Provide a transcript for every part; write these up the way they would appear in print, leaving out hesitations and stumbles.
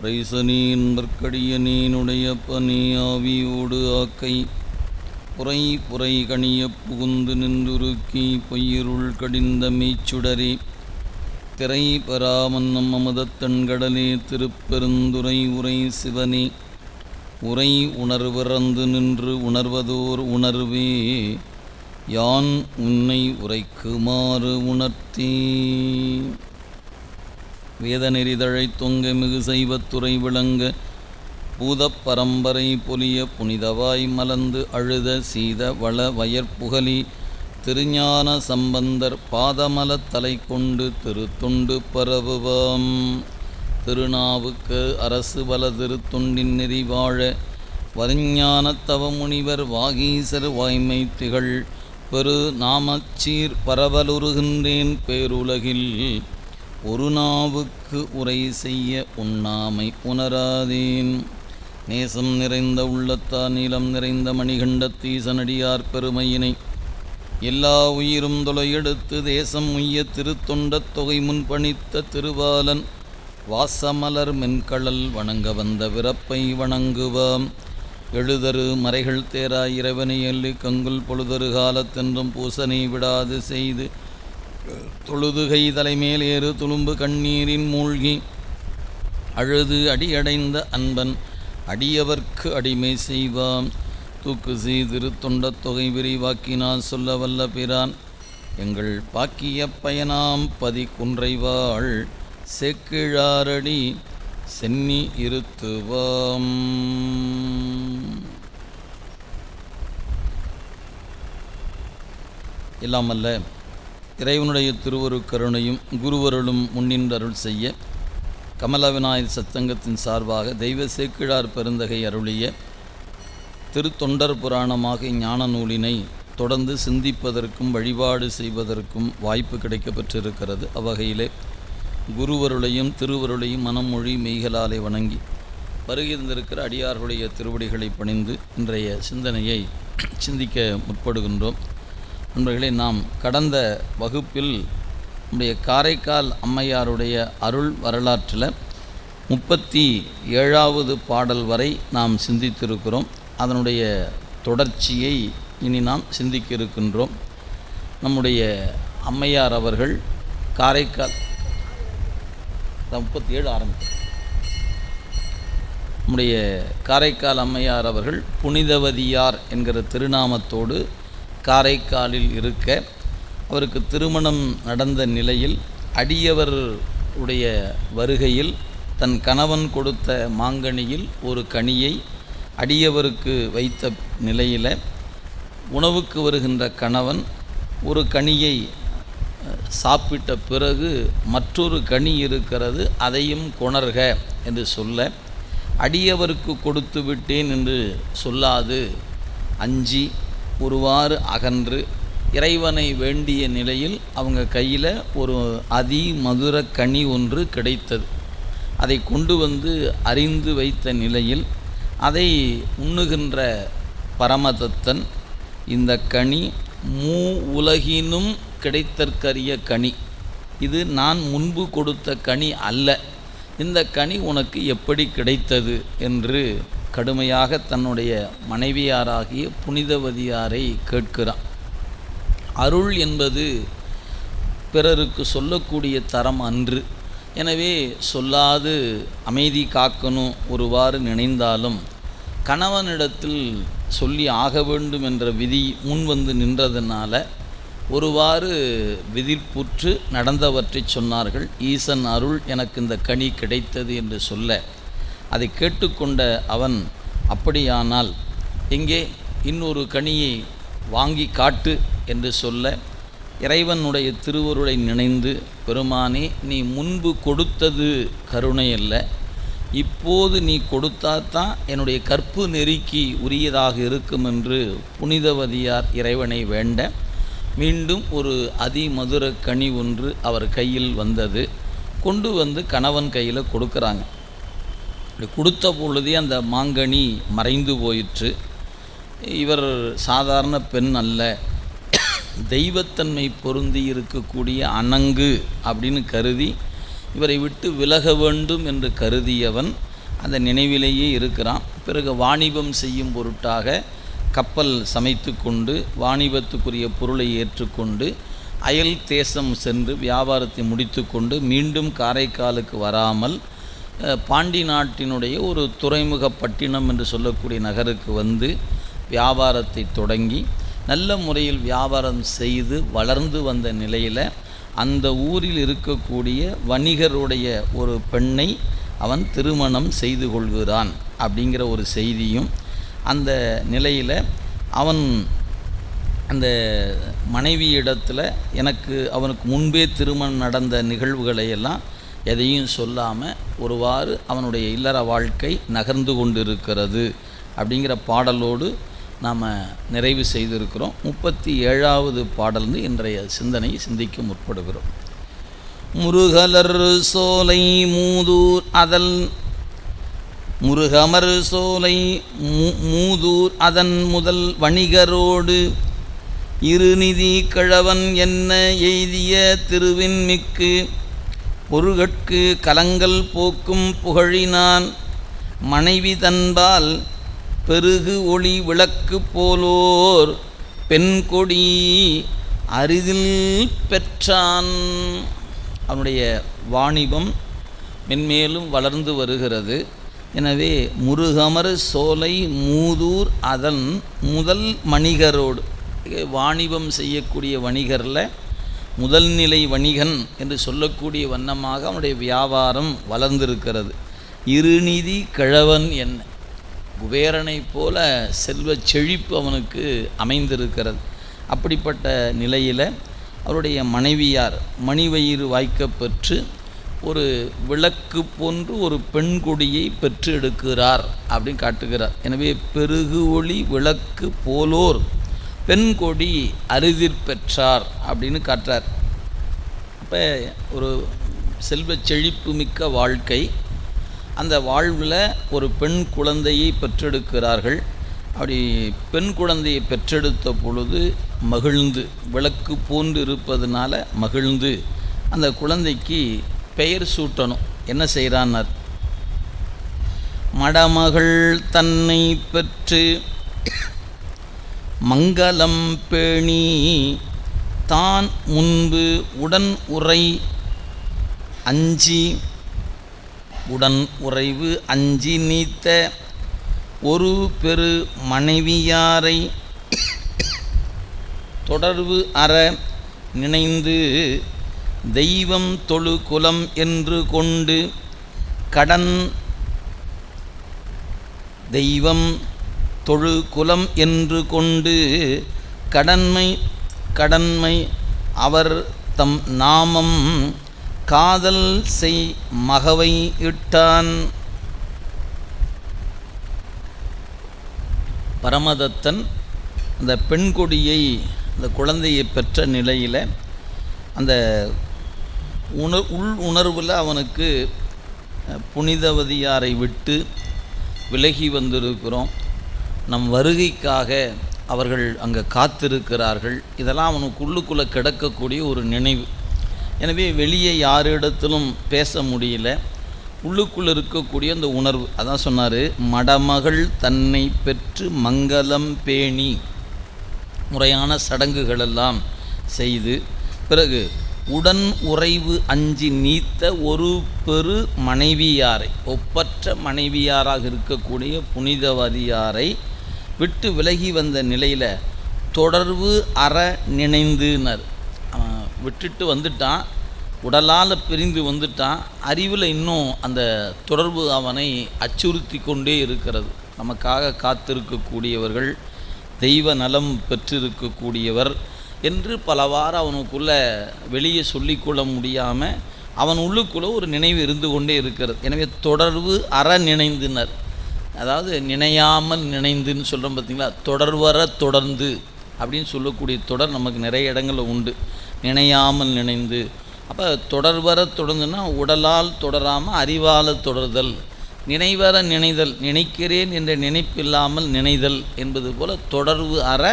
ரைசனீன் பற்கடியனீனுடைய பனி ஆவியோடு ஆக்கை புரை புரை கணிய புகுந்து நின்றுருக்கி பொய்யிருள் கடிந்த மெய்ச்சுடரே திரை பெறாமன்னம் அமுதத்தன்கடலே திருப்பெருந்துரை உரை சிவனே உரை உணர்விறந்து நின்று உணர்வதோர் உணர்வே யான் உன்னை உரைக்குமாறு உணர்த்தே. வேதநெறிதழை தொங்க மிகு சைவத்துறை விளங்க பூதப் பரம்பரை பொலிய புனிதவாய் மலர்ந்து அழுத சீத வள வயற்புகலி திருஞான சம்பந்தர் பாதமலத் தலை கொண்டு திருத்தொண்டு பரவுவாம். திருநாவுக்கு அரசு வல திருத்தொண்டின் நெறி வாழ வருஞானத் தவமுனிவர் வாகீசர் வாய்மை திகழ் பெரு நாமச்சீர் பரவலுருகின்றேன் பேருலகில் ஒரு நாவுக்கு உரை செய்ய உண்ணாமை உணராதேன். நேசம் நிறைந்த உள்ளத்தார் நீளம் நிறைந்த மணிகண்டத்தீசனடியார் பெருமையினை எல்லா உயிரும் தொலையெடுத்து தேசம் உய்ய திருத்தொண்டத் தொகை முன்பணித்த திருவாலன் வாசமலர் மென்கழல் வணங்க வந்த விறப்பை வணங்குவாம். எழுதரு மறைகள் தேராய் இறைவனை எள்ளி கங்குல் பொழுதரு காலத்தென்றும் பூசனை விடாது செய்து தொழுதுகை தலைமேல் ஏறு துளும்பு கண்ணீரின் மூழ்கி அழுது அடியடைந்த அன்பன் அடியவர்க்கு அடிமை செய்வாம். தூக்கு திருத்தொண்டத் தொகை விரிவாக்கினால் சொல்ல வல்ல பிரான் எங்கள் பாக்கிய பயனாம் பதி குன்றைவாள் செக்கிழாரடி சென்னி இருத்துவாம். எல்லாமல்ல இறைவனுடைய திருவருட்கருணையும் குருவருளும் முன்னின்று அருள் செய்ய கமல விநாயகர் சத்சங்கத்தின் சார்பாக தெய்வ சேக்கிழார் பெருந்தகை அருளிய திருத்தொண்டர் புராணமாக ஞான நூலினை தொடர்ந்து சிந்திப்பதற்கும் வழிபாடு செய்வதற்கும் வாய்ப்பு கிடைக்கப்பெற்றிருக்கிறது. அவ்வகையிலே குருவருளையும் திருவருளையும் மனமொழி மெய்களாலே வணங்கி வருகின்றிருக்கிற அடியார்களுடைய திருவடிகளை பணிந்து இன்றைய சிந்தனையை சிந்திக்க முற்படுகின்றோம். நண்பர்களே, நாம் கடந்த வகுப்பில் நம்முடைய காரைக்கால் அம்மையாருடைய அருள் வரலாற்றில் 37வது பாடல் வரை நாம் சிந்தித்திருக்கிறோம். அதனுடைய தொடர்ச்சியை இனி நாம் சிந்திக்க இருக்கின்றோம். நம்முடைய அம்மையார் அவர்கள் காரைக்கால் 37 ஆரம்பிக்கும். நம்முடைய காரைக்கால் அம்மையார் அவர்கள் புனிதவதியார் என்கிற திருநாமத்தோடு காரைக்காலில் இருக்க அவருக்கு திருமணம் நடந்த நிலையில் அடியவருடைய வருகையில் தன் கணவன் கொடுத்த மாங்கனியில் ஒரு கனியை அடியவருக்கு வைத்த நிலையில் உணவுக்கு வருகின்ற கணவன் ஒரு கனியை சாப்பிட்ட பிறகு மற்றொரு கனி இருக்கிறது, அதையும் கொணர்க என்று சொல்ல அடியவருக்கு கொடுத்து விட்டேன் என்று சொல்லாது அஞ்சி ஒருவாறு அகன்று இறைவனை வேண்டிய நிலையில் அவங்க கையில் ஒரு அதி மதுர கனி ஒன்று கிடைத்தது. அதை கொண்டு வந்து அறிந்து வைத்த நிலையில் அதை உண்ணுகின்ற பரமதத்தன் இந்த கனி உலகினும் கிடைத்தற்கரிய கனி, இது நான் முன்பு கொடுத்த கனி அல்ல, இந்த கனி உனக்கு எப்படி கிடைத்தது என்று கடுமையாக தன்னுடைய மனைவியாராகிய புனிதவதியாரை கேட்கிறான். அருள் என்பது பிறருக்கு சொல்லக்கூடிய தரம் அன்று. எனவே சொல்லாது அமைதி காக்கணும் ஒருவாறு நினைந்தாலும் கணவனிடத்தில் சொல்லி ஆக வேண்டும் என்ற விதி முன்வந்து நின்றதுனால ஒருவாறு விதிர்ப்புற்று நடந்தவற்றை சொன்னார்கள். ஈசன் அருள் எனக்கு இந்த கனி கிடைத்தது என்று சொல்ல அதை கேட்டுக்கொண்ட அவன் அப்படியானால் எங்கே இன்னொரு கனியை வாங்கி காட்டு என்று சொல்ல இறைவனுடைய திருவருளை நினைந்து, பெருமானே, நீ முன்பு கொடுத்தது கருணை அல்ல, இப்போது நீ கொடுத்தாதான் என்னுடைய கற்பு நெறிக்கு உரியதாக இருக்கும் என்று புனிதவதியார் இறைவனை வேண்ட மீண்டும் ஒரு அதிமதுர கனி ஒன்று அவர் கையில் வந்தது. கொண்டு வந்து கணவன் கையில் கொடுக்குறாங்க. கொடுத்த பொழுதே அந்த மாங்கனி மறைந்து போயிற்று. இவர் சாதாரண பெண் அல்ல, தெய்வத்தன்மை பொருந்தி இருக்கக்கூடிய அணங்கு அப்படின்னு கருதி இவரை விட்டு விலக வேண்டும் என்று கருதியவன் அந்த நினைவிலேயே இருக்கிறான். பிறகு வாணிபம் செய்யும் பொருட்டாக கப்பல் சமைத்து கொண்டு வாணிபத்துக்குரிய பொருளை ஏற்றுக்கொண்டு அயல் தேசம் சென்று வியாபாரத்தை முடித்து கொண்டு மீண்டும் காரைக்காலுக்கு வராமல் பாண்டி நாட்டினுடைய ஒரு துறைமுக பட்டினம் என்று சொல்லக்கூடிய நகருக்கு வந்து வியாபாரத்தை தொடங்கி நல்ல முறையில் வியாபாரம் செய்து வளர்ந்து வந்த நிலையில் அந்த ஊரில் இருக்கக்கூடிய வணிகருடைய ஒரு பெண்ணை அவன் திருமணம் செய்து கொள்கிறான் அப்படிங்கிற ஒரு செய்தியும், அந்த நிலையில் அவன் அந்த மனைவியிடத்தில் அவனுக்கு முன்பே திருமணம் நடந்த நிகழ்வுகளை எல்லாம் எதையும் சொல்லாமல் ஒருவாறு அவனுடைய இல்லற வாழ்க்கை நகர்ந்து கொண்டிருக்கிறது அப்படிங்கிற பாடலோடு நாம் நிறைவு செய்திருக்கிறோம். 37வது பாடல் இன்றைய சிந்தனை சிந்திக்க முற்படுகிறோம். முருகலர் சோலை மூதூர் அதல் முருகமர் சோலை மூதூர் அதன் முதல் வணிகரோடு இருநிதி கிழவன் என்ன எய்திய திருவின் மிக்கு பொருகட்கு கலங்கல் போக்கும் புகழினான் மனைவி தன்பால் பெருகு ஒளி விளக்கு போலோர் பெண் கொடி அரிதில் பெற்றான். அவனுடைய வாணிபம் மென்மேலும் வளர்ந்து வருகிறது. எனவே முருகமர் சோலை மூதூர் அதன் முதல் வணிகரோடு, வாணிபம் செய்யக்கூடிய வணிகரில் முதல் நிலை வணிகன் என்று சொல்லக்கூடிய வண்ணமாக அவனுடைய வியாபாரம் வளர்ந்திருக்கிறது. இருநிதி கிழவன் என்ன, குபேரனை போல செல்வ செழிப்பு அவனுக்கு அமைந்திருக்கிறது. அப்படிப்பட்ட நிலையில் அவருடைய மனைவியார் மணிவயிறு வாய்க்கப்பெற்று ஒரு விளக்கு போன்று ஒரு பெண் கொடியை பெற்று எடுக்கிறார் அப்படின்னு காட்டுகிறார். எனவே பெருகு ஒளி விளக்கு போலோர் பெண் கொடி அரிதிற் பெற்றார் அப்படின்னு காட்டுறார். அப்போ ஒரு செல்வ செழிப்பு மிக்க வாழ்க்கை, அந்த வாழ்வில் ஒரு பெண் குழந்தையை பெற்றெடுக்கிறார்கள். அப்படி பெண் குழந்தையை பெற்றெடுத்த பொழுது மகிழ்ந்து, விளக்கு போன்று இருப்பதனால மகிழ்ந்து அந்த குழந்தைக்கு பெயர் சூட்டணும். என்ன செய்கிறான்னார், மடமகள் தன்னை பெற்று மங்களம் பேணி தான் முன்பு உடன் உறைவு அஞ்சி நீத்த ஒரு பெரு மனைவியாரை தொடர்பு அற நினைந்து தெய்வம் தொழு குலம் என்று கொண்டு தெய்வம் தொழு குலம் என்று கொண்டு கடன்மை அவர் தம் நாமம் காதல் செய் மகவை இட்டான். பரமதத்தன் அந்த பெண் கொடியை, அந்த குழந்தையை பெற்ற நிலையில் அந்த உள் உணர்வில் அவனுக்கு புனிதவதியாரை விட்டு விலகி வந்திருக்கிறோம், நம் வருகைக்காக அவர்கள் அங்கே காத்திருக்கிறார்கள், இதெல்லாம் அவனுக்கு உள்ளுக்குள்ளே கிடக்கக்கூடிய ஒரு நினைவு. எனவே வெளியே யாரிடத்திலும் பேச முடியல, உள்ளுக்குள்ளே இருக்கக்கூடிய அந்த உணர்வு. அதான் சொன்னார், மடமகள் தன்னை பெற்று மங்களம் பேணி முறையான சடங்குகளெல்லாம் செய்து பிறகு உடன் உறைவு அஞ்சி நீத்த ஒரு பெரு மனைவியாரை, ஒப்பற்ற மனைவியாராக இருக்கக்கூடிய புனிதவதியாரை விட்டு விலகி வந்த நிலையில் தொடர்பு அற நினைந்துனர். விட்டுட்டு வந்துட்டான், உடலால் பிரிந்து வந்துட்டான், அறிவில் இன்னும் அந்த தொடர்பு அவனை அச்சுறுத்தி கொண்டே இருக்கிறது. நமக்காக காத்திருக்கக்கூடியவர்கள், தெய்வ நலம் பெற்றிருக்கக்கூடியவர் என்று பலவாறு அவனுக்குள்ளே வெளியே சொல்லிக்கொள்ள முடியாமல் அவன் உள்ளுக்குள்ளே ஒரு நினைவு இருந்து கொண்டே இருக்கிறது. எனவே தொடர்பு அற நினைந்துனர், அதாவது நினையாமல் நினைந்துன்னு சொல்கிறோம் பார்த்திங்களா, தொடர்வர தொடர்ந்து அப்படின்னு சொல்லக்கூடிய தொடர் நமக்கு நிறைய இடங்களில் உண்டு. நினையாமல் நினைந்து, அப்போ தொடர்வர தொடர்ந்துன்னா உடலால் தொடராமல் அறிவால் தொடர்தல், நினைவர நினைதல், நினைக்கிறேன் என்ற நினைப்பில்லாமல் நினைதல் என்பது போல் தொடர்பு அற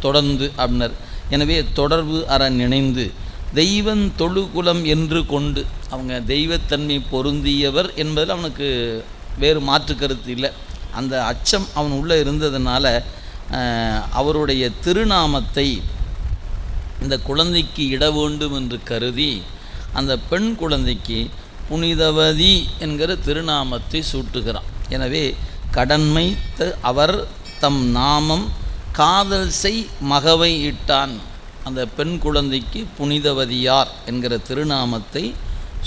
தொடர்ந்து அப்படின்னர். எனவே தொடர்பு அற நினைந்து தெய்வம் தொழுகுலம் என்று கொண்டு, அவங்க தெய்வத்தன்மை பொருந்தியவர் என்பதில் அவனுக்கு வேறு மாற்று கருத்து இல்லை. அந்த அச்சம் அவன் உள்ளே இருந்ததுனால அவருடைய திருநாமத்தை இந்த குழந்தைக்கு இட வேண்டும் என்று கருதி அந்த பெண் குழந்தைக்கு புனிதவதி என்கிற திருநாமத்தை சூட்டுகிறான். எனவே கடன்மை அவர் தம் நாமம் காதல் செய் மகவை இட்டான். அந்த பெண் குழந்தைக்கு புனிதவதியார் என்கிற திருநாமத்தை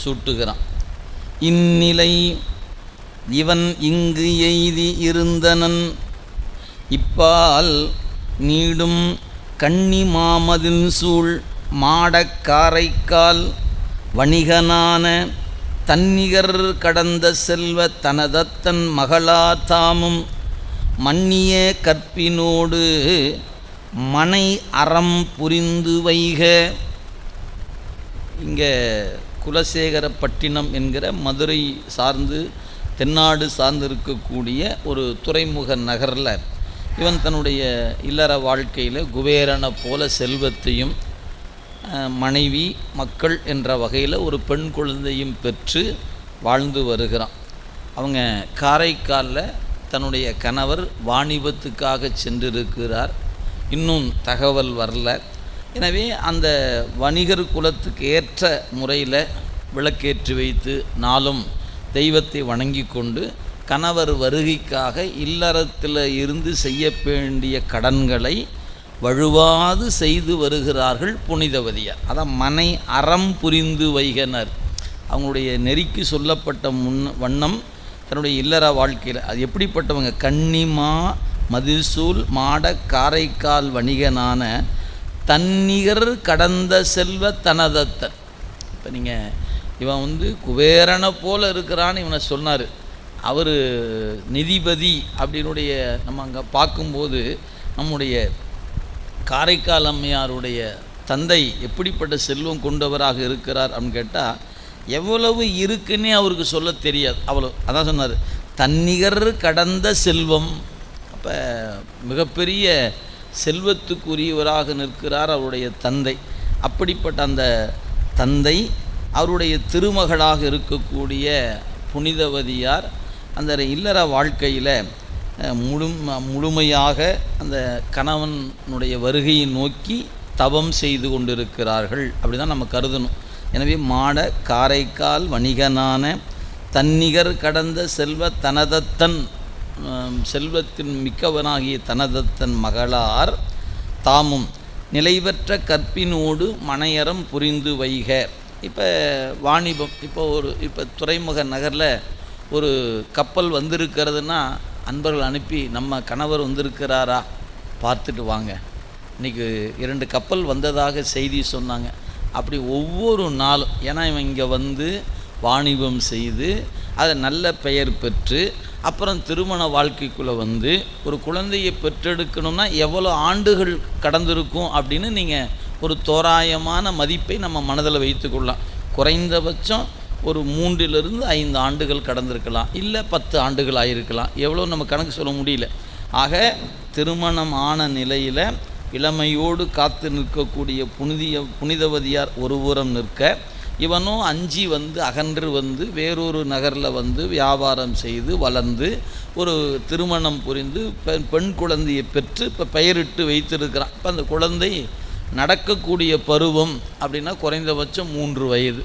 சூட்டுகிறான். இந்நிலை இவன் இங்கு எய்தி இருந்தனன் இப்பால் நீடும் கன்னி மாமதின் சூழ் மாடக்காரைக்கால் வணிகனான தன்னிகர் கடந்த செல்வ தனதத்தன் மகளார் தாமும் மன்னிய கற்பினோடு மனை அறம் புரிந்து வைக. இங்கே குலசேகரப்பட்டினம் என்கிற மதுரை சார்ந்து தென்னாடு சார்ந்து இருக்கக்கூடிய ஒரு துறைமுக நகரில் இவன் தன்னுடைய இல்லற வாழ்க்கையில் குபேரனை போல செல்வத்தையும் மனைவி மக்கள் என்ற வகையில் ஒரு பெண் குழந்தையும் பெற்று வாழ்ந்து வருகிறான். அவங்க காரைக்காலில் தன்னுடைய கணவர் வாணிபத்துக்காக சென்றிருக்கிறார். இன்னும் தகவல் வரல. எனவே அந்த வணிகர் குலத்துக்கு ஏற்ற முறையில் விளக்கேற்றி வைத்து நாளும் தெய்வத்தை வணங்கி கொண்டு கணவர் வருகைக்காக இல்லறத்தில் இருந்து செய்ய வேண்டிய கடன்களை வழுவாது செய்து வருகிறார்கள் புனிதவதியார். அதான் மனை அறம் புரிந்து வைகனர். அவங்களுடைய நெறிக்கு சொல்லப்பட்ட வண்ணம் தன்னுடைய இல்லற வாழ்க்கையில் அது எப்படிப்பட்டவங்க, கன்னிமா மதிசூல் மாட காரைக்கால் வணிகனான தன்னிகர் கடந்த செல்வ தனதத்தன். இப்போ நீங்கள் இவன் குபேரனை போல் இருக்கிறான்னு இவனை சொன்னார். அவர் நிதிபதி அப்படின்னுடைய நம்ம அங்கே பார்க்கும்போது நம்முடைய காரைக்கால் அம்மையாருடைய தந்தை எப்படிப்பட்ட செல்வம் கொண்டவராக இருக்கிறார் அப்படின்னு கேட்டால் எவ்வளவு இருக்குன்னே அவருக்கு சொல்ல தெரியாது. அவ்வளோ அதான் சொன்னார், தன்னிகர் கடந்த செல்வம். அப்போ மிகப்பெரிய செல்வத்துக்குரியவராக நிற்கிறார் அவருடைய தந்தை. அப்படிப்பட்ட அந்த தந்தை அவருடைய திருமகளாக இருக்கக்கூடிய புனிதவதியார் அந்த இல்லற வாழ்க்கையில் முழுமையாக அந்த கணவனுடைய வருகையை நோக்கி தவம் செய்து கொண்டிருக்கிறார்கள். அப்படி தான் நம்ம கருதணும். எனவே மாட காரைக்கால் வணிகனான தன்னிகர் கடந்த செல்வ தனதத்தன், செல்வத்தின் மிக்கவனாகிய தனதத்தன் மகளார் தாமும் நிலைபெற்ற கற்பினோடு மனையறம் புரிந்து வைக. இப்போ வாணிபம், இப்போ துறைமுக நகரில் ஒரு கப்பல் வந்திருக்கிறதுனா அன்பர்கள் அனுப்பி நம்ம கணவர் வந்திருக்கிறாரா பார்த்துட்டு வாங்க, இன்றைக்கி 2 கப்பல் வந்ததாக செய்தி சொன்னாங்க. அப்படி ஒவ்வொரு நாளும், ஏன்னா இவன் இங்கே வாணிபம் செய்து அதை நல்ல பெயர் பெற்று அப்புறம் திருமண வாழ்க்கைக்குள்ளே ஒரு குழந்தையை பெற்றெடுக்கணும்னா எவ்வளோ ஆண்டுகள் கடந்திருக்கும் அப்படின்னு நீங்கள் ஒரு தோராயமான மதிப்பை நம்ம மனதில் வைத்துக்கொள்ளலாம். குறைந்தபட்சம் ஒரு 3 to 5 ஆண்டுகள் கடந்திருக்கலாம், இல்லை 10 ஆண்டுகள் ஆகியிருக்கலாம். எவ்வளோ நம்ம கணக்கு சொல்ல முடியல. ஆக திருமணம் ஆன நிலையில் இளமையோடு காத்து நிற்கக்கூடிய புனிதவதியார் ஒருபுறம் நிற்க, இவனும் அஞ்சி அகன்று வேறொரு நகரில் வியாபாரம் செய்து வளர்ந்து ஒரு திருமணம் புரிந்து பெண் குழந்தையை பெற்று இப்போ பெயரிட்டு வைத்திருக்கிறான். இப்போ அந்த குழந்தை நடக்கக்கூடிய பருவம் அப்படின்னா குறைந்தபட்சம் 3 வயது.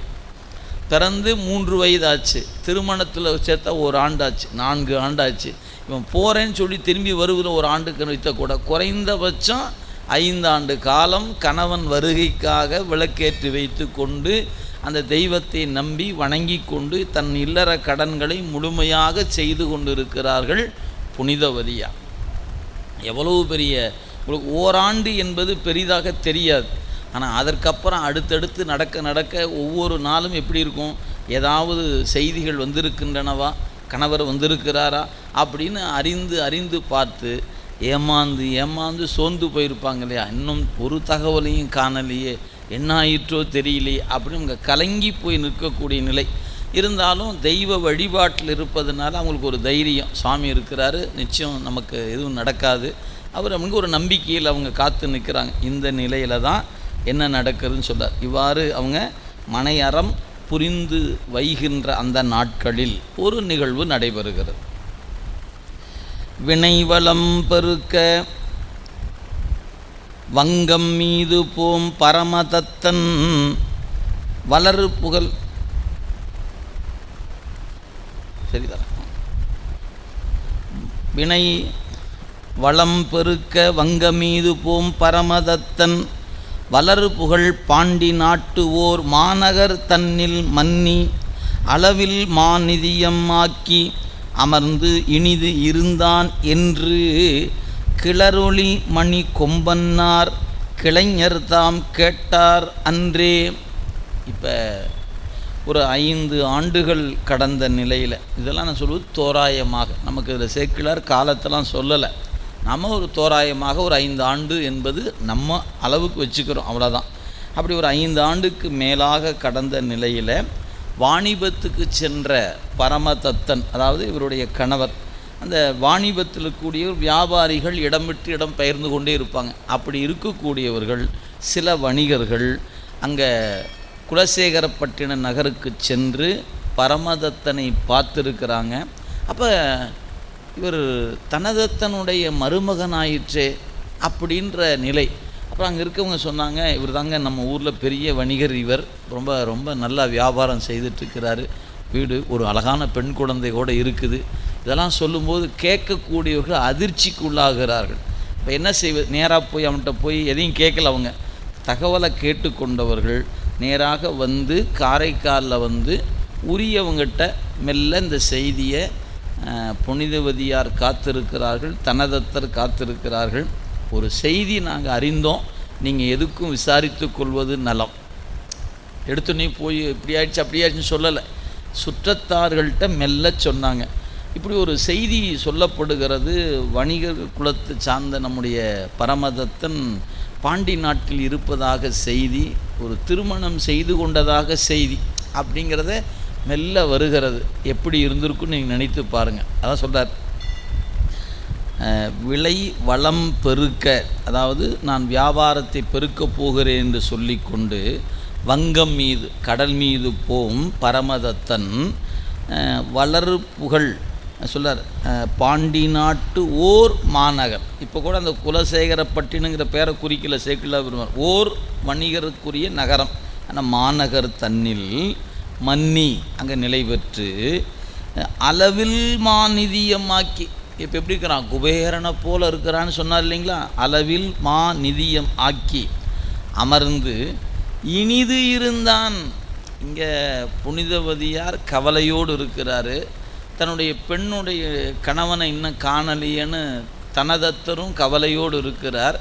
பிறந்து 3 வயது ஆச்சு, திருமணத்தில் சேர்த்தா 1 ஆண்டாச்சு, 4 ஆண்டாச்சு. இவன் போகிறேன்னு சொல்லி திரும்பி வருகிற 1 ஆண்டுக்கு வைத்த கூட குறைந்தபட்சம் 5 ஆண்டு காலம் கணவன் வருகைக்காக விளக்கேற்றி வைத்து கொண்டு அந்த தெய்வத்தை நம்பி வணங்கி கொண்டு தன் இல்லற கடன்களை முழுமையாக செய்து கொண்டிருக்கிறார்கள் புனிதவதியார். எவ்வளவு பெரிய, உங்களுக்கு ஓராண்டு என்பது பெரிதாக தெரியாது. ஆனால் அதற்கப்புறம் அடுத்தடுத்து நடக்க ஒவ்வொரு நாளும் எப்படி இருக்கும், ஏதாவது செய்திகள் வந்திருக்கின்றனவா, கணவர் வந்திருக்கிறாரா அப்படின்னு அறிந்து பார்த்து ஏமாந்து சோர்ந்து போயிருப்பாங்க இல்லையா. இன்னும் ஒரு தகவலையும் காணலையே, என்ன ஆயிற்றோ தெரியலையே அப்படின்னு அவங்க கலங்கி போய் நிற்கக்கூடிய நிலை. இருந்தாலும் தெய்வ வழிபாட்டில் இருப்பதுனால அவங்களுக்கு ஒரு தைரியம், சாமி இருக்கிறாரு, நிச்சயம் நமக்கு எதுவும் நடக்காது, அவர் அவங்க ஒரு நம்பிக்கையில் அவங்க காத்து நிற்கிறாங்க. இந்த நிலையில் தான் என்ன நடக்குதுன்னு சொல்கிறார். இவ்வாறு அவங்க மனை அறம் புரிந்து வைகின்ற அந்த நாட்களில் ஒரு நிகழ்வு நடைபெறுகிறது. வினைவளம் பெருக்க வங்கம் மீது போம் பரமதத்தன் வளரு புகழ் சரிதான். வினை வளம் பெருக்க வங்க மீது போம் பரமதத்தன் வளரு புகழ் பாண்டி நாட்டு ஓர் மாநகர் தன்னில் மன்னி அளவில் மாநிதியம் ஆக்கி அமர்ந்து இனிது இருந்தான் என்று கிளரொளி மணி கொம்பன்னார் கிளைஞர் தாம் கேட்டார் அன்றே. இப்போ ஒரு 5 ஆண்டுகள் கடந்த நிலையில், இதெல்லாம் நான் சொல்வது தோராயமாக, நமக்கு இதில் சேக்கிழார் காலத்தெல்லாம் சொல்லலை, நம்ம ஒரு தோராயமாக ஒரு 5 ஆண்டு என்பது நம்ம அளவுக்கு வச்சுக்கிறோம், அவ்வளோதான். அப்படி ஒரு 5 ஆண்டுக்கு மேலாக கடந்த நிலையில் வாணிபத்துக்கு சென்ற பரமதத்தன், அதாவது இவருடைய கணவர், அந்த வாணிபத்தில் கூடிய வியாபாரிகள் இடம் விட்டு இடம் பெயர்ந்து கொண்டே இருப்பாங்க. அப்படி இருக்கக்கூடியவர்கள் சில வணிகர்கள் அங்கே குலசேகரப்பட்டின நகருக்கு சென்று பரமதத்தனை பார்த்துருக்கிறாங்க. அப்போ இவர் தனதத்தனுடைய மருமகனாயிற்றே அப்படின்ற நிலை. அப்புறம் அங்கே இருக்கவங்க சொன்னாங்க, இவர் தாங்க நம்ம ஊரில் பெரிய வணிகர், இவர் ரொம்ப ரொம்ப நல்லா வியாபாரம் செய்துட்ருக்கிறாரு, வீடு ஒரு அழகான பெண் குழந்தை கூட இருக்குது. இதெல்லாம் சொல்லும்போது கேட்கக்கூடியவர்கள் அதிர்ச்சிக்கு உள்ளாகிறார்கள். இப்போ என்ன செய்வது? நேராக போய் அவன்கிட்ட போய் எதையும் கேட்கல. அவங்க தகவலை கேட்டுக்கொண்டவர்கள் நேராக வந்து காரைக்காலில் வந்து உரியவங்கிட்ட மெல்ல இந்த செய்தியை, புனிதவதியார் காத்திருக்கிறார்கள், தனதத்தர் காத்திருக்கிறார்கள், ஒரு செய்தி நாங்கள் அறிந்தோம், நீங்கள் எதுக்கும் விசாரித்து கொள்வது நலம். எடுத்துனே போய் இப்படி ஆயிடுச்சு அப்படி ஆயிடுச்சுன்னு சொல்லலை, சுற்றத்தார்கள்ட்ட மெல்ல சொன்னாங்க. இப்படி ஒரு செய்தி சொல்லப்படுகிறது. வணிகர் குலத்தை சார்ந்த நம்முடைய பரமதத்தன் பாண்டி நாட்டில் இருப்பதாக செய்தி, ஒரு திருமணம் செய்து கொண்டதாக செய்தி அப்படிங்கிறத மெல்ல வருகிறது. எப்படி இருந்திருக்குன்னு நீங்கள் நினைத்து பாருங்கள். அதான் சொல்கிறார், விளை வளம் பெருக்க, அதாவது நான் வியாபாரத்தை பெருக்கப் போகிறேன் என்று சொல்லிக்கொண்டு வங்கம் மீது, கடல் மீது போம் பரமதத்தன் வளரு புகழ் சொல்லார் பாண்டி நாட்டு ஓர் மாநகர். இப்போ கூட அந்த குலசேகரப்பட்டினங்கிற பேரை குறிக்கல சேக்கிழார் பெருமாள், ஓர் வணிகருக்குரிய நகரம், ஆனால் மாநகர் தன்னில் மன்னி அங்கே நிலை பெற்று அளவில் மாநிதியமாக்கி. இப்போ எப்படி இருக்கிறான்? குபேரனை போல் இருக்கிறான்னு சொன்னார் இல்லைங்களா? அளவில் மாநிதியம் ஆக்கி அமர்ந்து இனிது இருந்தான். இங்கே புனிதவதியார் கவலையோடு இருக்கிறாரு, தன்னுடைய பெண்ணுடைய கணவனை இன்னும் காணலையேன்னு தனதத்தரும் கவலையோடு இருக்கிறார்.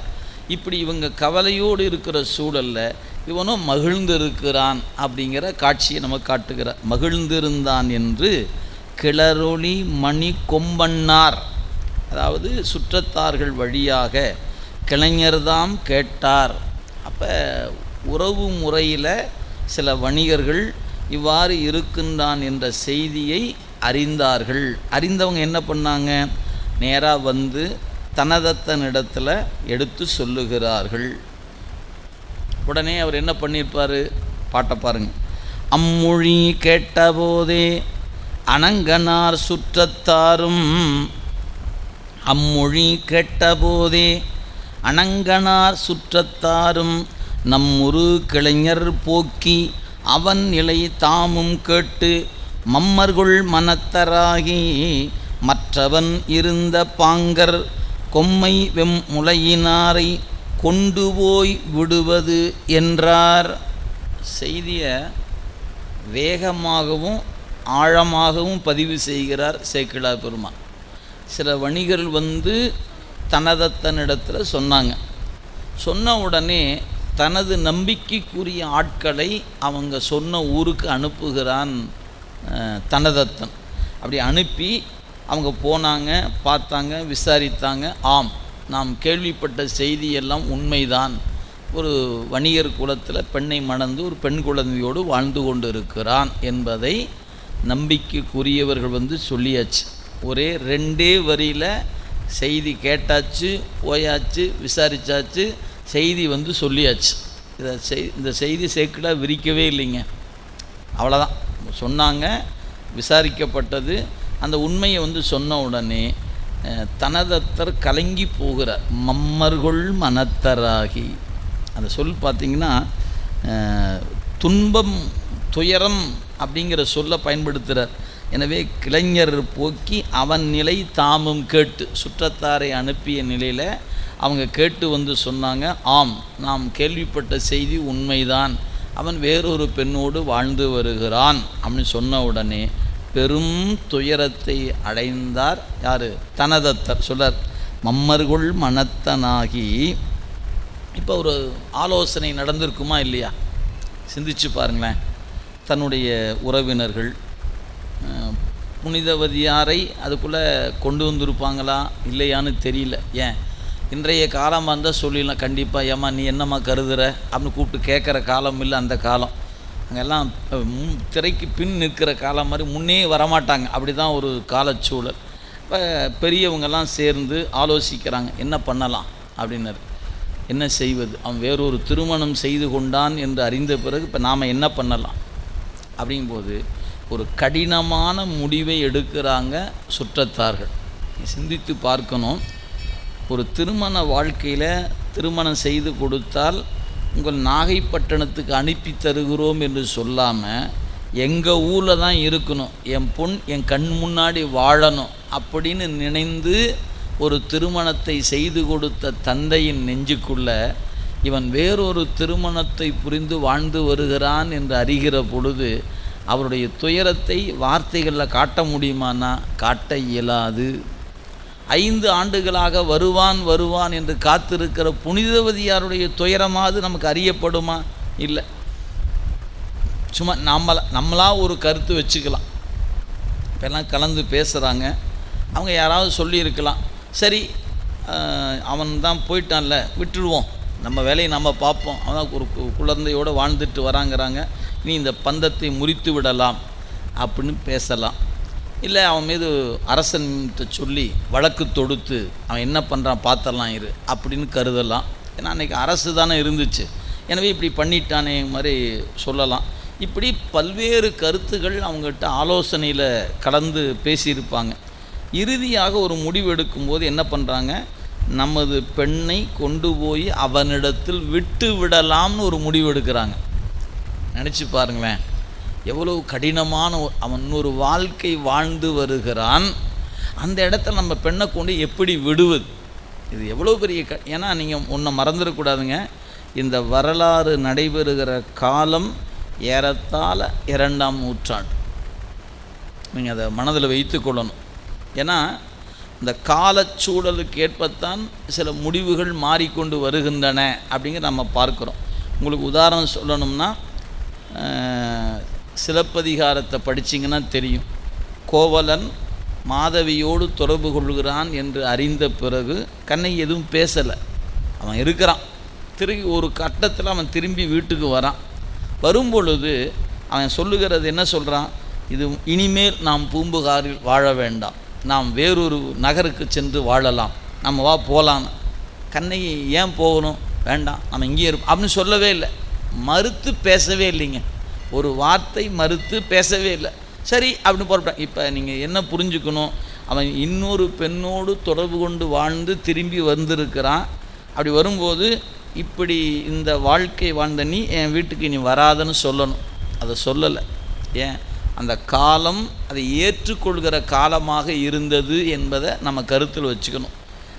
இப்படி இவங்க கவலையோடு இருக்கிற சூழலில் இவனும் மகிழ்ந்திருக்கிறான் அப்படிங்கிற காட்சியை நம்ம காட்டுகிறார். மகிழ்ந்திருந்தான் என்று கிளரொளி மணி கொம்பன்னார், அதாவது சுற்றத்தார்கள் வழியாக கிளைஞர்தாம் கேட்டார். அப்போ உறவு முறையில் சில வணிகர்கள் இவ்வாறு இருக்கின்றான் என்ற செய்தியை அறிந்தார்கள். அறிந்தவங்க என்ன பண்ணாங்க? நேராக வந்து தனதத்தனிடத்தில் எடுத்து சொல்லுகிறார்கள். உடனே அவர் என்ன பண்ணியிருப்பார்? பாட்டை பாருங்க. அம்மொழி கேட்டபோதே அனங்கனார் சுற்றத்தாரும், அம்மொழி கேட்டபோதே அனங்கனார் சுற்றத்தாரும் நம்மொரு கிளைஞர் போக்கி அவன் நிலை தாமும் கேட்டு மம்மர்கொள் மனத்தராகி மற்றவன் இருந்த பாங்கர் கொம்மை வெம் முளையினாரை கொண்டு போய் விடுவது என்றார். செய்தியை வேகமாகவும் ஆழமாகவும் பதிவு செய்கிறார் சேக்கிழார் பெருமான். சில வணிகர்கள் வந்து தனதத்தனிடத்தில் சொன்னாங்க. சொன்ன உடனே தனது நம்பிக்கைக்குரிய ஆட்களை அவங்க சொன்ன ஊருக்கு அனுப்புகிறான் தனதத்தன். அப்படி அனுப்பி அவங்க போனாங்க, பார்த்தாங்க, விசாரித்தாங்க. ஆம், நாம் கேள்விப்பட்ட செய்தியெல்லாம் உண்மைதான், ஒரு வணிகர் குலத்தில் பெண்ணை மணந்து ஒரு பெண் குழந்தையோடு வாழ்ந்து கொண்டு இருக்கிறான் என்பதை நம்பிக்கைக்குரியவர்கள் வந்து சொல்லியாச்சு. ஒரே 2 வரியில் செய்தி கேட்டாச்சு, போயாச்சு, விசாரித்தாச்சு, செய்தி வந்து சொல்லியாச்சு. இந்த செய்தி சேக்கிழார் விரிக்கவே இல்லைங்க. அவ்வளோதான் சொன்னாங்க. விசாரிக்கப்பட்டது. அந்த உண்மையை சொன்ன உடனே தனதத்தர் கலங்கி போகிறார். மம்மர்கள் மனத்தராகி, அந்த சொல் பார்த்திங்கன்னா துன்பம் துயரம் அப்படிங்கிற சொல்ல பயன்படுத்துகிறார். எனவே கிளைஞர் போக்கி அவன் நிலை தாமும் கேட்டு, சுற்றத்தாரை அனுப்பிய நிலையில் அவங்க கேட்டு சொன்னாங்க, ஆம் நாம் கேள்விப்பட்ட செய்தி உண்மைதான், அவன் வேறொரு பெண்ணோடு வாழ்ந்து வருகிறான் அப்படின்னு சொன்ன உடனே பெரும் துயரத்தை அடைந்தார். யார்? தனதத்தர் சொல்லார். மம்மர்கள் மனத்தனாகி. இப்போ ஒரு ஆலோசனை நடந்திருக்குமா இல்லையா? சிந்திச்சு பாருங்களேன். தன்னுடைய உறவினர்கள் புனிதவதியாரை அதுக்குள்ளே கொண்டு வந்திருப்பாங்களா இல்லையான்னு தெரியல. ஏன் இன்றைய காலமாக இருந்தால் சொல்லிடலாம், கண்டிப்பாக ஏம்மா நீ என்னம்மா கருதுகிற அப்படின்னு கூப்பிட்டு கேட்குற காலம் இல்லை அந்த காலம். அங்கெல்லாம் திரைக்கு பின் நிற்கிற காலம் மாதிரி முன்னே வரமாட்டாங்க. அப்படி தான் ஒரு காலச்சூழல். இப்போ பெரியவங்கெல்லாம் சேர்ந்து ஆலோசிக்கிறாங்க, என்ன பண்ணலாம் அப்படின்னாரு. என்ன செய்வது? அவன் வேறொரு திருமணம் செய்து கொண்டான் என்று அறிந்த பிறகு இப்போ நாம் என்ன பண்ணலாம் அப்படிங்கும்போது ஒரு கடினமான முடிவை எடுக்கிறாங்க சுற்றத்தார்கள். சிந்தித்து பார்க்கணும். ஒரு திருமண வாழ்க்கையில் திருமணம் செய்து கொடுத்தால் உங்கள் நாகைப்பட்டினத்துக்கு அனுப்பி தருகிறோம் என்று சொல்லாமல் எங்கள் ஊரில் தான் இருக்கணும், என் பொன் என் கண் முன்னாடி வாழணும் அப்படின்னு நினைந்து ஒரு திருமணத்தை செய்து கொடுத்த தந்தையின் நெஞ்சுக்குள்ள இவன் வேறொரு திருமணத்தை புரிந்து வாழ்ந்து வருகிறான் என்று அறிகிற பொழுது அவருடைய துயரத்தை வார்த்தைகளில் காட்ட முடியுமானா காட்ட இயலாது. 5 ஆண்டுகளாக வருவான் வருவான் என்று காத்திருக்கிற புனிதவதியாருடைய துயரமாவது நமக்கு அறியப்படுமா? இல்லை. சும்மா நம்மளா ஒரு கருத்து வச்சுக்கலாம். இப்போல்லாம் கலந்து பேசுகிறாங்க. அவங்க யாராவது சொல்லியிருக்கலாம், சரி அவன் தான் போயிட்டான்ல விட்டுடுவோம், நம்ம வேலையை நம்ம பார்ப்போம், அவன் ஒரு குழந்தையோடு வாழ்ந்துட்டு வராங்கிறாங்க, நீ இந்த பந்தத்தை முறித்து விடலாம் அப்படின்னு பேசலாம். இல்லை அவன் மீது அரசன்கிட்ட சொல்லி வழக்கு தொடுத்து அவன் என்ன பண்ணுறான் பார்த்தரலாம் இரு அப்படின்னு கருதலாம். ஏன்னா அன்றைக்கி அரசு தானே இருந்துச்சு, எனவே இப்படி பண்ணிட்டானே மாதிரி சொல்லலாம். இப்படி பல்வேறு கருத்துகள் அவங்ககிட்ட ஆலோசனையில் கலந்து பேசியிருப்பாங்க. இறுதியாக ஒரு முடிவு எடுக்கும்போது என்ன பண்ணுறாங்க, நமது பெண்ணை கொண்டு போய் அவனிடத்தில் விட்டு விடலாம்னு ஒரு முடிவு எடுக்கிறாங்க. நினச்சி பாருங்களேன், எவ்வளோ கடினமான அவன் ஒரு வாழ்க்கை வாழ்ந்து வருகிறான். அந்த இடத்துல நம்ம பெண்ணை கொண்டு எப்படி விடுவது? இது எவ்வளோ பெரிய ஏன்னா நீங்கள் ஒன்றை மறந்துடக்கூடாதுங்க. இந்த வரலாறு நடைபெறுகிற காலம் ஏறத்தாழ 2ஆம் நூற்றாண்டு. நீங்கள் அதை மனதில் வைத்து கொள்ளணும். ஏன்னா இந்த காலச்சூழலுக்கு ஏற்பத்தான் சில முடிவுகள் மாறிக்கொண்டு வருகின்றன அப்படிங்கிற நம்ம பார்க்குறோம். உங்களுக்கு உதாரணம் சொல்லணும்னா சிலப்பதிகாரத்தை படிச்சிங்கன்னா தெரியும். கோவலன் மாதவியோடு தொடர்பு கொள்கிறான் என்று அறிந்த பிறகு கண்ணகி எதுவும் பேசலை, அவன் இருக்கிறான். திரும்பி ஒரு கட்டத்தில் அவன் திரும்பி வீட்டுக்கு வரான். வரும்பொழுது அவன் சொல்லுகிறது என்ன சொல்கிறான், இது இனிமேல் நாம் பூம்புகாரில் வாழ வேண்டாம், நாம் வேறொரு நகருக்கு சென்று வாழலாம், நம்ம வா போகலான்னு. கண்ணகி ஏன் போகணும், வேண்டாம் நம்ம இங்கேயே இருப்போம் அப்படின்னு சொல்லவே இல்லை, மறுத்து பேசவே இல்லைங்க. ஒரு வார்த்தை மறுத்து பேசவே இல்லை. சரி அப்படின்னு போகிறான். இப்போ நீங்கள் என்ன புரிஞ்சுக்கணும், அவன் இன்னொரு பெண்ணோடு தொடர்பு கொண்டு வாழ்ந்து திரும்பி வந்திருக்கிறான். அப்படி வரும்போது இப்படி இந்த வாழ்க்கை வாழ்ந்த நீ என் வீட்டுக்கு நீ வராதன்னு சொல்லணும். அதை சொல்லலை. ஏன்? அந்த காலம் அதை ஏற்றுக்கொள்கிற காலமாக இருந்தது என்பதை நம்ம கருத்தில் வச்சுக்கணும்.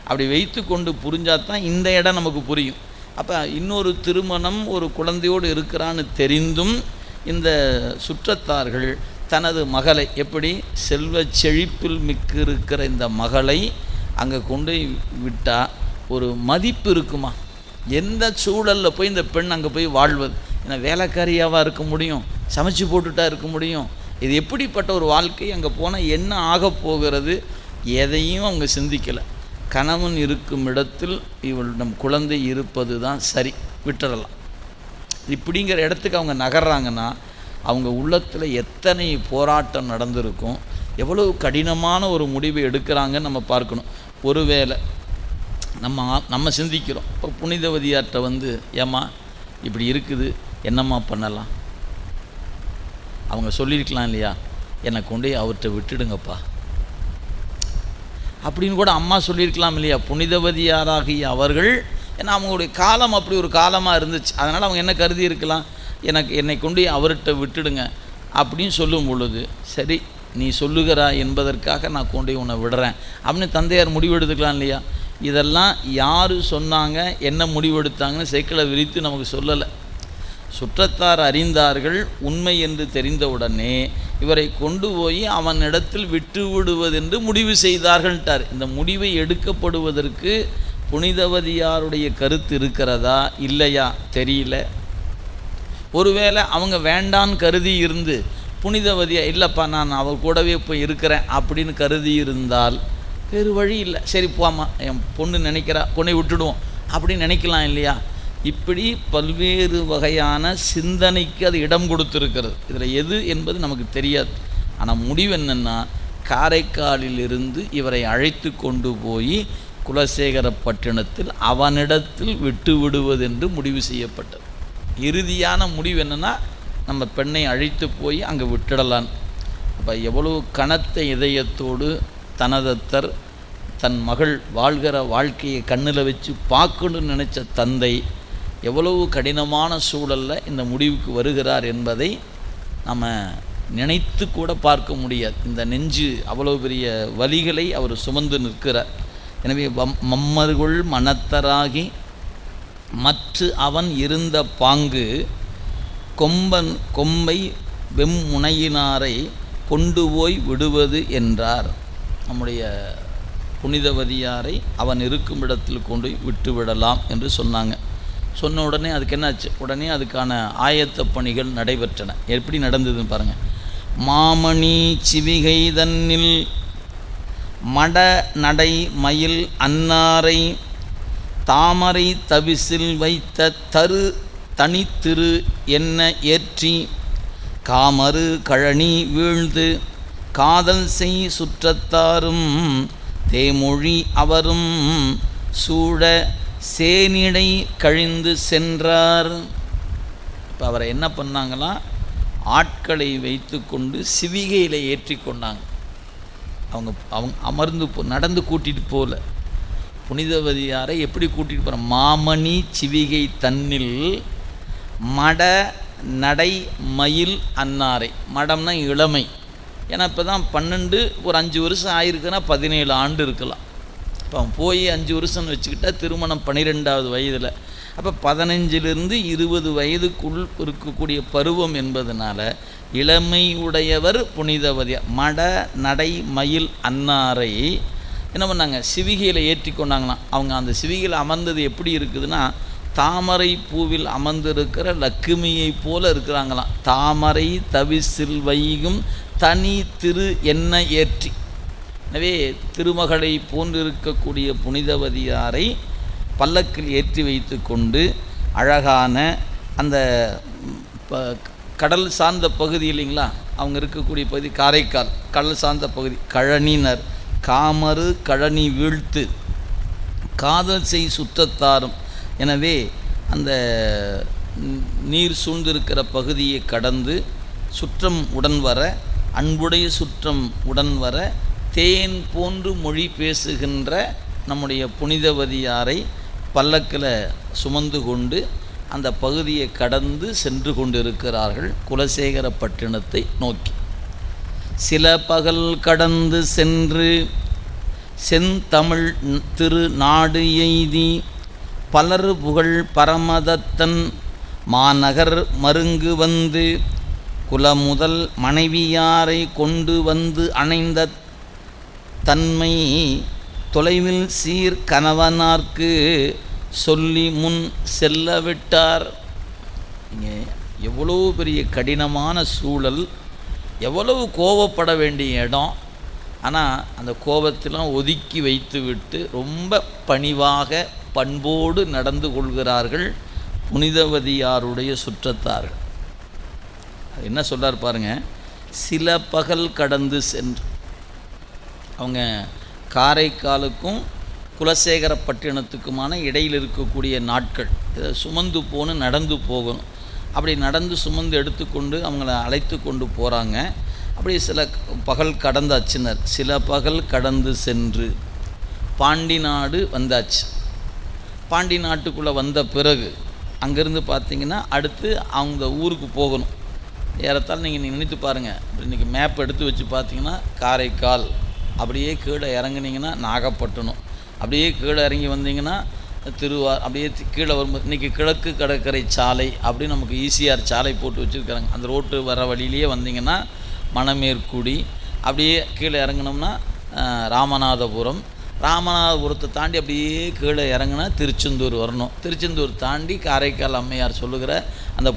அப்படி வைத்து கொண்டு புரிஞ்சால் தான் இந்த இடம் நமக்கு புரியும். அப்போ இன்னொரு திருமணம் ஒரு குழந்தையோடு இருக்கிறான்னு தெரிந்தும் இந்த சுற்றத்தார்கள் தனது மகளை, எப்படி செல்வ செழிப்பில் மிக்க இருக்கிற இந்த மகளை அங்கே கொண்டு விட்டால் ஒரு மதிப்பு இருக்குமா? எந்த சூழலில் போய் இந்த பெண் அங்கே போய் வாழ்வது? ஏன்னா வேலைக்காரியாவாக இருக்க முடியும், சமைச்சு போட்டுட்டா இருக்க முடியும். இது எப்படிப்பட்ட ஒரு வாழ்க்கை? அங்கே போனால் என்ன ஆக போகிறது? எதையும் அவங்க சிந்திக்கலை. கணவன் இருக்கும் இடத்தில் இவளிடம் குழந்தை இருப்பது தான் சரி, விட்டுறலாம் இப்படிங்கிற இடத்துக்கு அவங்க நகர்றாங்கன்னா அவங்க உள்ளத்தில் எத்தனை போராட்டம் நடந்திருக்கும், எவ்வளவு கடினமான ஒரு முடிவை எடுக்கிறாங்கன்னு நம்ம பார்க்கணும். ஒருவேளை நம்ம சிந்திக்கிறோம், இப்போ புனிதவதியார்கிட்ட ஏம்மா இப்படி இருக்குது, என்னம்மா பண்ணலாம், அவங்க சொல்லியிருக்கலாம் இல்லையா, என்னை கொண்டு அவர்கிட்ட விட்டுடுங்கப்பா அப்படின்னு கூட அம்மா சொல்லியிருக்கலாம் இல்லையா. புனிதவதியாராகிய அவர்கள், ஏன்னா அவங்களுடைய காலம் அப்படி ஒரு காலமாக இருந்துச்சு, அதனால் அவங்க என்ன கருதி இருக்கலாம், என்னை கொண்டு அவர்கிட்ட விட்டுடுங்க அப்படின்னு சொல்லும் பொழுது, சரி நீ சொல்லுகிறா என்பதற்காக நான் கொண்டு உன்னை விடுறேன் அப்படின்னு தந்தையார் முடிவெடுத்துக்கலாம் இல்லையா. இதெல்லாம் யார் சொன்னாங்க, என்ன முடிவெடுத்தாங்கன்னு சேக்கிழ விரித்து நமக்கு சொல்லலை. சுற்றத்தார் அறிந்தார்கள், உண்மை என்று தெரிந்தவுடனே இவரை கொண்டு போய் அவனிடத்தில் விட்டு விடுவதென்று முடிவு செய்தார்கள்ட்டார். இந்த முடிவை எடுக்கப்படுவதற்கு புனிதவதியாருடைய கருத்து இருக்கிறதா இல்லையா தெரியல. ஒருவேளை அவங்க வேண்டான்னு கருதி இருந்து புனிதவதியா இல்லைப்பா நான் அவர் கூடவே போய் இருக்கிறேன் அப்படின்னு கருதி இருந்தால் வேறு வழி இல்லை, சரி போமா என் பொண்ணு நினைக்கிறா கொண்டை விட்டுடுவோம் அப்படின்னு நினைக்கலாம் இல்லையா. இப்படி பல்வேறு வகையான சிந்தனைக்கு அது இடம் கொடுத்துருக்கிறது. இதில் எது என்பது நமக்கு தெரியாது. ஆனால் முடிவு என்னென்னா, காரைக்காலிலிருந்து இவரை அழைத்து கொண்டு போய் குலசேகரப்பட்டினத்தில் அவனிடத்தில் விட்டு விடுவதென்று முடிவு செய்யப்பட்டது. இறுதியான முடிவு என்னென்னா, நம்ம பெண்ணை அழைத்து போய் அங்கே விட்டுடலான். அப்போ எவ்வளவு கனத்த இதயத்தோடு தனதத்தர் தன் மகள் வாழ்கிற வாழ்க்கையை கண்ணில் வச்சு பார்க்கணுன்னு நினச்ச தந்தை எவ்வளவு கடினமான சூழலில் இந்த முடிவுக்கு வருகிறார் என்பதை நம்ம நினைத்து கூட பார்க்க முடியாது. இந்த நெஞ்சு அவ்வளோ பெரிய வலிகளை அவர் சுமந்து நிற்கிறார். எனவே மம்மர்கள் மனத்தராகி மற்ற அவன் இருந்த பாங்கு கொம்பை வெம்முனையினாரை கொண்டு போய் விடுவது என்றார். நம்முடைய புனிதவதியாரை அவன் இருக்கும் இடத்தில் கொண்டு விட்டு விடலாம் என்று சொன்னாங்க. சொன்ன உடனே அதுக்கு என்னாச்சு, உடனே அதுக்கான ஆயத்த பணிகள் நடைபெற்றன. எப்படி நடந்ததுன்னு பாருங்கள். மாமணி சிவிகை தன்னில் மட நடை மயில் அன்னாரை தாமரை தவிசில் வைத்த தனித்திரு என்ன ஏற்றி காமரு கழனி வீழ்ந்து காதல் செய் சுற்றத்தாரும் தேமொழி அவரும் சூழ சேனிடை கழிந்து சென்றார். இப்போ அவரை என்ன பண்ணாங்களாம், ஆட்களை வைத்து கொண்டு சிவிகையில் ஏற்றி கொண்டாங்க. அவங்க அமர்ந்து நடந்து கூட்டிகிட்டு போகல. புனிதவதியாரை எப்படி கூட்டிகிட்டு போகிற, மாமணி சிவிகை தன்னில் மட நடை மயில் அன்னாரை. மடம்னா இளமை, ஏன்னா இப்போ தான் 12 ஒரு 5 வருஷம் ஆயிருக்குன்னா 17 ஆண்டு இருக்கலாம். இப்போ அவன் போய் 5 வருஷம்னு வச்சுக்கிட்டா திருமணம் 12வது வயதில். அப்போ 15லிருந்து 20 வயதுக்குள் இருக்கக்கூடிய பருவம் என்பதனால இளமை உடையவர் புனிதவதியார். மட நடை மயில் அன்னாரை என்ன பண்ணாங்க, சிவிகையில் ஏற்றி கொண்டாங்களாம். அவங்க அந்த சிவிகையில் அமர்ந்தது எப்படி இருக்குதுன்னா, தாமரை பூவில் அமர்ந்திருக்கிற லக்குமியை போல இருக்கிறாங்களாம். தாமரை தவிசில் வைகும் தனி திரு என்ன ஏற்றி. எனவே திருமகளை போன்றிருக்கக்கூடிய புனிதவதியாரை பல்லக்கில் ஏற்றி வைத்து கொண்டு அழகான அந்த கடல் சார்ந்த பகுதி இல்லைங்களா, அவங்க இருக்கக்கூடிய பகுதி காரைக்கால் கடல் சார்ந்த பகுதி. கழனினர் காமரு கழனி வீழ்த்து காதல் செய் சுற்றத்தாரும். எனவே அந்த நீர் சூழ்ந்திருக்கிற பகுதியை கடந்து சுற்றம் உடன் வர, அன்புடைய சுற்றம் உடன் வர, தேன் போன்று மொழி பேசுகின்ற நம்முடைய புனிதவதியாரை பல்லக்கில் சுமந்து கொண்டு அந்த பகுதியை கடந்து சென்று கொண்டிருக்கிறார்கள் குலசேகரப்பட்டினத்தை நோக்கி. சில பகல் கடந்து சென்று செந்தமிழ் திரு நாடு எய்தி பலர் புகழ் பரமதத்தன் மாநகர் மருங்கு வந்து குலமுதல் மனைவியாரை கொண்டு வந்து அணைந்த தன்மை தொலைவில் சீர் கணவனார்க்கு சொல்லி முன் செல்ல விட்டார். இங்கே எவ்வளோ பெரிய கடினமான சூழல், எவ்வளவு கோபப்பட வேண்டிய இடம். ஆனால் அந்த கோபத்திலாம் ஒதுக்கி வைத்து விட்டு ரொம்ப பணிவாக பண்போடு நடந்து கொள்கிறார்கள் புனிதவதியாருடைய சுற்றத்தார்கள். என்ன சொல்கிறார் பாருங்க, சில பகல் கடந்து சென்று. அவங்க காரைக்காலுக்கும் குலசேகரப்பட்டினத்துக்குமான இடையில் இருக்கக்கூடிய நாட்கள், இதை சுமந்து போகணும், நடந்து போகணும். அப்படி நடந்து சுமந்து எடுத்துக்கொண்டு அவங்கள அழைத்து கொண்டு போகிறாங்க. அப்படி சில பகல் கடந்தாச்சுனர். சில பகல் கடந்து சென்று பாண்டி நாடு வந்தாச்சு. பாண்டி நாட்டுக்குள்ளே வந்த பிறகு அங்கேருந்து பார்த்திங்கன்னா அடுத்து அவங்க ஊருக்கு போகணும். ஏறத்தால் நீங்கள் நினைத்து பாருங்கள், இன்றைக்கி மேப் எடுத்து வச்சு பார்த்தீங்கன்னா காரைக்கால், அப்படியே கீழே இறங்குனீங்கன்னா நாகப்பட்டினம், அப்படியே கீழே இறங்கி வந்தீங்கன்னா அப்படியே கீழே வரும்போது இன்றைக்கி கிழக்கு கடற்கரை சாலை அப்படின்னு நமக்கு ஈசிஆர் சாலை போட்டு வச்சுருக்காங்க. அந்த ரோட்டு வர வழியிலேயே வந்தீங்கன்னா மணமேற்குடி, அப்படியே கீழே இறங்கினோம்னா ராமநாதபுரம், ராமநாதபுரத்தை தாண்டி அப்படியே கீழே இறங்கினா திருச்செந்தூர் வரணும். திருச்செந்தூர் தாண்டி காரைக்கால் அம்மையார் சொல்லுகிற அந்த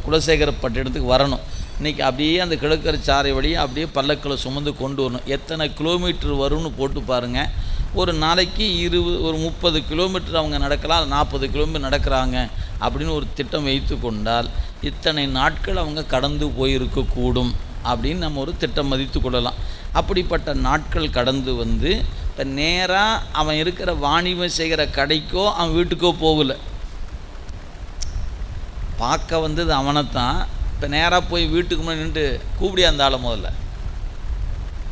குலசேகரப்பட்டினத்துக்கு வரணும். இன்றைக்கி அப்படியே அந்த கிழக்கரை சாலை வழியாக அப்படியே பல்லக்கில் சுமந்து கொண்டு வரணும். எத்தனை கிலோமீட்டர் வரும்னு போட்டு பாருங்கள். ஒரு நாளைக்கு ஒரு 30 கிலோமீட்டர் அவங்க நடக்கலாம், 40 கிலோமீட்டர் நடக்கிறாங்க அப்படின்னு ஒரு திட்டம் வைத்து கொண்டால் இத்தனை நாட்கள் அவங்க கடந்து போயிருக்கக்கூடும் அப்படின்னு நம்ம ஒரு திட்டம் மதித்து கொள்ளலாம். அப்படிப்பட்ட நாட்கள் கடந்து வந்து இப்போ நேராக அவன் இருக்கிற வாணிபம் செய்கிற கடைக்கோ அவன் வீட்டுக்கோ போகலை. பார்க்க வந்தது அவனைத்தான். இப்போ நேராக போய் வீட்டுக்கு முன்னாடி நின்று கூப்பிடியா அந்த ஆளை முதல்ல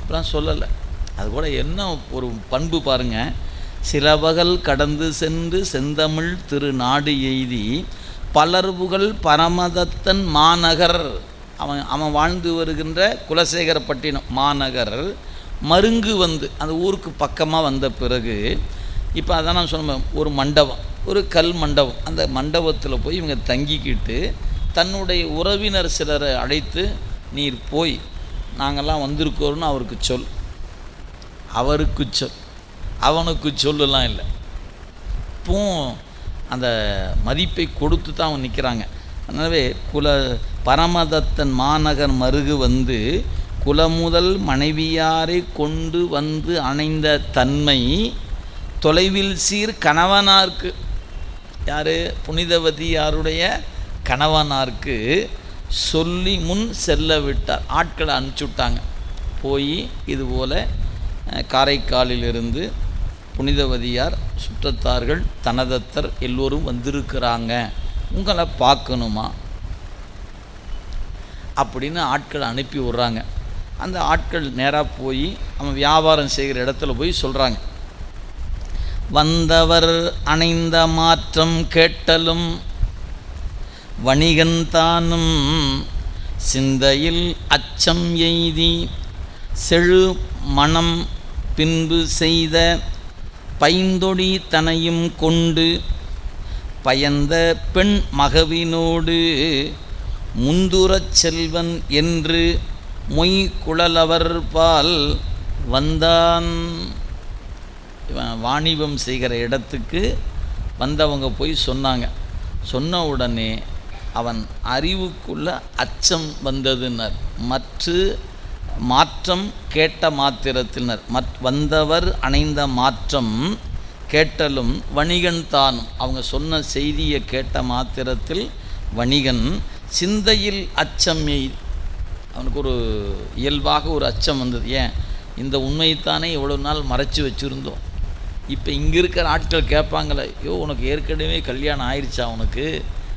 அப்படிலாம் சொல்லலை. அது கூட என்ன ஒரு பண்பு பாருங்கள். சில பகல் கடந்து சென்று செந்தமிழ் திரு நாடு எய்தி பலர்புகழ் பரமதத்தன் மாநகர், அவன் வாழ்ந்து வருகின்ற குலசேகரப்பட்டினம் மாநகர் மருங்கு வந்து அந்த ஊருக்கு பக்கமாக வந்த பிறகு இப்போ அதான் நான் சொன்னேன், ஒரு மண்டபம், ஒரு கல் மண்டபம். அந்த மண்டபத்தில் போய் இவங்க தங்கிக்கிட்டு தன்னுடைய உறவினர் சிலரை அழைத்து நீர் போய் நாங்கள்லாம் வந்திருக்கோன்னு அவருக்கு சொல், அவருக்கு சொல், அவனுக்கு சொல்லலாம் இல்லை. இப்போவும் அந்த மதிப்பை கொடுத்து தான் அவன் நிற்கிறாங்க. எனவே பரமதத்தன் மாநகர் மருகு வந்து குலமுதல் மனைவியாரை கொண்டு வந்து அணைந்த தன்மை தொலைவில் சீர் கணவனார்க்கு, யார் புனிதவதியாருடைய கணவனார்க்கு சொல்லி முன் செல்ல விட்டார். ஆட்களை அனுப்பிச்சுட்டாங்க. போய் இதுபோல் காரைக்காலிலிருந்து புனிதவதியார் சுற்றத்தார்கள் தனதத்தர் எல்லோரும் வந்திருக்கிறாங்க, உங்களை பார்க்கணுமா அப்படின்னு ஆட்களை அனுப்பி விட்றாங்க. அந்த ஆட்கள் நேராக போய் அவன் வியாபாரம் செய்கிற இடத்துல போய் சொல்கிறாங்க, வந்தவர் அணைந்த மாற்றம் கேட்டலும் வணிகன்தானும் சிந்தையில் அச்சம் எய்தி செழு மனம் பின்பு செய்த பைந்தொடி தனையும் கொண்டு பயந்த பெண் மகவினோடு முந்துரச் செல்வன் என்று மொய் குழலவர் பால் வந்தான். இவன் வாணிபம் செய்கிற இடத்துக்கு வந்தவங்க போய் சொன்னாங்க. சொன்ன உடனே அவன் அறிவுக்குள்ள அச்சம் வந்ததுனர். மற்ற மாற்றம் கேட்ட மாத்திரத்தினர் வந்தவர் அணைந்த மாற்றம் கேட்டலும் வணிகன் தானும், அவங்க சொன்ன செய்தியை கேட்ட மாத்திரத்தில் வணிகன் சிந்தையில் அச்சம் எய்தி, அவனுக்கு ஒரு இயல்பாக ஒரு அச்சம் வந்தது. ஏன், இந்த உண்மைத்தானே எவ்வளோ நாள் மறைச்சி வச்சுருந்தோம். இப்போ இங்கே இருக்கிற ஆட்கள் கேட்பாங்களே, ஐயோ உனக்கு ஏற்கனவே கல்யாணம் ஆயிடுச்சா, உனக்கு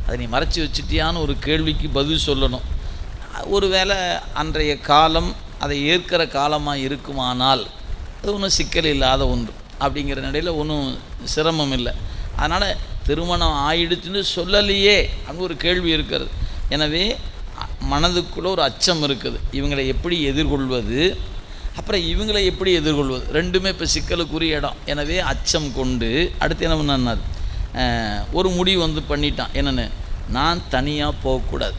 அதை நீ மறைச்சி வச்சுட்டியான்னு ஒரு கேள்விக்கு பதில் சொல்லணும். ஒருவேளை அன்றைய காலம் அதை ஏற்கிற காலமாக இருக்குமானால் அது ஒன்றும் சிக்கல் இல்லாத ஒன்று, அப்படிங்கிற நிலையில் ஒன்றும் சிரமம் இல்லை. அதனால் திருமணம் ஆயிடுச்சுன்னு சொல்லலையே அப்படின்னு ஒரு கேள்வி இருக்கிறது. எனவே மனதுக்குள்ளே ஒரு அச்சம் இருக்குது, இவங்களை எப்படி எதிர்கொள்வது, அப்புறம் இவங்களை எப்படி எதிர்கொள்வது, ரெண்டுமே இப்போ சிக்கலுக்குரிய இடம். எனவே அச்சம் கொண்டு அடுத்து என்ன பண்ணார், ஒரு முடிவு பண்ணிட்டான். என்னென்னு, நான் தனியாக போகக்கூடாது,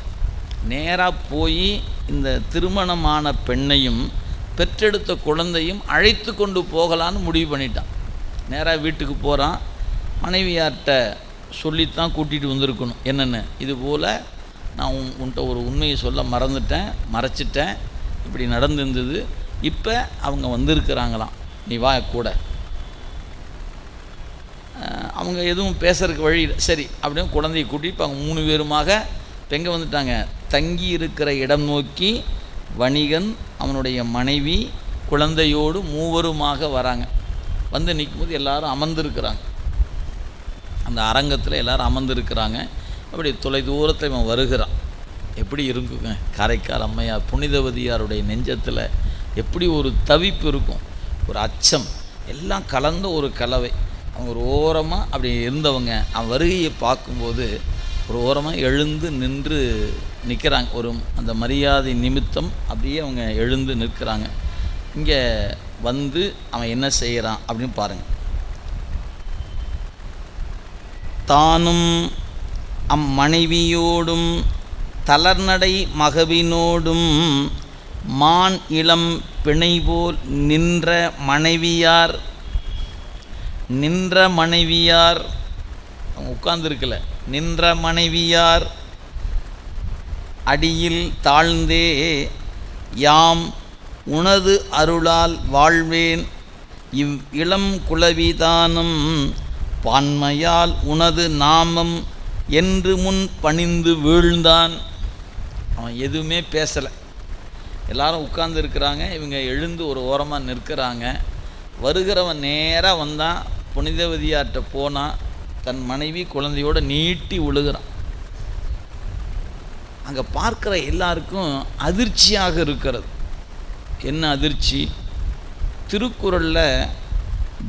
நேராக போய் இந்த திருமணமான பெண்ணையும் பெற்றெடுத்த குழந்தையும் அழைத்து கொண்டு போகலான்னு முடிவு பண்ணிட்டான். நேராக வீட்டுக்கு போகிறான். மனைவியார்கிட்ட சொல்லித்தான் கூட்டிகிட்டு வந்திருக்கணும். என்னென்னு, இதுபோல் நான் உன்கிட்ட ஒரு உண்மையை சொல்ல மறைச்சிட்டேன், இப்படி நடந்திருந்தது, இப்போ அவங்க வந்திருக்கிறாங்களாம், நீ வா கூட. அவங்க எதுவும் பேசுறதுக்கு வழி இல்லை. சரி அப்படின்னு குழந்தையை கூட்டிட்டு அவங்க 3 பேருமாக எங்கே வந்துட்டாங்க, தங்கி இருக்கிற இடம் நோக்கி வணிகன், அவனுடைய மனைவி, குழந்தையோடு 3 வராங்க. வந்து நிற்கும்போது எல்லாரும் அமர்ந்திருக்கிறாங்க. அந்த அரங்கத்தில் எல்லாரும் அமர்ந்திருக்கிறாங்க. அப்படி தொலை தூரத்தில் இவன் வருகிறான். எப்படி இருக்குங்க காரைக்கால் அம்மையார் புனிதவதியாருடைய நெஞ்சத்தில் எப்படி ஒரு தவிப்பு இருக்கும், ஒரு அச்சம், எல்லாம் கலந்த ஒரு கலவை. அவங்க ஒரு ஓரமாக அப்படி இருந்தவங்க அவன் வருகையை பார்க்கும்போது ஒரு ஓரமாக எழுந்து நின்று நிற்கிறாங்க. ஒரு அந்த மரியாதை நிமித்தம் அப்படியே அவங்க எழுந்து நிற்கிறாங்க. இங்கே வந்து அவன் என்ன செய்கிறான் அப்படின்னு பாருங்கள். தானும் அம்மனைவியோடும் தளர்நடை மகவினோடும் மான் இளம் பிணைபோல் நின்ற மனைவியார் அவங்க உட்கார்ந்துருக்கல, நின்ற மனைவியார் அடியில் தாழ்ந்தே யாம் உனது அருளால் வாழ்வேன் இவ் இளம் குலவிதானும் பான்மையால் உனது நாமம் என்று முன் பணிந்து வீழ்ந்தான். அவன் எதுவுமே பேசலை. எல்லாரும் உட்கார்ந்து இருக்கிறாங்க, இவங்க எழுந்து ஒரு ஓரமாக நிற்கிறாங்க. வருகிறவன் நேராக வந்தான், புனிதவதியார்கிட்ட போனான், தன் மனைவி குழந்தையோடு நீட்டி விழுகிறான். அங்கே பார்க்குற எல்லாருக்கும் அதிர்ச்சியாக இருக்கிறது. என்ன அதிர்ச்சி? திருக்குறளில்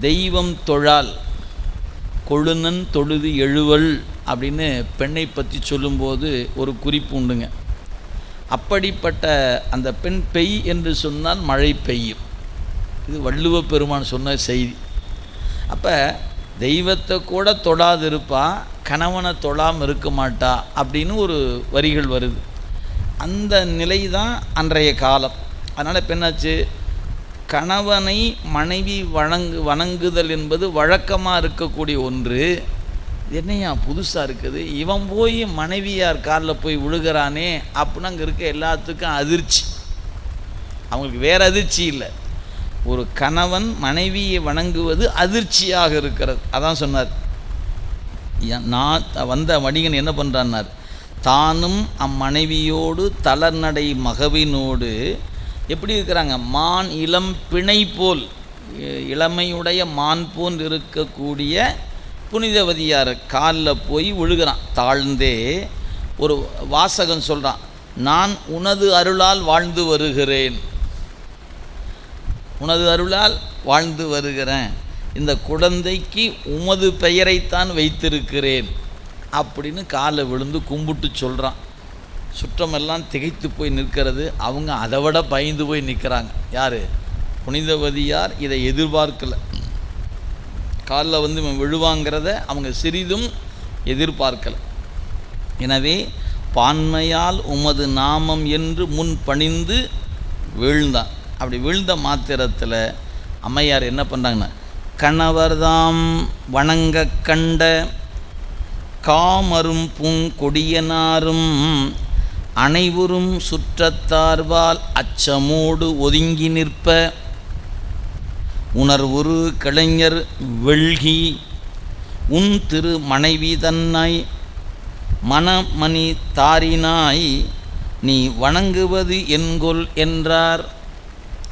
தெய்வம் தொழால் கொழுநன் தொழுது எழுவல் அப்படின்னு பெண்ணை பற்றி சொல்லும்போது ஒரு குறிப்பு உண்டுங்க. அப்படிப்பட்ட அந்த பெண் பெய் என்று சொன்னால் மழை பெய்யும். இது வள்ளுவ பெருமான் சொன்ன செய்தி. அப்போ தெய்வத்தை கூட தொழாது இருப்பா, கணவனை தொழாமல் இருக்க மாட்டா அப்படின்னு ஒரு வரிகள் வருது. அந்த நிலை தான் அன்றைய காலம். அதனால் இப்போ என்னாச்சு, கணவனை மனைவி வணங்குதல் என்பது வழக்கமாக இருக்கக்கூடிய ஒன்று. என்னையா புதுசாக இருக்குது, இவன் போய் மனைவியார் காலில் போய் விழுகிறானே அப்படின்னு அங்கே இருக்க எல்லாத்துக்கும் அதிர்ச்சி. அவங்களுக்கு வேறு அதிர்ச்சி இல்லை, ஒரு கணவன் மனைவியை வணங்குவது அதிர்ச்சியாக இருக்கிறது. அதான் சொன்னார். நான் வந்த வணிகன் என்ன பண்ணுறான்னார், தானும் அம்மனைவியோடு தளர்நடை மகவினோடு எப்படி இருக்கிறாங்க, மான் இளம் பிணை போல், இளமையுடைய மான் போல் இருக்கக்கூடிய புனிதவதியார் காலில் போய் விழுகிறான். தாழ்ந்தே ஒரு வாசகம் சொல்கிறான், நான் உனது அருளால் வாழ்ந்து வருகிறேன், உனது அருளால் வாழ்ந்து வருகிறேன், இந்த குழந்தைக்கு உமது பெயரைத்தான் வைத்திருக்கிறேன் அப்படின்னு காலை விழுந்து கும்பிட்டு சொல்கிறான். சுற்றமெல்லாம் திகைத்து போய் நிற்கிறது. அவங்க அதை விட பயந்து போய் நிற்கிறாங்க. யார்? புனிதவதியார் இதை எதிர்பார்க்கலை. காலில் வந்து விழுவாங்கிறத அவங்க சிறிதும் எதிர்பார்க்கலை. எனவே பான்மையால் உமது நாமம் என்று முன் பணிந்து வீழ்ந்தான். அப்படி வீழ்ந்த மாத்திரத்தில் அம்மையார் என்ன பண்ணுறாங்கன்னா, கணவர்தாம் வணங்க கண்ட காமரும் பூங்கொடியனாரும் அனைவரும் சுற்றத்தார்வால் அச்சமோடு ஒதுங்கி நிற்ப உணர்வுறு கலைஞர் வெள்கி உன் திரு மனைவி தன்னாய் மணமணி தாரினாய் நீ வணங்குவது என்கொல் என்றார்.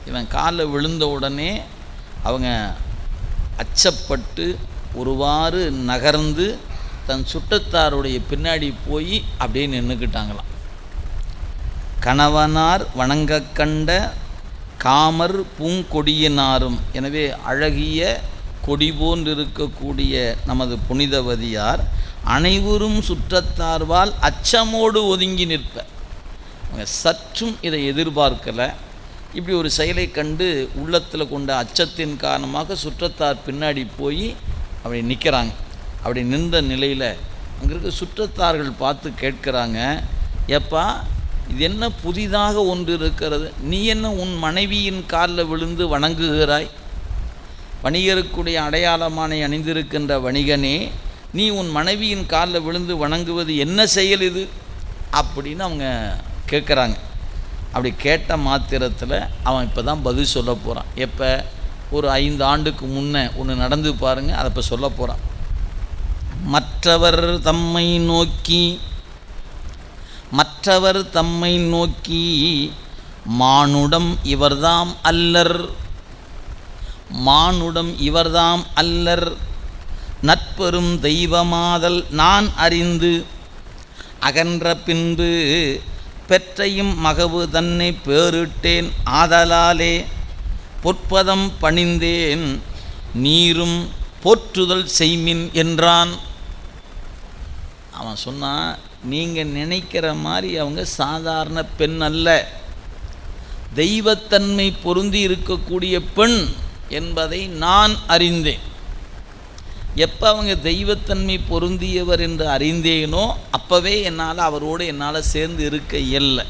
இவன் காலில் விழுந்த உடனே அவங்க அச்சப்பட்டு ஒருவாறு நகர்ந்து தன் சுற்றத்தாருடைய பின்னாடி போய் அப்படியே நின்றுக்கிட்டாங்களாம். கணவனார் வணங்க கண்ட காமர் பூங்கொடியினாரும், எனவே அழகிய கொடி போன்றிருக்கக்கூடிய நமது புனிதவதியார் அனைவரும் சுற்றத்தார்வால் அச்சமோடு ஒதுங்கி நிற்ப. அவங்க சற்றும் இதை எதிர்பார்க்கலை. இப்படி ஒரு செயலை கண்டு உள்ளத்தில் கொண்ட அச்சத்தின் காரணமாக சுற்றத்தார் பின்னாடி போய் அப்படி நிற்கிறாங்க. அப்படி நின்ற நிலையில் அங்கே இருக்க சுற்றத்தார்கள் பார்த்து கேட்குறாங்க, எப்பா இது என்ன புதிதாக ஒன்று இருக்கிறது, நீ என்ன உன் மனைவியின் காலில் விழுந்து வணங்குகிறாய், வணிகருக்குடைய அடையாளமானை அணிந்திருக்கின்ற வணிகனே, நீ உன் மனைவியின் காலில் விழுந்து வணங்குவது என்ன செயல் இது அப்படின்னு அவங்க கேட்குறாங்க. அப்படி கேட்ட மாத்திரத்தில் அவன் இப்போ தான் பதில் சொல்ல போகிறான். எப்போ? ஒரு 5 ஆண்டுக்கு முன்னே ஒன்று நடந்து பாருங்கள், அதை இப்போ சொல்ல போகிறான். மற்றவர் தம்மை நோக்கி மானுடம் இவர்தாம் அல்லர் நட்பெரும் தெய்வமாதல் நான் அறிந்து அகன்ற பின்பு பெற்றையும் மகவு தன்னை பேரிட்டேன் ஆதலாலே பொற்பதம் பணிந்தேன் நீரும் போற்றுதல் செய்மின் என்றான். அவன் சொன்னான், நீங்கள் நினைக்கிற மாதிரி அவங்க சாதாரண பெண் அல்ல, தெய்வத்தன்மை பொருந்தி இருக்கக்கூடிய பெண் என்பதை நான் அறிந்தேன். எப்போ அவங்க தெய்வத்தன்மை பொருந்தியவர் என்று அறிந்தேனோ அப்போவே அவரோடு என்னால் சேர்ந்து இருக்க இயல்ல.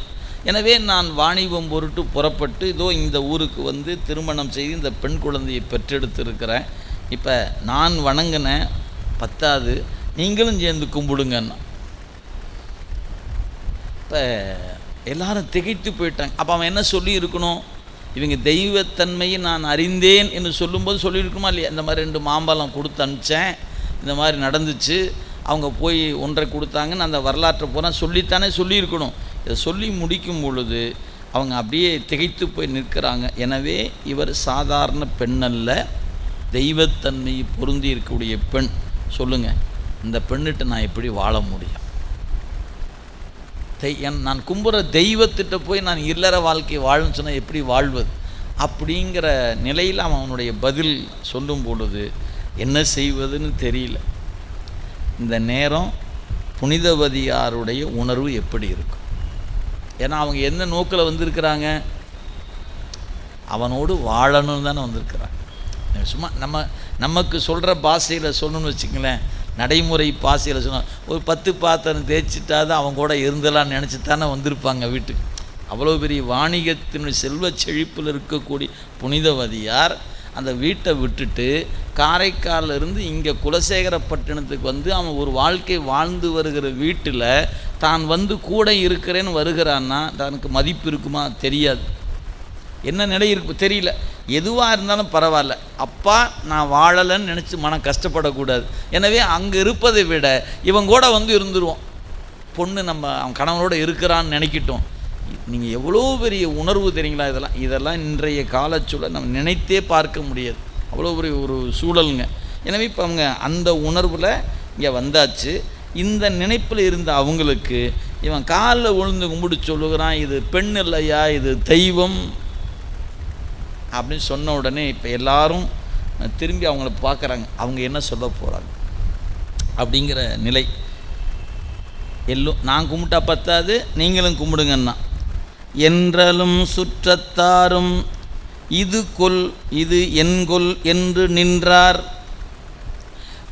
எனவே நான் வாணிபம் பொருட்டு புறப்பட்டு இதோ இந்த ஊருக்கு வந்து திருமணம் செய்து இந்த பெண் குழந்தையை பெற்றெடுத்திருக்கிறேன். இப்போ நான் வணங்கின பத்தாது, நீங்களும் சேர்ந்து கும்பிடுங்கன்னா. இப்போ எல்லாரும் திகைத்து போயிட்டாங்க. அப்போ அவன் என்ன சொல்லி இருக்கணும்? இவங்க தெய்வத்தன்மையை நான் அறிந்தேன் என்று சொல்லும்போது சொல்லியிருக்குமா இல்லையா? இந்த மாதிரி 2 மாம்பழம் கொடுத்து அனுப்பிச்சேன், இந்த மாதிரி நடந்துச்சு, அவங்க போய் 1 கொடுத்தாங்கன்னு அந்த வரலாற்றை பூரா சொல்லித்தானே சொல்லியிருக்கணும். இதை சொல்லி முடிக்கும் பொழுது அவங்க அப்படியே திகைத்து போய் நிற்கிறாங்க. எனவே இவர் சாதாரண பெண் அல்ல, தெய்வத்தன்மையை பொருந்தி இருக்கக்கூடிய பெண். சொல்லுங்கள், இந்த பெண்ணிட்ட நான் எப்படி வாழ முடியும்? நான் கும்புற தெய்வத்திட்ட போய் நான் இல்லற வாழ்க்கை வாழுன்னு சொன்னால் எப்படி வாழ்வது? அப்படிங்கிற நிலையில் அவனுடைய பதில் சொல்லும் பொழுது என்ன செய்வதுன்னு தெரியல. இந்த நேரம் புனிதவதியாருடைய உணர்வு எப்படி இருக்கும்? ஏன்னா அவங்க என்ன நோக்கில் வந்திருக்கிறாங்க? அவனோடு வாழணும்னு தானே வந்திருக்கிறாங்க. சும்மா நமக்கு சொல்கிற பாஷையில் சொல்லணும்னு வச்சுங்களேன், நடைமுறை பாசையில் சொன்னால் ஒரு 10 பாத்திரம் தேய்ச்சிட்டாதான் அவங்க கூட இருந்தலான்னு நினச்சி தானே வந்திருப்பாங்க வீட்டுக்கு. அவ்வளோ பெரிய வாணிகத்தினுடைய செல்வ செழிப்பில் இருக்கக்கூடிய புனிதவதியார் அந்த வீட்டை விட்டுட்டு காரைக்காலிலிருந்து இங்கே குலசேகரப்பட்டினத்துக்கு வந்து அவன் ஒரு வாழ்க்கை வாழ்ந்து வருகிற வீட்டில் தான் வந்து கூட இருக்கிறேன்னு வருகிறான்னா தனக்கு மதிப்பு இருக்குமா? தெரியாது. என்ன நிலை இருக்கு தெரியல. எதுவாக இருந்தாலும் பரவாயில்ல, அப்பா நான் வாழலைன்னு நினச்சி மனம் கஷ்டப்படக்கூடாது. எனவே அங்கே இருப்பதை விட இவன் கூட வந்து இருந்துருவோம். பொண்ணு நம்ம அவன் கணவனோடு இருக்கிறான்னு நினைக்கிட்டோம். நீங்கள் எவ்வளோ பெரிய உணர்வு தெரியுங்களா? இதெல்லாம் இன்றைய காலச்சூழல் நம்ம நினைத்தே பார்க்க முடியாது. அவ்வளோ பெரிய ஒரு சூழலுங்க. எனவே இப்போ அவங்க அந்த உணர்வில் இங்கே வந்தாச்சு. இந்த நினைப்பில் இருந்த அவங்களுக்கு இவன் காலில் விழுந்து கும்பிட்டு சொல்லுகிறான், இது பெண் இல்லையா, இது தெய்வம் அப்படின்னு சொன்ன உடனே இப்போ எல்லாரும் திரும்பி அவங்கள பார்க்குறாங்க, அவங்க என்ன சொல்ல போகிறாங்க அப்படிங்கிற நிலை. நான் கும்பிட்டா பத்தாது, நீங்களும் கும்பிடுங்கன்னா. என்றலும் சுற்றத்தாரும் இது கொல் இது என்கொல் என்று நின்றார்.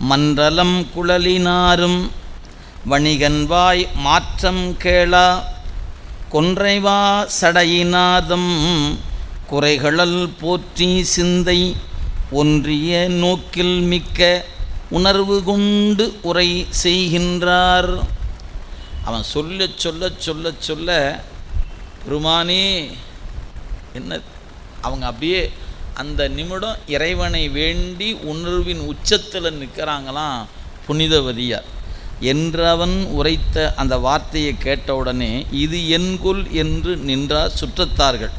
மன்றலம் குழலினாரும் வணிகன்வாய் மாற்றம் கேளா. கொன்றைவா சடையினாதம் குறைகளல் போற்றி சிந்தை ஒன்றிய நோக்கில் மிக்க உணர்வு கொண்டு உரை செய்கின்றார். அவன் சொல்ல சொல்ல சொல்ல சொல்ல பெருமானே என்ன அவங்க அப்படியே அந்த நிமிடம் இறைவனை வேண்டி உணர்வின் உச்சத்தில் நிற்கிறாங்களாம் புனிதவதியார். என்றவன் உரைத்த அந்த வார்த்தையை கேட்டவுடனே இது என்கொல் என்று நின்றார் சுற்றத்தார்கள்.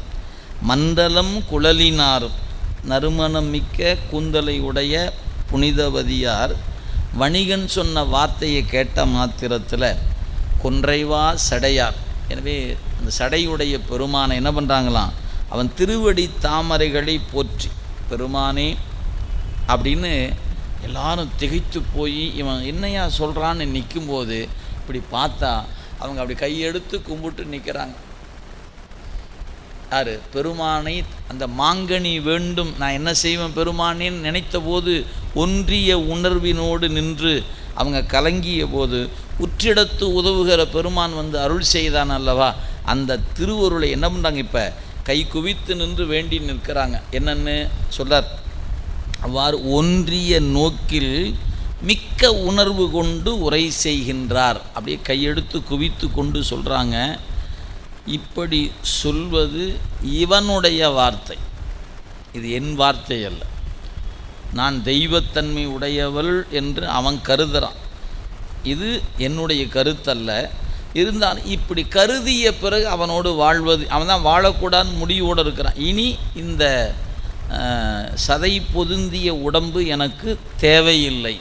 மண்டலம் குழலினாரும் நறுமணம் மிக்க கூந்தலை உடைய புனிதவதியார் வணிகன் சொன்ன வார்த்தையை கேட்ட மாத்திரத்தில் கொன்றைவா சடையார். எனவே அந்த சடையுடைய பெருமானை என்ன பண்ணுறாங்களாம், அவன் திருவடி தாமரைகளை போற்றி பெருமானே அப்படின்னு எல்லாரும் திகைத்து போய் இவன் என்னையா சொல்கிறான்னு நிற்கும்போது இப்படி பார்த்தா அவங்க அப்படி கையெடுத்து கும்பிட்டு நிற்கிறாங்க. யார்? பெருமானை. அந்த மாங்கனி வேண்டும், நான் என்ன செய்வேன் பெருமானேன்னு நினைத்த போது ஒன்றிய உணர்வினோடு நின்று அவங்க கலங்கிய போது உற்றிடத்து உதவுகிற பெருமான் வந்து அருள் செய்தான் அல்லவா, அந்த திருவருளை என்ன பண்ணுறாங்க, இப்போ கை குவித்து நின்று வேண்டி நிற்கிறாங்க. என்னன்னு சொல்லார், அவ்வாறு ஒன்றிய நோக்கில் மிக்க உணர்வு கொண்டு உரை செய்கின்றார். அப்படியே கையெடுத்து குவித்து கொண்டு சொல்கிறாங்க. இப்படி சொல்வது இவனுடைய வார்த்தை, இது என் வார்த்தை அல்ல. நான் தெய்வத்தன்மை உடையவள் என்று அவன் கருதுகிறான், இது என்னுடைய கருத்தல்ல. இருந்தாலும் இப்படி கருதிய பிறகு அவனோடு வாழ்வது, அவன் தான் வாழக்கூடாதுன்னு முடிவோடு இருக்கிறான். இனி இந்த சதை பொருந்திய உடம்பு எனக்கு தேவையில்லை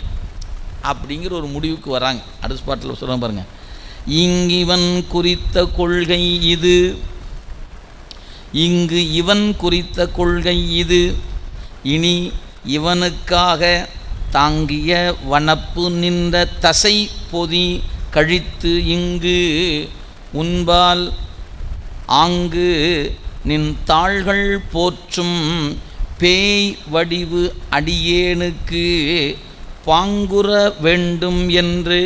அப்படிங்கிற ஒரு முடிவுக்கு வராங்க. அடுத்த பாட்டில் சொல்கிறாங்க பாருங்கள், இங்கிவன் குறித்த கொள்கை இது, இங்கு இவன் குறித்த கொள்கை இது. இனி இவனுக்காக தாங்கிய வனப்பு நின்ற தசை பொதி கழித்து இங்கு உன்பால் ஆங்கு நின் தாள்கள் போற்றும் பேய் வடிவு அடியேனுக்கு பாங்குற வேண்டும் என்று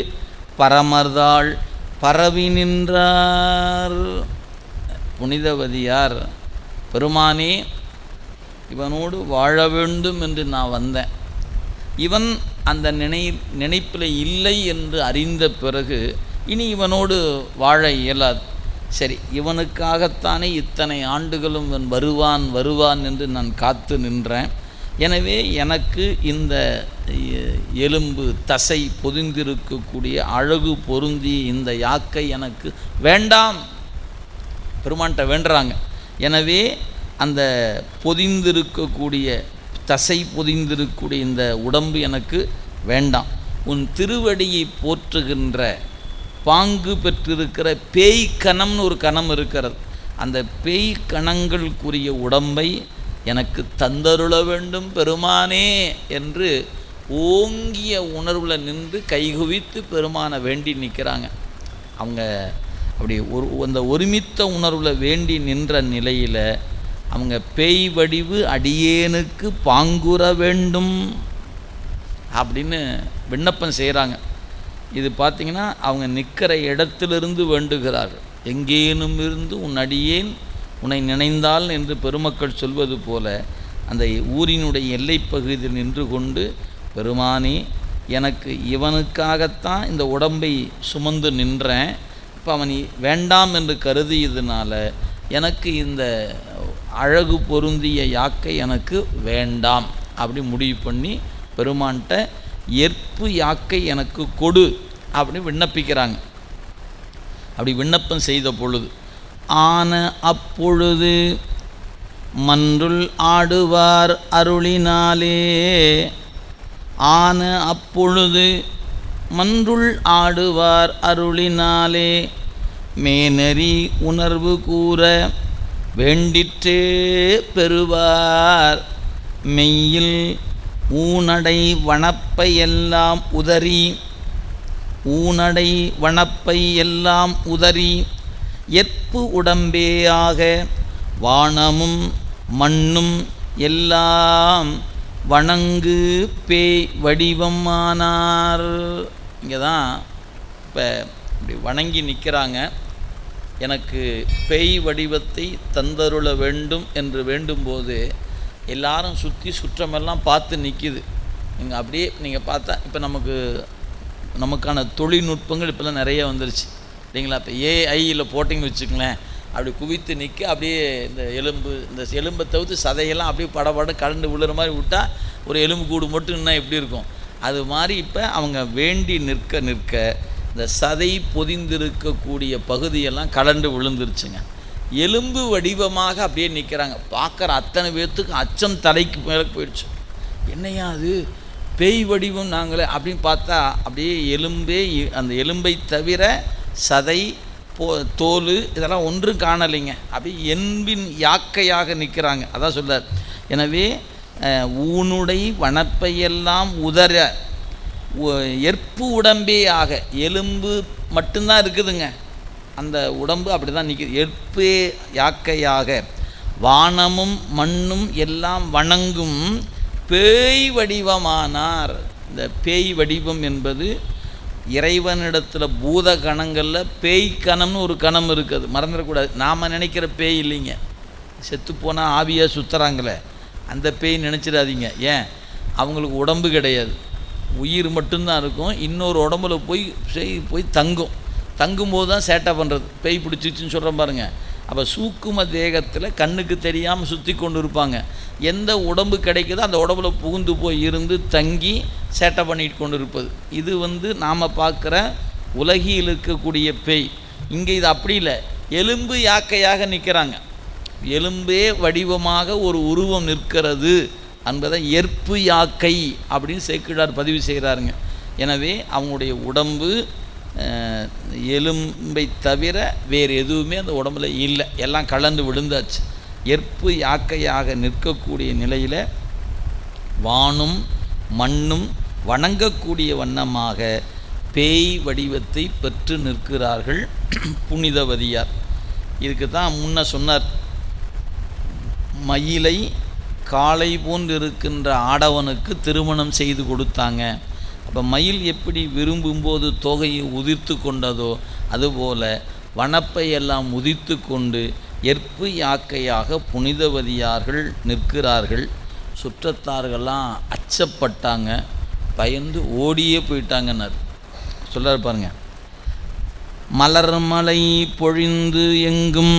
பரமர்தாள் பரவி நின்றார். புனிதவதியார், பெருமானே, இவனோடு வாழ வேண்டும் என்று நான் வந்தேன். இவன் அந்த நினைப்பில் இல்லை என்று அறிந்த பிறகு இனி இவனோடு வாழ இயலாது. சரி, இவனுக்காகத்தானே இத்தனை ஆண்டுகளும் இவன் வருவான் வருவான் என்று நான் காத்து நின்றேன். எனவே எனக்கு இந்த எலும்பு தசை பொதிந்திருக்கக்கூடிய அழகு பொருந்திய இந்த யாக்கை எனக்கு வேண்டாம். பெருமான்கிட்ட வேண்டுறாங்க. எனவே அந்த பொதிந்திருக்கக்கூடிய தசை பொதிந்திருக்கக்கூடிய இந்த உடம்பு எனக்கு வேண்டாம். உன் திருவடியை போற்றுகின்ற பாங்கு பெற்றிருக்கிற பேய் கணம்னு ஒரு கணம் இருக்கிறது. அந்த பேய் கணங்களுக்குரிய உடம்பை எனக்கு தந்தருள வேண்டும் பெருமானே என்று ஓங்கிய உணர்வில் நின்று கைகுவித்து பெருமானை வேண்டி நிற்கிறாங்க. அவங்க அப்படி அந்த ஒருமித்த உணர்வில் வேண்டி நின்ற நிலையில் அவங்க பேய் வடிவு அடியேனுக்கு பாங்குற வேண்டும் அப்படின்னு விண்ணப்பம் செய்கிறாங்க. இது பார்த்திங்கன்னா அவங்க நிற்கிற இடத்திலிருந்து வேண்டுகிறார்கள். எங்கேனும் இருந்து உன் அடியேன் உன்னை நினைந்தால் என்று பெருமக்கள் சொல்வது போல அந்த ஊரினுடைய எல்லை பகுதியில் நின்று கொண்டு, பெருமானே, எனக்கு இவனுக்காகத்தான் இந்த உடம்பை சுமந்து நின்றேன். இப்போ அவன் வேண்டாம் என்று கருதியதுனால எனக்கு இந்த அழகு பொருந்திய யாக்கை எனக்கு வேண்டாம் அப்படி முடிவு பண்ணி பெருமான்கிட்ட ஏற்பு யாக்கை எனக்கு கொடு அப்படி விண்ணப்பிக்கிறாங்க. அப்படி விண்ணப்பம் செய்த பொழுது ஆன அப்பொழுது மன்றுள் ஆடுவார் அருளினாலே, ஆன அப்பொழுது மன்றுள் ஆடுவார் அருளினாலே மேனறி உணர்வு கூற வேண்டிற்றே பெறுவார் மெய்யில் ஊனடை வனப்பை எல்லாம் உதறி, ஊனடை வனப்பை எல்லாம் உதறி எற்பு உடம்பேயாக வானமும் மண்ணும் எல்லாம் வணங்கு பேய் வடிவம் ஆனார். இங்கே தான் இப்போ இப்படி வணங்கி நிற்கிறாங்க. எனக்கு பேய் வடிவத்தை தந்தருள வேண்டும் என்று வேண்டும்போது எல்லாரும் சுற்றி சுற்றமெல்லாம் பார்த்து நிற்கிது. நீங்கள் அப்படியே நீங்கள் பார்த்தா இப்போ நமக்கான தொழில்நுட்பங்கள் இப்போல்லாம் நிறைய வந்துருச்சு இல்லைங்களா? இப்போ ஏஐயில் போட்டிங்கன்னு வச்சுக்கங்களேன், அப்படி குவித்து நிற்க அப்படியே இந்த எலும்பை தவிர்த்து சதையெல்லாம் அப்படியே படபட கலண்டு விழுற மாதிரி விட்டால் ஒரு எலும்பு கூடு மட்டும் இன்னும் எப்படி இருக்கும் அது மாதிரி இப்போ அவங்க வேண்டி நிற்க நிற்க இந்த சதை பொதிந்திருக்கக்கூடிய பகுதியெல்லாம் கலண்டு விழுந்துருச்சுங்க. எலும்பு வடிவமாக அப்படியே நிற்கிறாங்க. பார்க்குற அத்தனை பேர்த்துக்கு அச்சம் தலைக்கு மேலே போயிடுச்சு. என்னையா அது பேய் வடிவம் நாங்களே அப்படின்னு பார்த்தா அப்படியே எலும்பே, அந்த எலும்பை தவிர சதை தோல் இதெல்லாம் ஒன்றும் காணலைங்க. அப்படி என்பின் யாக்கையாக நிற்கிறாங்க. அதான் சொல்றார். எனவே ஊனுடை வனப்பையெல்லாம் உதற எற்பு உடம்பே ஆக, எலும்பு மட்டும்தான் இருக்குதுங்க, அந்த உடம்பு அப்படி தான் நிற்கிது. எற்பே யாக்கையாக வானமும் மண்ணும் எல்லாம் வணங்கும் பேய் வடிவமானார். இந்த பேய் வடிவம் என்பது இறைவனிடத்தில் பூத கணங்களில் பேய் கணம்னு ஒரு கணம் இருக்குது, மறந்துடக்கூடாது. நாம் நினைக்கிற பேய் இல்லைங்க, செத்துப்போனால் ஆவியாக சுற்றுறாங்களே அந்த பேய் நினச்சிடாதீங்க. ஏன், அவங்களுக்கு உடம்பு கிடையாது, உயிர் மட்டும்தான் இருக்கும். இன்னொரு உடம்புல போய் தங்கும்போது தான் சேட்டை பண்ணுறது. பேய் பிடிச்சிச்சின்னு சொல்கிறேன் பாருங்கள். அப்போ சூக்கும தேகத்தில் கண்ணுக்கு தெரியாமல் சுற்றி கொண்டு இருப்பாங்க. எந்த உடம்பு கிடைக்குதோ அந்த உடம்புல புகுந்து போய் இருந்து தங்கி சேட்டை பண்ணிட்டு கொண்டு இருப்பது. இது நாம் பார்க்குற உலகில் இருக்கக்கூடிய பேய். இங்கே இது அப்படி இல்லை, எலும்பு யாக்கையாக நிற்கிறாங்க. எலும்பே வடிவமாக ஒரு உருவம் நிற்கிறது என்பதை எற்பு யாக்கை அப்படின்னு சேக்கிழார் பதிவு செய்கிறாருங்க. எனவே அவங்களுடைய உடம்பு எலும்பை தவிர வேறு எதுவுமே அந்த உடம்புல இல்லை, எல்லாம் கலந்து விழுந்தாச்சு. எற்பு யாக்கையாக நிற்கக்கூடிய நிலையில் வானும் மண்ணும் வணங்கக்கூடிய வண்ணமாக பேய் வடிவத்தை பெற்று நிற்கிறார்கள் புனிதவதியார். இதுக்கு தான் முன்ன சொன்னார், மயிலை காளை போன்று இருக்கின்ற ஆடவனுக்கு திருமணம் செய்து கொடுத்தாங்க. அப்போ மயில் எப்படி விரும்பும்போது தோகையை உதிர்த்து கொண்டதோ அதுபோல் வனப்பை எல்லாம் உதிர்த்து கொண்டு எற்பு யாக்கையாக புனிதவதியார்கள் நிற்கிறார்கள். சுற்றத்தார்கள்லாம் அச்சப்பட்டாங்க, பயந்து ஓடியே போயிட்டாங்கன்னார். சொல்கிறார் பாருங்க, மலர்மலை பொழிந்து எங்கும்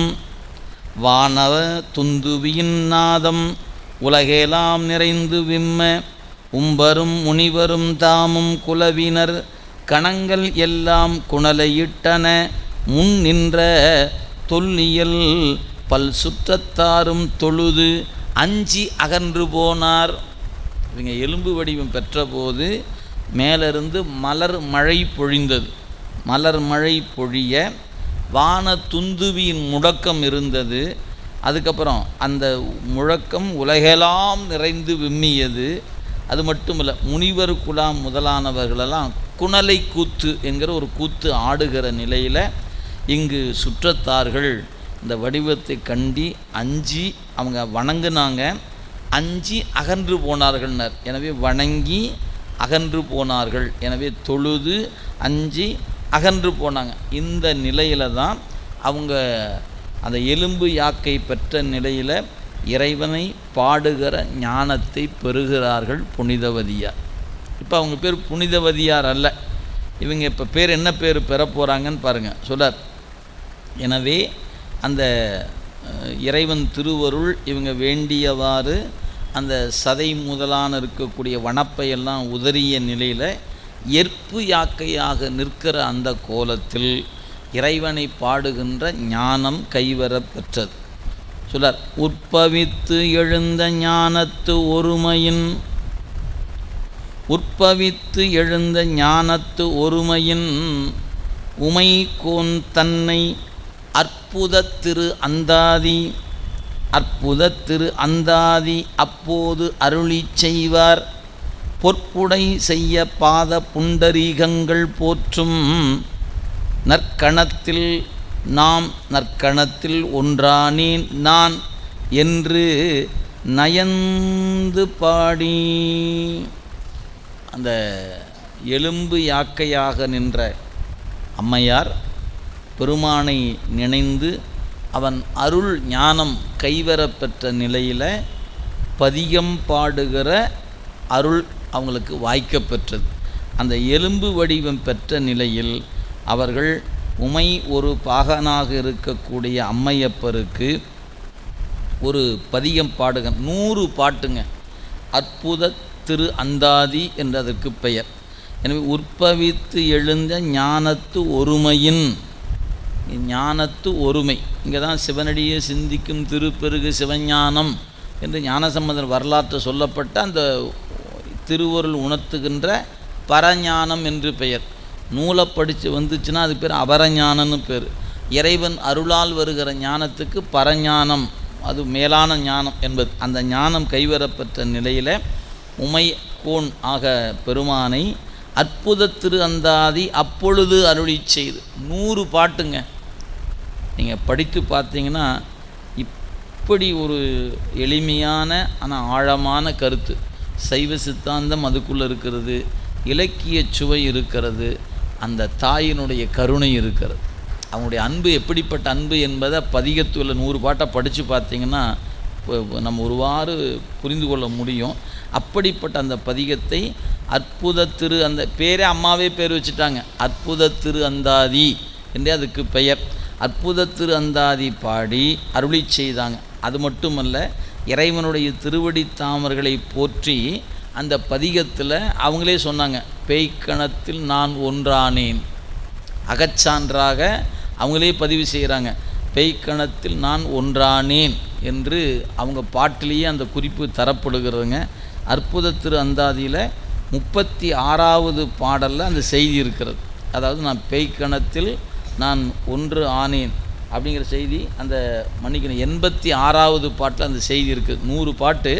வானவ துந்துவியின் நாதம் உலகெலாம் நிறைந்து விம்ம உம்பரும் முனிவரும் தாமும் குலவினர் கணங்கள் எல்லாம் குணலையிட்டன முன் நின்ற தொல்லியல் பல் சுற்றத்தாரும் தொழுது அஞ்சி அகன்று போனார். இவங்க எலும்பு வடிவம் பெற்றபோது மேலிருந்து மலர் மழை பொழிந்தது. மலர் மழை பொழிய வான துந்துவியின் முழக்கம் இருந்தது. அதுக்கப்புறம் அந்த முழக்கம் உலகெல்லாம் நிறைந்து விம்மியது. அது மட்டும் இல்லை, முனிவர் குலாம் முதலானவர்களெல்லாம் குணலை கூத்து என்கிற ஒரு கூத்து ஆடுகிற நிலையில் இங்கு சுற்றத்தார்கள் இந்த வடிவத்தை கண்டி அஞ்சி அவங்க வணங்குனாங்க. அஞ்சி அகன்று போனார்கள்னர். எனவே வணங்கி அகன்று போனார்கள். எனவே தொழுது அஞ்சி அகன்று போனாங்க. இந்த நிலையில் தான் அவங்க அந்த எலும்பு யாக்கை பெற்ற நிலையில் இறைவனை பாடுகிற ஞானத்தை பெறுகிறார்கள் புனிதவதியார். இப்போ அவங்க பேர் புனிதவதியார் அல்ல, இவங்க இப்போ பேர் என்ன பேர் பெற போகிறாங்கன்னு பாருங்கள். சொல்றார், எனவே அந்த இறைவன் திருவருள் இவங்க வேண்டியவாறு அந்த சதை முதலான இருக்கக்கூடிய வனப்பையெல்லாம் உதறிய நிலையில் எற்பு யாக்கையாக நிற்கிற அந்த கோலத்தில் இறைவனை பாடுகின்ற ஞானம் கைவரப் பெற்றது. சொல்லார், உற்பவித்து எழுந்த ஞானத்து ஒருமையின் உற்பவித்து எழுந்த ஞானத்து ஒருமையின் உமைகோன் தன்னை அற்புத திரு அந்தாதி அப்போது அருளி செய்வார். பொற்புடை செய்ய பாத புண்டரீகங்கள் போற்றும் நற்கணத்தில் ஒன்றானேன் நான் என்று நயந்து பாடி அந்த எலும்பு யாக்கையாக நின்ற அம்மையார் பெருமானை நினைந்து அவன் அருள் ஞானம் கைவரப்பெற்ற நிலையில் பதிகம் பாடுகிற அருள் அவங்களுக்கு வாய்க்கப்பெற்றது. அந்த எலும்பு வடிவம் பெற்ற நிலையில் அவர்கள் உமை ஒரு பாகனாக இருக்கக்கூடிய அம்மையப்பருக்கு ஒரு பதிகம் பாடுக 100 பாட்டுங்க. அற்புத திரு அந்தாதி என்று அதற்கு பெயர். எனவே உற்பவித்து எழுந்த ஞானத்து ஒருமையின் ஞானத்து ஒருமை, இங்கே தான் சிவனடியே சிந்திக்கும் திருப்பெருகு சிவஞானம் என்று ஞானசம்பந்தர் வரலாற்று சொல்லப்பட்ட அந்த திருவருள் உணர்த்துகின்ற பரஞானம் என்று பெயர். நூலை படித்து வந்துச்சுன்னா அது பேர் அபரஞானம்னு பேர். இறைவன் அருளால் வருகிற ஞானத்துக்கு பரஞானம், அது மேலான ஞானம் என்பது. அந்த ஞானம் கைவரப்பெற்ற நிலையில் உமை கோன் ஆக பெருமானை அற்புத திரு அந்தாதி அப்பொழுது அருளி செய்து 100 பாட்டுங்க. நீங்கள் படித்து பார்த்தீங்கன்னா இப்படி ஒரு எளிமையான ஆனால் ஆழமான கருத்து, சைவ சித்தாந்தம் அதுக்குள்ளே இருக்கிறது, இலக்கிய சுவை இருக்கிறது, அந்த தாயினுடைய கருணை இருக்கிறது, அவங்களுடைய அன்பு எப்படிப்பட்ட அன்பு என்பதை பதிகத்துள்ள 100 பாட்டை படித்து பார்த்தீங்கன்னா நம்ம ஒருவாறு புரிந்து கொள்ள முடியும். அப்படிப்பட்ட அந்த பதிகத்தை அற்புத திரு அந்த பேரே அம்மாவே பேர் வச்சுட்டாங்க, அற்புத திரு அந்தாதி என்றே அதுக்கு பெயர். அற்புத திரு அந்தாதி பாடி அருளி செய்தாங்க. அது மட்டுமல்ல, இறைவனுடைய திருவடி தாமர்களை போற்றி அந்த பதிகத்தில் அவங்களே சொன்னாங்க, பேய்க்கணத்தில் நான் ஒன்றானேன். அகச்சான்றாக அவங்களே பதிவு செய்கிறாங்க, பேய்க்கணத்தில் நான் ஒன்றானேன் என்று அவங்க பாட்டிலேயே அந்த குறிப்பு தரப்படுகிறதுங்க. அற்புத திரு அந்தாதியில் 36வது பாடலில் அந்த செய்தி இருக்கிறது. அதாவது நான் பேய்க்கணத்தில் நான் ஒன்று ஆனேன் அப்படிங்கிற செய்தி அந்த மன்னிக்கணும் 86வது பாட்டில் அந்த செய்தி இருக்குது. 100 பாட்டு,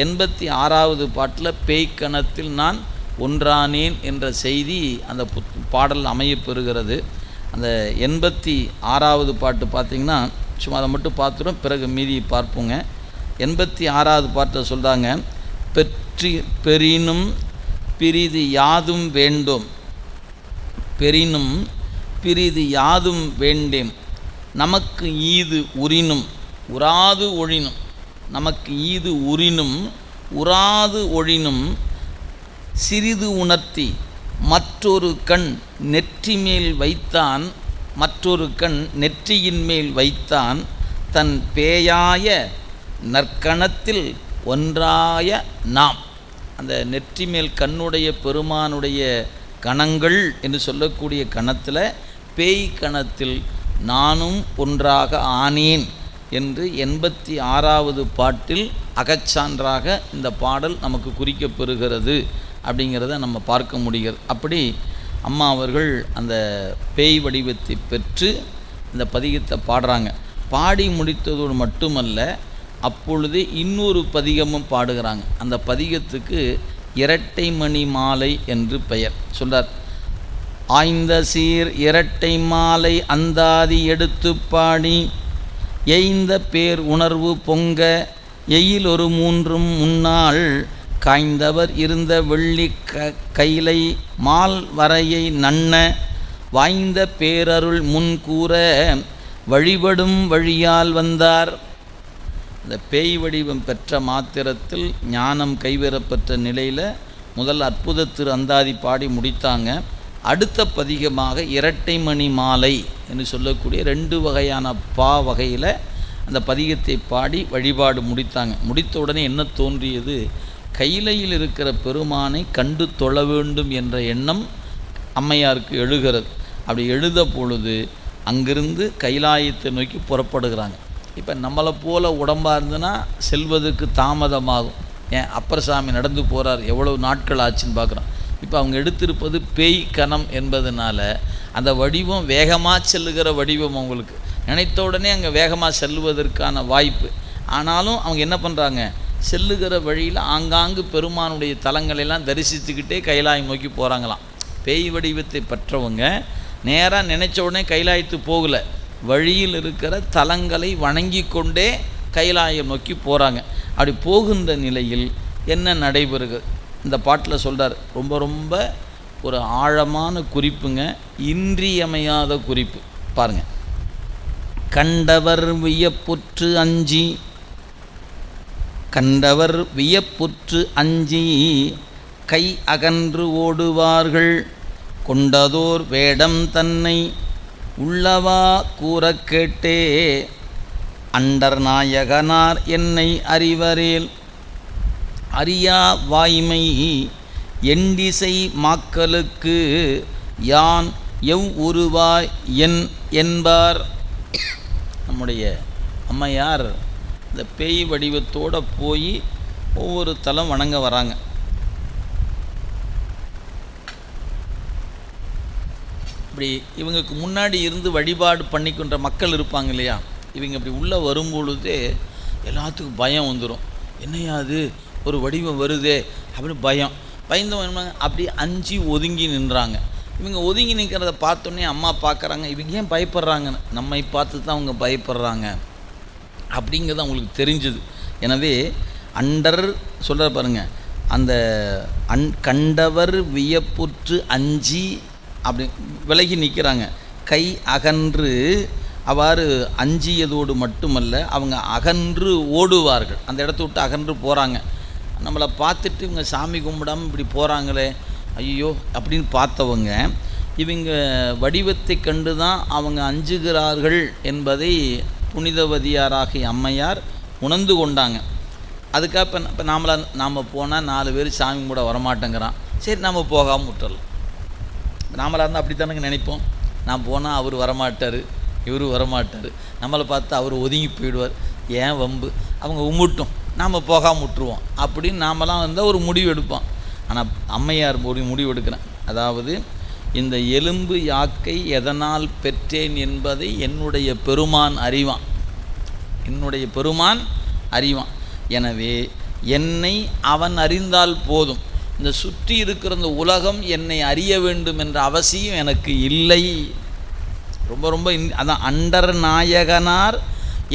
86வது பாட்டில் பேய்க்கணத்தில் நான் ஒன்றானேன் என்ற செய்தி அந்த பாடல் அமையப்பெறுகிறது. அந்த 86வது பாட்டு பார்த்திங்கன்னா சும்மா அதை மட்டும் பார்த்துடும், பிறகு மீதி பார்ப்போங்க. 86வது பாட்டில் சொல்கிறாங்க, பெரினும் பிரிது யாதும் வேண்டும், பெரினும் பிரிது யாதும் வேண்டேம், நமக்கு ஈது உறினும் உறாது ஒழினும், நமக்கு ஈது உறினும் உறாது ஒழினும், சிறிது உணர்த்தி மற்றொரு கண் நெற்றி மேல் வைத்தான், மற்றொரு கண் நெற்றியின் மேல் வைத்தான், தன் பேயாய நற்கணத்தில் ஒன்றாய நாம். அந்த நெற்றி மேல் கண்ணுடைய பெருமானுடைய கணங்கள் என்று சொல்லக்கூடிய கணத்தில் பேய் கணத்தில் நானும் ஒன்றாக ஆனேன் என்று 86வது பாட்டில் அகச்சான்றாக இந்த பாடல் நமக்கு குறிக்கப்பெறுகிறது அப்படிங்கிறத நம்ம பார்க்க முடிகிறது. அப்படி அம்மா அவர்கள் அந்த பேய் வடிவத்தை பெற்று இந்த பதிகத்தை பாடுறாங்க. பாடி முடித்ததோடு மட்டுமல்ல, அப்பொழுது இன்னொரு பதிகமும் பாடுகிறாங்க. அந்த பதிகத்துக்கு இரட்டை மணி மாலை என்று பெயர். சொல்றார், ஆய்ந்த சீர் இரட்டை மாலை அந்தாதி எடுத்து பாடி எய்ந்த பேர் உணர்வு பொங்க எயில் ஒரு மூன்றும் முன்னாள் காய்ந்தவர் இருந்த வெள்ளி கைலை மால் வரையை நன்ன வாய்ந்த பேரருள் முன்கூற வழிபடும் வழியால் வந்தார். இந்த பேய் வடிவம் பெற்ற மாத்திரத்தில் ஞானம் கைவரப்பெற்ற நிலையில் முதல் அற்புத திரு அந்தாதி பாடி முடித்தாங்க. அடுத்த பதிகமாக இரட்டை மணி மாலை என்று சொல்லக்கூடிய 2 வகையான வகையில் அந்த பதிகத்தை பாடி வழிபாடு முடித்தாங்க. முடித்த உடனே என்ன தோன்றியது, கைலையில் இருக்கிற பெருமானை கண்டு தொழ வேண்டும் என்ற எண்ணம் அம்மையாருக்கு எழுகிறது. அப்படி எழுத பொழுது அங்கிருந்து கைலாயத்தை நோக்கி புறப்படுகிறாங்க. இப்போ நம்மளை போல் உடம்பாக இருந்துன்னா செல்வதற்கு தாமதமாகும். ஏன் அப்பரசாமி நடந்து போகிறார், எவ்வளவு நாட்கள் ஆச்சுன்னு பார்க்குறோம். இப்போ அவங்க எடுத்திருப்பது பேய் கணம் என்பதனால அந்த வடிவம் வேகமாக செல்லுகிற வடிவம் அவங்களுக்கு நினைத்த உடனே அங்கே வேகமாக செல்லுவதற்கான வாய்ப்பு. ஆனாலும் அவங்க என்ன பண்ணுறாங்க, செல்லுகிற வழியில் ஆங்காங்கு பெருமானுடைய தலங்களெல்லாம் தரிசித்துக்கிட்டே கைலாயம் நோக்கி போகிறாங்களாம். பேய் வடிவத்தை பெற்றவங்க நேராக நினைச்ச உடனே கைலாயத்து போகலை, வழியில் இருக்கிற தலங்களை வணங்கி கொண்டே கைலாயம் நோக்கி போகிறாங்க. அப்படி போகின்ற நிலையில் என்ன நடைபெறுகிறது இந்த பாட்டில் சொல்கிறார். ரொம்ப ரொம்ப ஒரு ஆழமான குறிப்புங்க, இன்றியமையாத குறிப்பு. பாருங்கள், கண்டவர் வியப்புற்று அஞ்சி, கண்டவர் வியப்புற்று அஞ்சி கை அகன்று ஓடுவார்கள், கொண்டதோர் வேடம் தன்னை உள்ளவா கூற கேட்டே அண்டர் நாயகனார் என்னை அறிவரேல், அறியா வாய்மை எண்டிசை மாக்களுக்கு யான் எவ் உருவாய் என் என்பார். நம்முடைய அம்மையார் இந்த பேய் வடிவத்தோடு போய் ஒவ்வொரு தலம் வணங்க வராங்க. இப்படி இவங்களுக்கு முன்னாடி இருந்து வழிபாடு பண்ணிக்கின்ற மக்கள் இருப்பாங்க இல்லையா, இவங்க இப்படி உள்ளே வரும்பொழுதே எல்லாத்துக்கும் பயம் வந்துடும். என்னையா அது ஒரு வடிவம் வருதே அப்படின்னு பயந்தவங்க அப்படி அஞ்சு ஒதுங்கி நின்றாங்க. இவங்க ஒதுங்கி நிற்கிறத பார்த்தோன்னே அம்மா பார்க்குறாங்க, இவங்க ஏன் பயப்படுறாங்கன்னு. நம்மை பார்த்து தான் அவங்க பயப்படுறாங்க அப்படிங்கிறது அவங்களுக்கு தெரிஞ்சுது. எனவே அண்டர் சொல்கிற பாருங்கள், அந்த கண்டவர் வியப்புற்று அஞ்சி அப்படி விலகி நிற்கிறாங்க. கை அகன்று அவ்வாறு அஞ்சியதோடு மட்டுமல்ல, அவங்க அகன்று ஓடுவார்கள். அந்த இடத்த விட்டு அகன்று போகிறாங்க. நம்மளை பார்த்துட்டு இவங்க சாமி கும்பிடாமல் இப்படி போகிறாங்களே ஐயோ அப்படின்னு பார்த்தவங்க இவங்க வடிவத்தை கண்டு தான் அவங்க அஞ்சுகிறார்கள் என்பதை புனிதவதியாராகிய அம்மையார் உணர்ந்து கொண்டாங்க. அதுக்காக இப்போ நாம் போனால் 4 பேர் சாமி கும்பிட வரமாட்டேங்கிறான், சரி நம்ம போகாமல் விட்டுறலாம். நாமளாக இருந்தால் அப்படி தானங்க நினைப்போம். நான் போனால் அவர் வரமாட்டார், இவர் வரமாட்டார், நம்மளை பார்த்து அவர் ஒதுங்கி போயிடுவார், ஏன் வம்பு, அவங்க உம்முட்டும் நாம் போகாமல் விட்டுருவோம் அப்படின்னு நாமெல்லாம் இருந்தால் ஒரு முடிவு எடுப்போம். ஆனால் அம்மையார் ஒரு முடிவு எடுக்கிறேன். அதாவது இந்த எலும்பு யாக்கை எதனால் பெற்றேன் என்பதை என்னுடைய பெருமான் அறிவான், என்னுடைய பெருமான் அறிவான். எனவே என்னை அவன் அறிந்தால் போதும். இந்த சுற்றி இருக்கிற இந்த உலகம் என்னை அறிய வேண்டும் என்ற அவசியம் எனக்கு இல்லை. ரொம்ப ரொம்ப அதான் அண்டர் நாயகனார்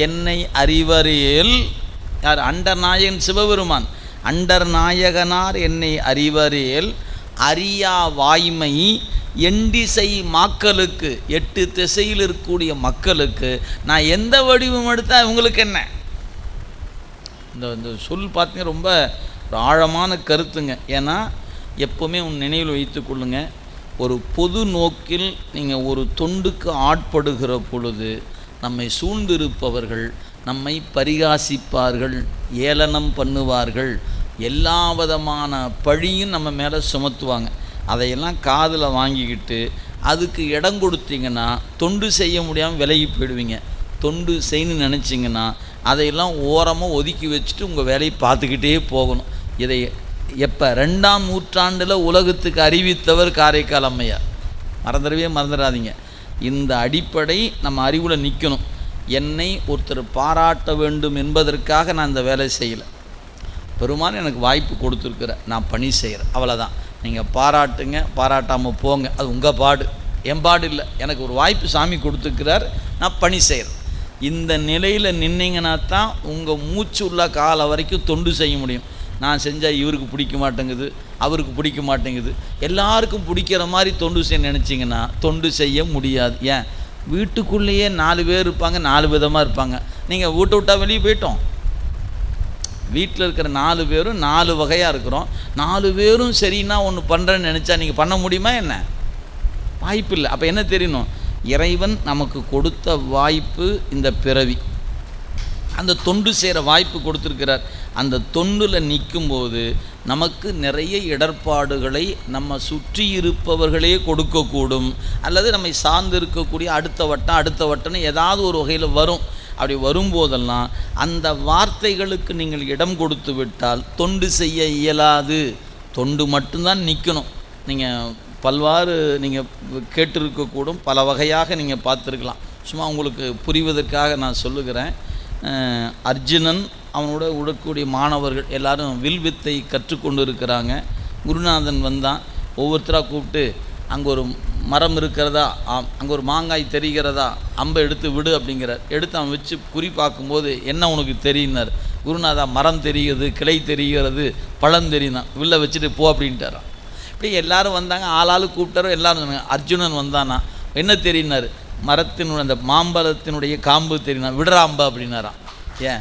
என்னை அறிவரேல். யார்? அண்டர் நாயகன் சிவபெருமான். அண்டர் நாயகனார் என்னை அறிவரேல் அறியா வாய்மை எண்டிசை மக்களுக்கு, 8 திசையில் இருக்கக்கூடிய மக்களுக்கு நான் எந்த வடிவம் எடுத்தால் இவங்களுக்கு என்ன? இந்த சொல் பார்த்தீங்கன்னா ரொம்ப ஒரு ஆழமான கருத்துங்க. ஏன்னா எப்போவுமே உன் நினைவில் வைத்து கொள்ளுங்க, ஒரு பொது நோக்கில் நீங்கள் ஒரு தொண்டுக்கு ஆட்படுகிற பொழுது நம்மை சூழ்ந்திருப்பவர்கள் நம்மை பரிகாசிப்பார்கள், ஏளனம் பண்ணுவார்கள், எல்லா விதமான பழியும் நம்ம மேலே சுமத்துவாங்க. அதையெல்லாம் காதில் வாங்கிக்கிட்டு அதுக்கு இடம் கொடுத்தீங்கன்னா தொண்டு செய்ய முடியாமல் விலகி போயிடுவீங்க. தொண்டு செய்யணும்னு நினச்சிங்கன்னா அதையெல்லாம் ஓரமாக ஒதுக்கி வச்சுட்டு உங்கள் வேலையை பார்த்துக்கிட்டே போகணும். இதை எப்போ 2ஆம் நூற்றாண்டில் உலகத்துக்கு அறிவித்தவர் காரைக்கால் அம்மையார். மறந்துடாதீங்க. இந்த அடிப்படை நம்ம அறிவில் நிற்கணும். என்னை ஒருத்தர் பாராட்ட வேண்டும் என்பதற்காக நான் இந்த வேலை செய்யலை. பெருமான் எனக்கு வாய்ப்பு கொடுத்துருக்குற, நான் பணி செய்கிறேன், அவ்வளோதான். நீங்கள் பாராட்டுங்க, பாராட்டாமல் போங்க, அது உங்கள் பாடு, என் பாடு இல்லை. எனக்கு ஒரு வாய்ப்பு சாமி கொடுத்துருக்கிறார், நான் பணி செய்கிறேன். இந்த நிலையில் நின்னீங்கன்னா தான் உங்கள் மூச்சு உள்ள காலம் வரைக்கும் தொண்டு செய்ய முடியும். நான் செஞ்சால் இவருக்கு பிடிக்க மாட்டேங்குது, அவருக்கு பிடிக்க மாட்டேங்குது, எல்லாருக்கும் பிடிக்கிற மாதிரி தொண்டு செய்ய நினச்சிங்கன்னா தொண்டு செய்ய முடியாது. ஏன்? வீட்டுக்குள்ளேயே 4 பேர் இருப்பாங்க, 4 விதமாக இருப்பாங்க. நீங்கள் வீட்டை விட்டால் வெளியே போயிட்டோம். வீட்டில் இருக்கிற 4 பேரும் 4 வகையாக இருக்கிறோம். 4 பேரும் சரின்னா ஒன்று பண்ணுறேன்னு நினச்சா நீங்கள் பண்ண முடியுமா என்ன? வாய்ப்பு இல்லை. அப்போ என்ன தெரியணும்? இறைவன் நமக்கு கொடுத்த வாய்ப்பு இந்த பிறவி, அந்த தொண்டு செய்கிற வாய்ப்பு கொடுத்துருக்கிறார். அந்த தொண்டில் நிற்கும்போது நமக்கு நிறைய இடர்பாடுகளை நம்ம சுற்றி இருப்பவர்களே கொடுக்கக்கூடும், அல்லது நம்மை சார்ந்து இருக்கக்கூடிய அடுத்த வட்டம்னு ஏதாவது ஒரு வகையில் வரும். அப்படி வரும்போதெல்லாம் அந்த வார்த்தைகளுக்கு நீங்கள் இடம் கொடுத்து விட்டால் தொண்டு செய்ய இயலாது. தொண்டு மட்டும்தான் நிற்கணும். நீங்கள் பல்வாறு நீங்கள் கேட்டிருக்கக்கூடும், பல வகையாக நீங்கள் பார்த்துருக்கலாம். சும்மா உங்களுக்கு புரிவதற்காக நான் சொல்லுகிறேன். அர்ஜுனன் அவனோட உடக்கூடிய மாணவர்கள் எல்லாரும் வில் வித்தை கற்றுக்கொண்டு இருக்கிறாங்க. குருநாதன் வந்தான், ஒவ்வொருத்தராக கூப்பிட்டு அங்கே ஒரு மரம் இருக்கிறதா, அங்கே ஒரு மாங்காய் தெரிகிறதா, அம்பை எடுத்து விடு அப்படிங்கிறார். எடுத்து அவன் வச்சு குறி பார்க்கும்போது என்ன உனக்கு தெரியினார்? குருநாதா, மரம் தெரிகிறது, கிளை தெரிகிறது, பழம் தெரியுதான், வில்லை வச்சுட்டு போ அப்படின்ட்டாரான். இப்படி எல்லாரும் வந்தாங்க, ஆளாளு கூப்பிட்டாரோ எல்லாரும் சொன்னாங்க. அர்ஜுனன் வந்தானா, என்ன தெரியினார்? மரத்தினுடைய அந்த மாம்பழத்தினுடைய காம்பு தெரியினா, விடுறாம்பா அப்படின்னாரான். ஏன்?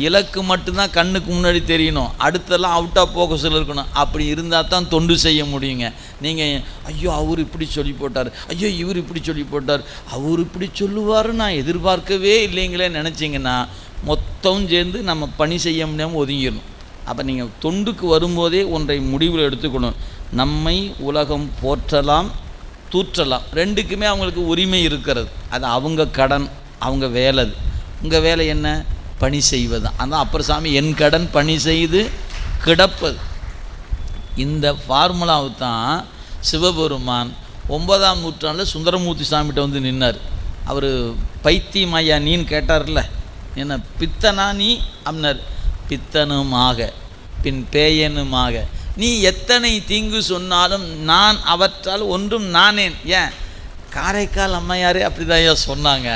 இலக்கு மட்டும்தான் கண்ணுக்கு முன்னாடி தெரியணும், அடுத்தெல்லாம் அவுட் ஆஃப் ஃபோக்கஸில் இருக்கணும். அப்படி இருந்தால் தான் தொண்டு செய்ய முடியுங்க. நீங்கள் ஐயோ அவர் இப்படி சொல்லி போட்டார், ஐயோ இவர் இப்படி சொல்லி போட்டார், அவர் இப்படி சொல்லுவார் நான் எதிர்பார்க்கவே இல்லைங்களே நினச்சிங்கன்னா மொத்தம் சேர்ந்து நம்ம பணி செய்ய முடியாமல் ஒதுங்கிடணும். அப்போ நீங்கள் தொண்டுக்கு வரும்போதே ஒன்றை முடிவில் எடுத்துக்கணும். நம்மை உலகம் போற்றலாம், தூற்றலாம், ரெண்டுக்குமே அவங்களுக்கு உரிமை இருக்கிறது. அது அவங்க கடன், அவங்க வேலை. அது உங்கள் வேலை என்ன? பணி செய்வது. அந்த அப்பர் சாமி என் கடன் பணி செய்து கிடப்பது. இந்த ஃபார்முலாவை தான் சிவபெருமான் 9ஆம் நூற்றாண்டில் சுந்தரமூர்த்தி சாமிகிட்ட வந்து நின்னார். அவர் பைத்தியமாயா நீன்னு கேட்டார்ல, என்ன பித்தனா நீ அப்படின்னார். பித்தனுமாக பின் பேயனுமாக நீ எத்தனை தீங்கு சொன்னாலும் நான் அவற்றால் ஒன்றும் நானேன். ஏன்? காரைக்கால் அம்மையாரே அப்படி தான் சொன்னாங்க.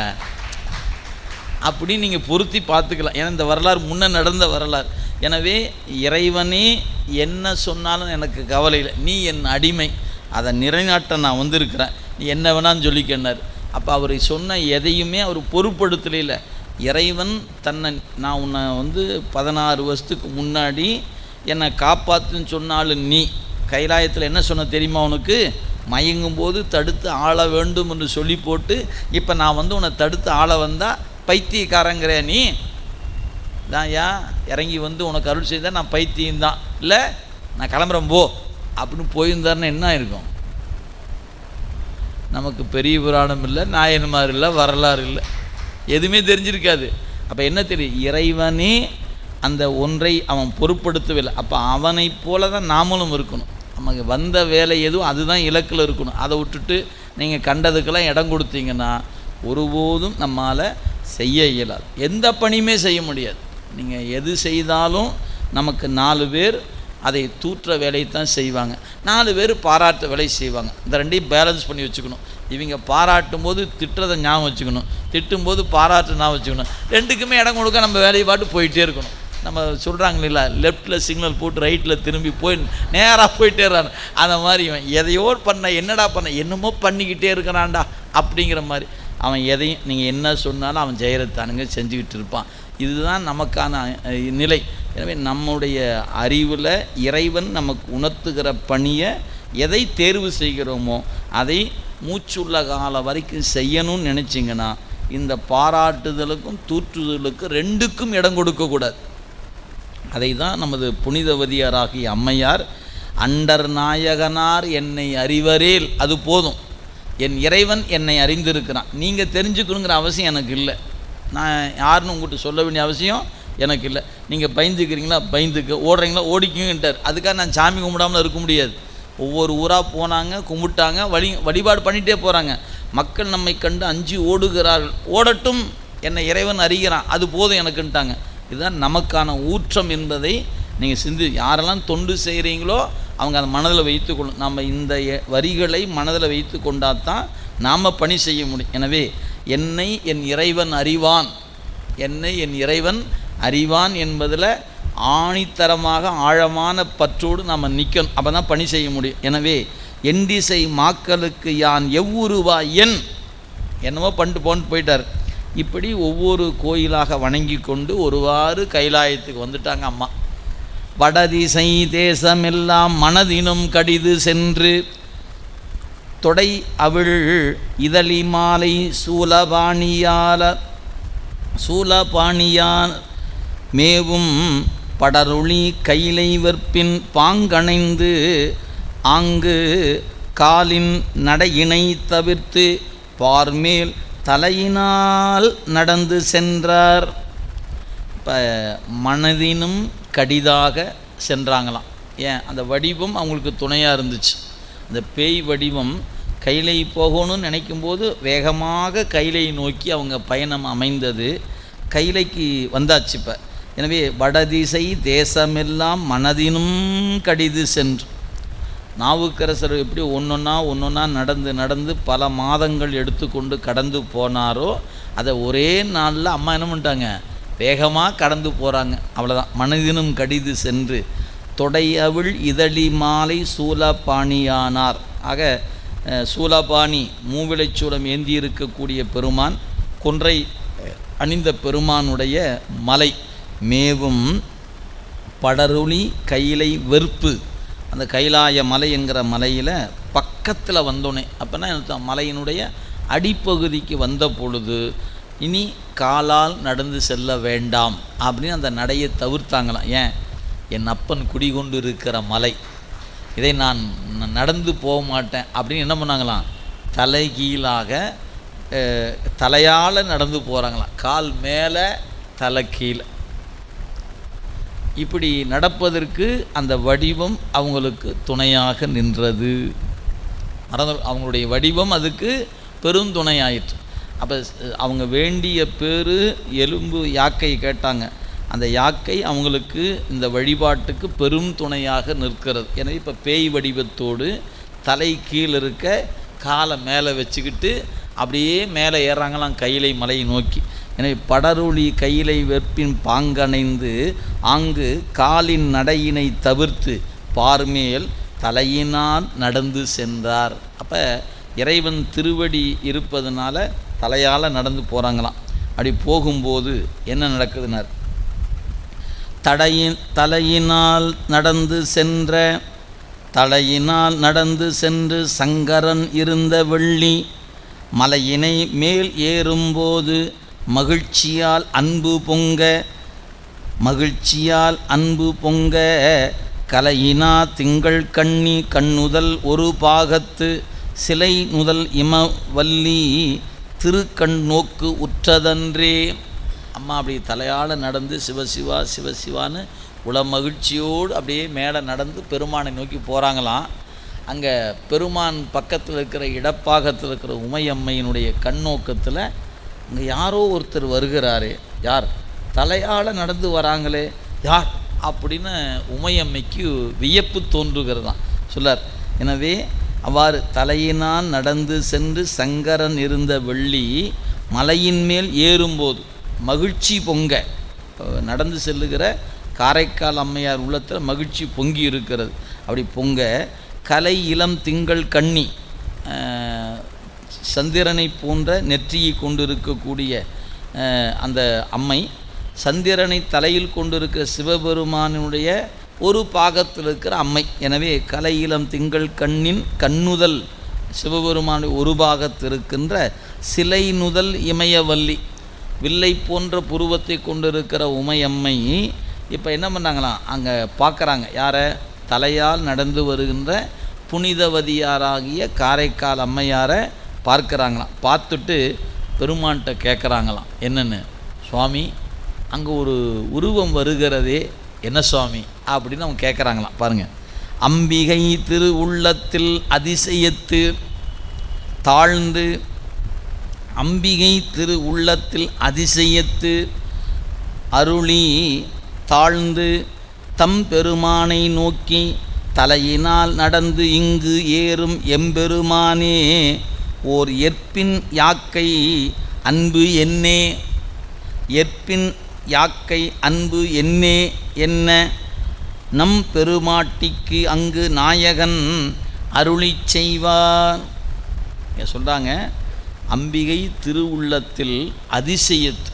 அப்படி நீங்கள் பொருத்தி பார்த்துக்கலாம். ஏன்னா இந்த வரலாறு முன்ன நடந்த வரலாறு. எனவே இறைவனே என்ன சொன்னாலும் எனக்கு கவலை இல்லை, நீ என் அடிமை, அதை நிறைநாட்ட நான் வந்திருக்கிறேன், நீ என்ன வேணான்னு சொல்லிக்கினார். அப்போ அவர் சொன்ன எதையுமே அவர் பொருட்படுத்தல. இறைவன் தன்னை, நான் உன்னை 16 வருஷத்துக்கு முன்னாடி என்னை காப்பாற்றுன்னு சொன்னாலும் நீ கைலாயத்தில் என்ன சொன்ன தெரியுமா? உனக்கு மயங்கும்போது தடுத்து ஆள வேண்டும் என்று சொல்லி போட்டு, இப்போ நான் உன்னை தடுத்து ஆள வந்தால் பைத்தியக்காரங்கிற நீ தான். ஏன் இறங்கி உனக்கு அருள் செய்தால் நான் பைத்தியம்தான், இல்லை நான் கிளம்புறேன் போ அப்படின்னு போயிருந்தாருன்னு என்ன இருக்கும்? நமக்கு பெரிய புராணம் இல்லை, நாயன்மார் இல்லை, வரலாறு இல்லை, எதுவுமே தெரிஞ்சிருக்காது. அப்போ என்ன தெரியும்? இறைவனே அந்த ஒன்றை அவன் பொருட்படுத்தவில்லை. அப்போ அவனை போல தான் நாமளும் இருக்கணும். நமக்கு வந்த வேலை எதுவும் அதுதான் இலக்கில் இருக்கணும். அதை விட்டுட்டு நீங்கள் கண்டதுக்கெல்லாம் இடம் கொடுத்தீங்கன்னா ஒருபோதும் நம்மால் செய்ய இயலாது. எந்த பணியுமே செய்ய முடியாது. நீங்கள் எது செய்தாலும் நமக்கு 4 பேர் அதை தூற்ற வேலையை தான் செய்வாங்க, 4 பேர் பாராட்டு வேலை செய்வாங்க. இந்த ரெண்டையும் பேலன்ஸ் பண்ணி வச்சுக்கணும். இவங்க பாராட்டும் போது திட்டுறதை ஞாபகம் வச்சுக்கணும், திட்டும்போது பாராட்டு ஞாபகம் வச்சுக்கணும். ரெண்டுக்குமே இடம் கொடுக்க நம்ம வேலையை பாட்டு போயிட்டே இருக்கணும். நம்ம சொல்கிறாங்க இல்லைங்களா, லெஃப்ட்டில் சிக்னல் போட்டு ரைட்டில் திரும்பி போய் நேராக போயிட்டேறான். அந்த மாதிரி இவன் எதையோ பண்ண, என்னடா பண்ண, என்னமோ பண்ணிக்கிட்டே இருக்கிறான்டா அப்படிங்கிற மாதிரி. அவன் எதையும் நீங்கள் என்ன சொன்னாலும் அவன் ஜெயரத்தானுங்க செஞ்சுக்கிட்டு இருப்பான். இதுதான் நமக்கான நிலை. எனவே நம்முடைய அறிவில் இறைவன் நமக்கு உணர்த்துகிற பணியை எதை தேர்வு செய்கிறோமோ அதை மூச்சுள்ள காலம் வரைக்கும் செய்யணும்னு நினச்சிங்கன்னா இந்த பாராட்டுதலுக்கும் தூற்றுதலுக்கும் ரெண்டுக்கும் இடம் கொடுக்கக்கூடாது. அதை தான் நமது புனிதவதியாராகிய அம்மையார், அண்டர் நாயகனார் என்னை அறிவரேல் அது போதும், என் இறைவன் என்னை அறிந்திருக்கிறான், நீங்கள் தெரிஞ்சுக்கணுங்கிற அவசியம் எனக்கு இல்லை, நான் யாருன்னு உங்கள்கிட்ட சொல்ல வேண்டிய அவசியம் எனக்கு இல்லை. நீங்கள் பயந்துக்கிறீங்களா பயந்துக்க, ஓடுறீங்களா ஓடிக்குங்கன்ட்டார். அதுக்காக நான் சாமி கும்பிடாமல் இருக்க முடியாது. ஒவ்வொரு ஊராக போனாங்க, கும்பிட்டாங்க, வழிபாடு பண்ணிகிட்டே போகிறாங்க. மக்கள் நம்மை கண்டு அஞ்சி ஓடுகிறார்கள், ஓடட்டும், என்னை இறைவன் அறிகிறான், அது போதும் எனக்குன்ட்டாங்க. இதுதான் நமக்கான ஊற்றம் என்பதை நீங்கள் யாரெல்லாம் தொண்டு செய்கிறீங்களோ அவங்க அதை மனதில் வைத்துக்கொள்ளும். நம்ம இந்த வரிகளை மனதில் வைத்து கொண்டால் தான் நாம் பணி செய்ய முடியும். எனவே என்னை என் இறைவன் அறிவான், என்னை என் இறைவன் அறிவான் என்பதில் ஆணித்தரமாக ஆழமான பற்றோடு நாம் நிற்கணும். அப்போ தான் பணி செய்ய முடியும். எனவே எண்டிசை மாக்களுக்கு யான் எவ்வுருவா என் என்னமோ பண்ணிட்டு போயிட்டார். இப்படி ஒவ்வொரு கோயிலாக வணங்கி கொண்டு ஒருவாறு கைலாயத்துக்கு வந்துட்டாங்க அம்மா. வடதிசை தேசமெல்லாம் மனதினும் கடிது சென்று தொடை அவிழ் இதழி மாலை சூலபாணியால் மேவும் படருளி கைலை வெற்பின் பாங்கணைந்து ஆங்கு காலின் நடையினை தவிர்த்து பார்மேல் தலையினால் நடந்து சென்றார். இப்போ மனதினும் கடிதாக சென்றாங்களாம். ஏன், அந்த வடிவம் அவங்களுக்கு துணையாக இருந்துச்சு. அந்த பேய் வடிவம் கைலை போகணும்னு நினைக்கும்போது வேகமாக கைலை நோக்கி அவங்க பயணம் அமைந்தது. கைலைக்கு வந்தாச்சு இப்போ. எனவே வடதிசை தேசமெல்லாம் மனதினும் கடிது சென்று, நாவுக்கரசர் எப்படி ஒன்றொன்னா நடந்து பல மாதங்கள் எடுத்துக்கொண்டு கடந்து போனாரோ அதை ஒரே நாளில் அம்மா என்ன பண்ணிட்டாங்க, வேகமாக கடந்து போகிறாங்க. அவ்வளோதான். மனதினும் கடிது சென்று தொடையவிழ் இதழி மாலை சூலபாணியானார். ஆக சூலபாணி மூவிலைச்சூலம் ஏந்தி இருக்கக்கூடிய பெருமான், கொன்றை அணிந்த பெருமானுடைய மலை மேவும் படருளி கைலை வெறுப்பு, அந்த கைலாய மலை என்கிற மலையில் பக்கத்தில் வந்தோன்னே, அப்போனா மலையினுடைய அடிப்பகுதிக்கு வந்த பொழுது இனி காலால் நடந்து செல்ல வேண்டாம் அப்படின்னு அந்த நடையை தவிர்த்தாங்களாம். ஏன், என் அப்பன் குடிகொண்டு இருக்கிற மலை, இதை நான் நடந்து போக மாட்டேன் அப்படின்னு என்ன பண்ணாங்களாம், தலைகீழாக தலையால் நடந்து போகிறாங்களாம். கால் மேலே தலை கீழே. இப்படி நடப்பதற்கு அந்த வடிவம் அவங்களுக்கு துணையாக நின்றது. அவங்களுடைய வடிவம் அதுக்கு பெருந்துணையாயிற்று. அப்போ அவங்க வேண்டிய பேர் எலும்பு யாக்கை கேட்டாங்க. அந்த யாக்கை அவங்களுக்கு இந்த வழிபாட்டுக்கு பெரும் துணையாக நிற்கிறது. எனவே இப்போ பேய் வடிவத்தோடு தலை கீழே இருக்க காலை மேலே வச்சுக்கிட்டு அப்படியே மேலே ஏறாங்களாம் கைலை மலையை நோக்கி. எனவே படருளி கைலை வெற்பின் பாங்கணைந்து ஆங்கு காலின் நடையினை தவிர்த்து பார்மேல் தலையினால் நடந்து சென்றார். அப்போ இறைவன் திருவடி இருப்பதனால தலையால் நடந்து போகிறாங்களாம். அப்படி போகும்போது என்ன நடக்குதுனார், தலையினால் நடந்து சென்று சங்கரன் இருந்த வெள்ளி மலையினை மேல் ஏறும்போது மகிழ்ச்சியால் அன்பு பொங்க கலையினா திங்கள் கண்ணி கண்ணுதல் ஒரு பாகத்து சிலை நுதல் இமவல்லி திருக்கண் நோக்கு உற்றதன்றே. அம்மா அப்படி தலையால் நடந்து சிவசிவா சிவசிவான்னு மகிழ்ச்சியோடு அப்படியே மேலே நடந்து பெருமானை நோக்கி போகிறாங்களாம். அங்கே பெருமான் பக்கத்தில் இருக்கிற இடப்பாகத்தில் இருக்கிற உமையம்மையினுடைய கண்ணோக்கத்தில் அங்கே யாரோ ஒருத்தர் வருகிறாரே, யார் தலையால் நடந்து வராங்களே யார் அப்படின்னு உமையம்மைக்கு வியப்பு தோன்றுகிறதான் சொல்லார். எனவே அவ்வாறு தலையினால் நடந்து சென்று சங்கரன் இருந்த வெள்ளி மலையின் மேல் ஏறும்போது மகிழ்ச்சி பொங்க, நடந்து செல்லுகிற காரைக்கால் அம்மையார் உள்ளத்தில் மகிழ்ச்சி பொங்கி இருக்கிறது. அப்படி பொங்க கலை இளம் திங்கள் கண்ணி சந்திரனை போன்ற நெற்றியை கொண்டிருக்கக்கூடிய அந்த அம்மை சந்திரனை தலையில் கொண்டிருக்கிற சிவபெருமானுடைய ஒரு பாகத்தில் இருக்கிற அம்மை. எனவே கலை இளம் திங்கள் கண்ணின் கண்ணுதல் சிவபெருமானுடைய ஒரு பாகத்தில் இருக்கின்ற சிலை நுதல் இமயவல்லி வில்லை போன்ற புருவத்தை கொண்டிருக்கிற உமையம்மை இப்போ என்ன பண்ணாங்களாம், அங்கே பார்க்குறாங்க யாரை, தலையால் நடந்து வருகின்ற புனிதவதியாராகிய காரைக்கால் அம்மையாரை பார்க்குறாங்களாம். பார்த்துட்டு பெருமான்கிட்ட கேட்குறாங்களாம், என்னென்னு சுவாமி அங்கே ஒரு உருவம் வருகிறதே என்ன சுவாமி அப்படின்னு அவங்க கேட்குறாங்களாம். பாருங்கள், அம்பிகை திரு உள்ளத்தில் அதிசயத்து தாழ்ந்து, அம்பிகை திரு உள்ளத்தில் அதிசயத்து அருளி தாழ்ந்து தம் பெருமானை நோக்கி தலையினால் நடந்து இங்கு ஏறும் எம்பெருமானே ஓர் எற்பின் யாக்கை அன்பு என்னே, எற்பின் யாக்கை அன்பு என்னே என்ன நம் பெருமாட்டிக்கு அங்கு நாயகன் அருளி செய்வார். சொல்கிறாங்க, அம்பிகை திருவுள்ளத்தில் அதிசயத்து,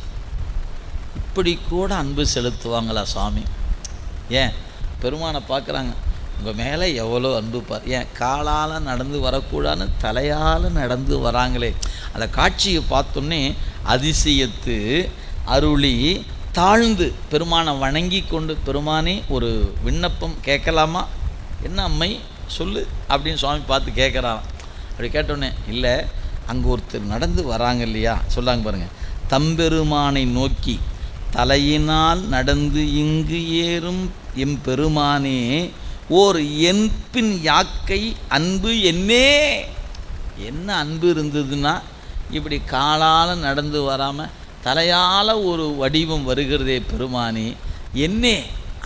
இப்படி கூட அன்பு செலுத்துவாங்களா சாமி? ஏன் பெருமானை பார்க்குறாங்க, உங்கள் மேலே எவ்வளோ அன்பு பார், ஏன் காலால் நடந்து வரக்கூடாதுன்னு தலையால் நடந்து வராங்களே. அந்த காட்சியை பார்த்தோன்னே அதிசயத்து அருளி தாழ்ந்து பெருமானை வணங்கி கொண்டு, பெருமானே ஒரு விண்ணப்பம் கேட்கலாமா, என்ன அம்மை சொல்லு அப்படின்னு சுவாமி பார்த்து கேட்குறாராம். அப்படி கேட்டோன்னே, இல்லை அங்கே ஒருத்தர் நடந்து வராங்க இல்லையா, சொல்லாங்க பாருங்கள், தம்பெருமானை நோக்கி தலையினால் நடந்து இங்கு ஏறும் எம் பெருமானே ஓர் என்பின் யாக்கை அன்பு என்னே. என்ன அன்பு இருந்ததுன்னா இப்படி காலால் நடந்து வராமல் தலையால் ஒரு வடிவம் வருகிறதே பெருமானே என்னே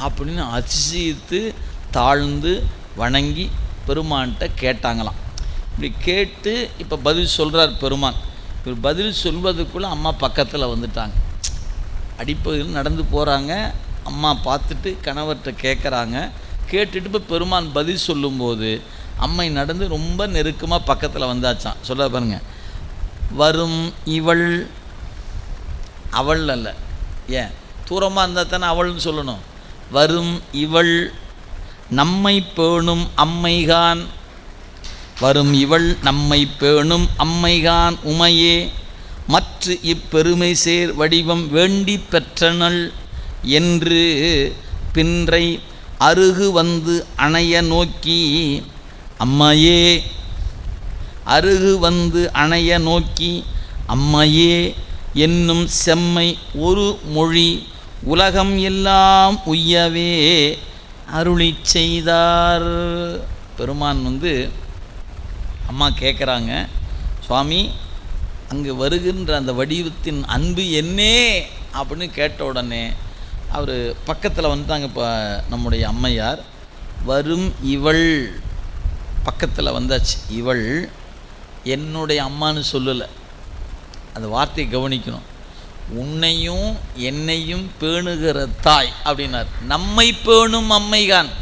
அப்படின்னு அதிசயித்து தாழ்ந்து வணங்கி பெருமான்கிட்ட கேட்டாங்களாம். இப்படி கேட்டு இப்போ பதில் சொல்கிறார் பெருமான். இவர் பதில் சொல்வதுக்குள்ளே அம்மா பக்கத்தில் வந்துட்டாங்க. அடிப்பகுதியில் நடந்து போகிறாங்க, அம்மா பார்த்துட்டு கணவர்கிட்ட கேட்குறாங்க. கேட்டுட்டு இப்போ பெருமான் பதில் சொல்லும்போது அம்மை நடந்து ரொம்ப நெருக்கமாக பக்கத்தில் வந்தாச்சான். சொல்ல பாருங்க, வரும் இவள், அவள் அல்ல, ஏன் தூரமாக இருந்தால் தானே அவள்னு சொல்லணும். வரும் இவள் நம்மை பேணும் அம்மைகான், வரும் இவள் நம்மை பேணும் அம்மைகான் உமையே மற்ற இப்பெருமை சேர் வடிவம் வேண்டி பெற்றனள் என்று பின்றை அருகு வந்து அணைய நோக்கி அம்மையே, அருகு வந்து அணைய நோக்கி அம்மையே என்னும் செம்மை ஒரு மொழி உலகம் எல்லாம் உய்யவே அருளி செய்தார். பெருமான் வந்து அம்மா கேட்குறாங்க, சுவாமி அங்கே வருகின்ற அந்த வடிவத்தின் அன்பு என்னே அப்படின்னு கேட்ட உடனே அவர் பக்கத்தில் வந்துட்டாங்க. இப்போ நம்முடைய அம்மையார் வரும் இவள் பக்கத்தில் வந்தாச்சு. இவள் என்னுடைய அம்மான்னு சொல்லலை, அந்த வார்த்தையை கவனிக்கணும். உன்னையும் என்னையும் பேணுகிற தாய் அப்படின்னார். நம்மை பேணும் அம்மைகான்,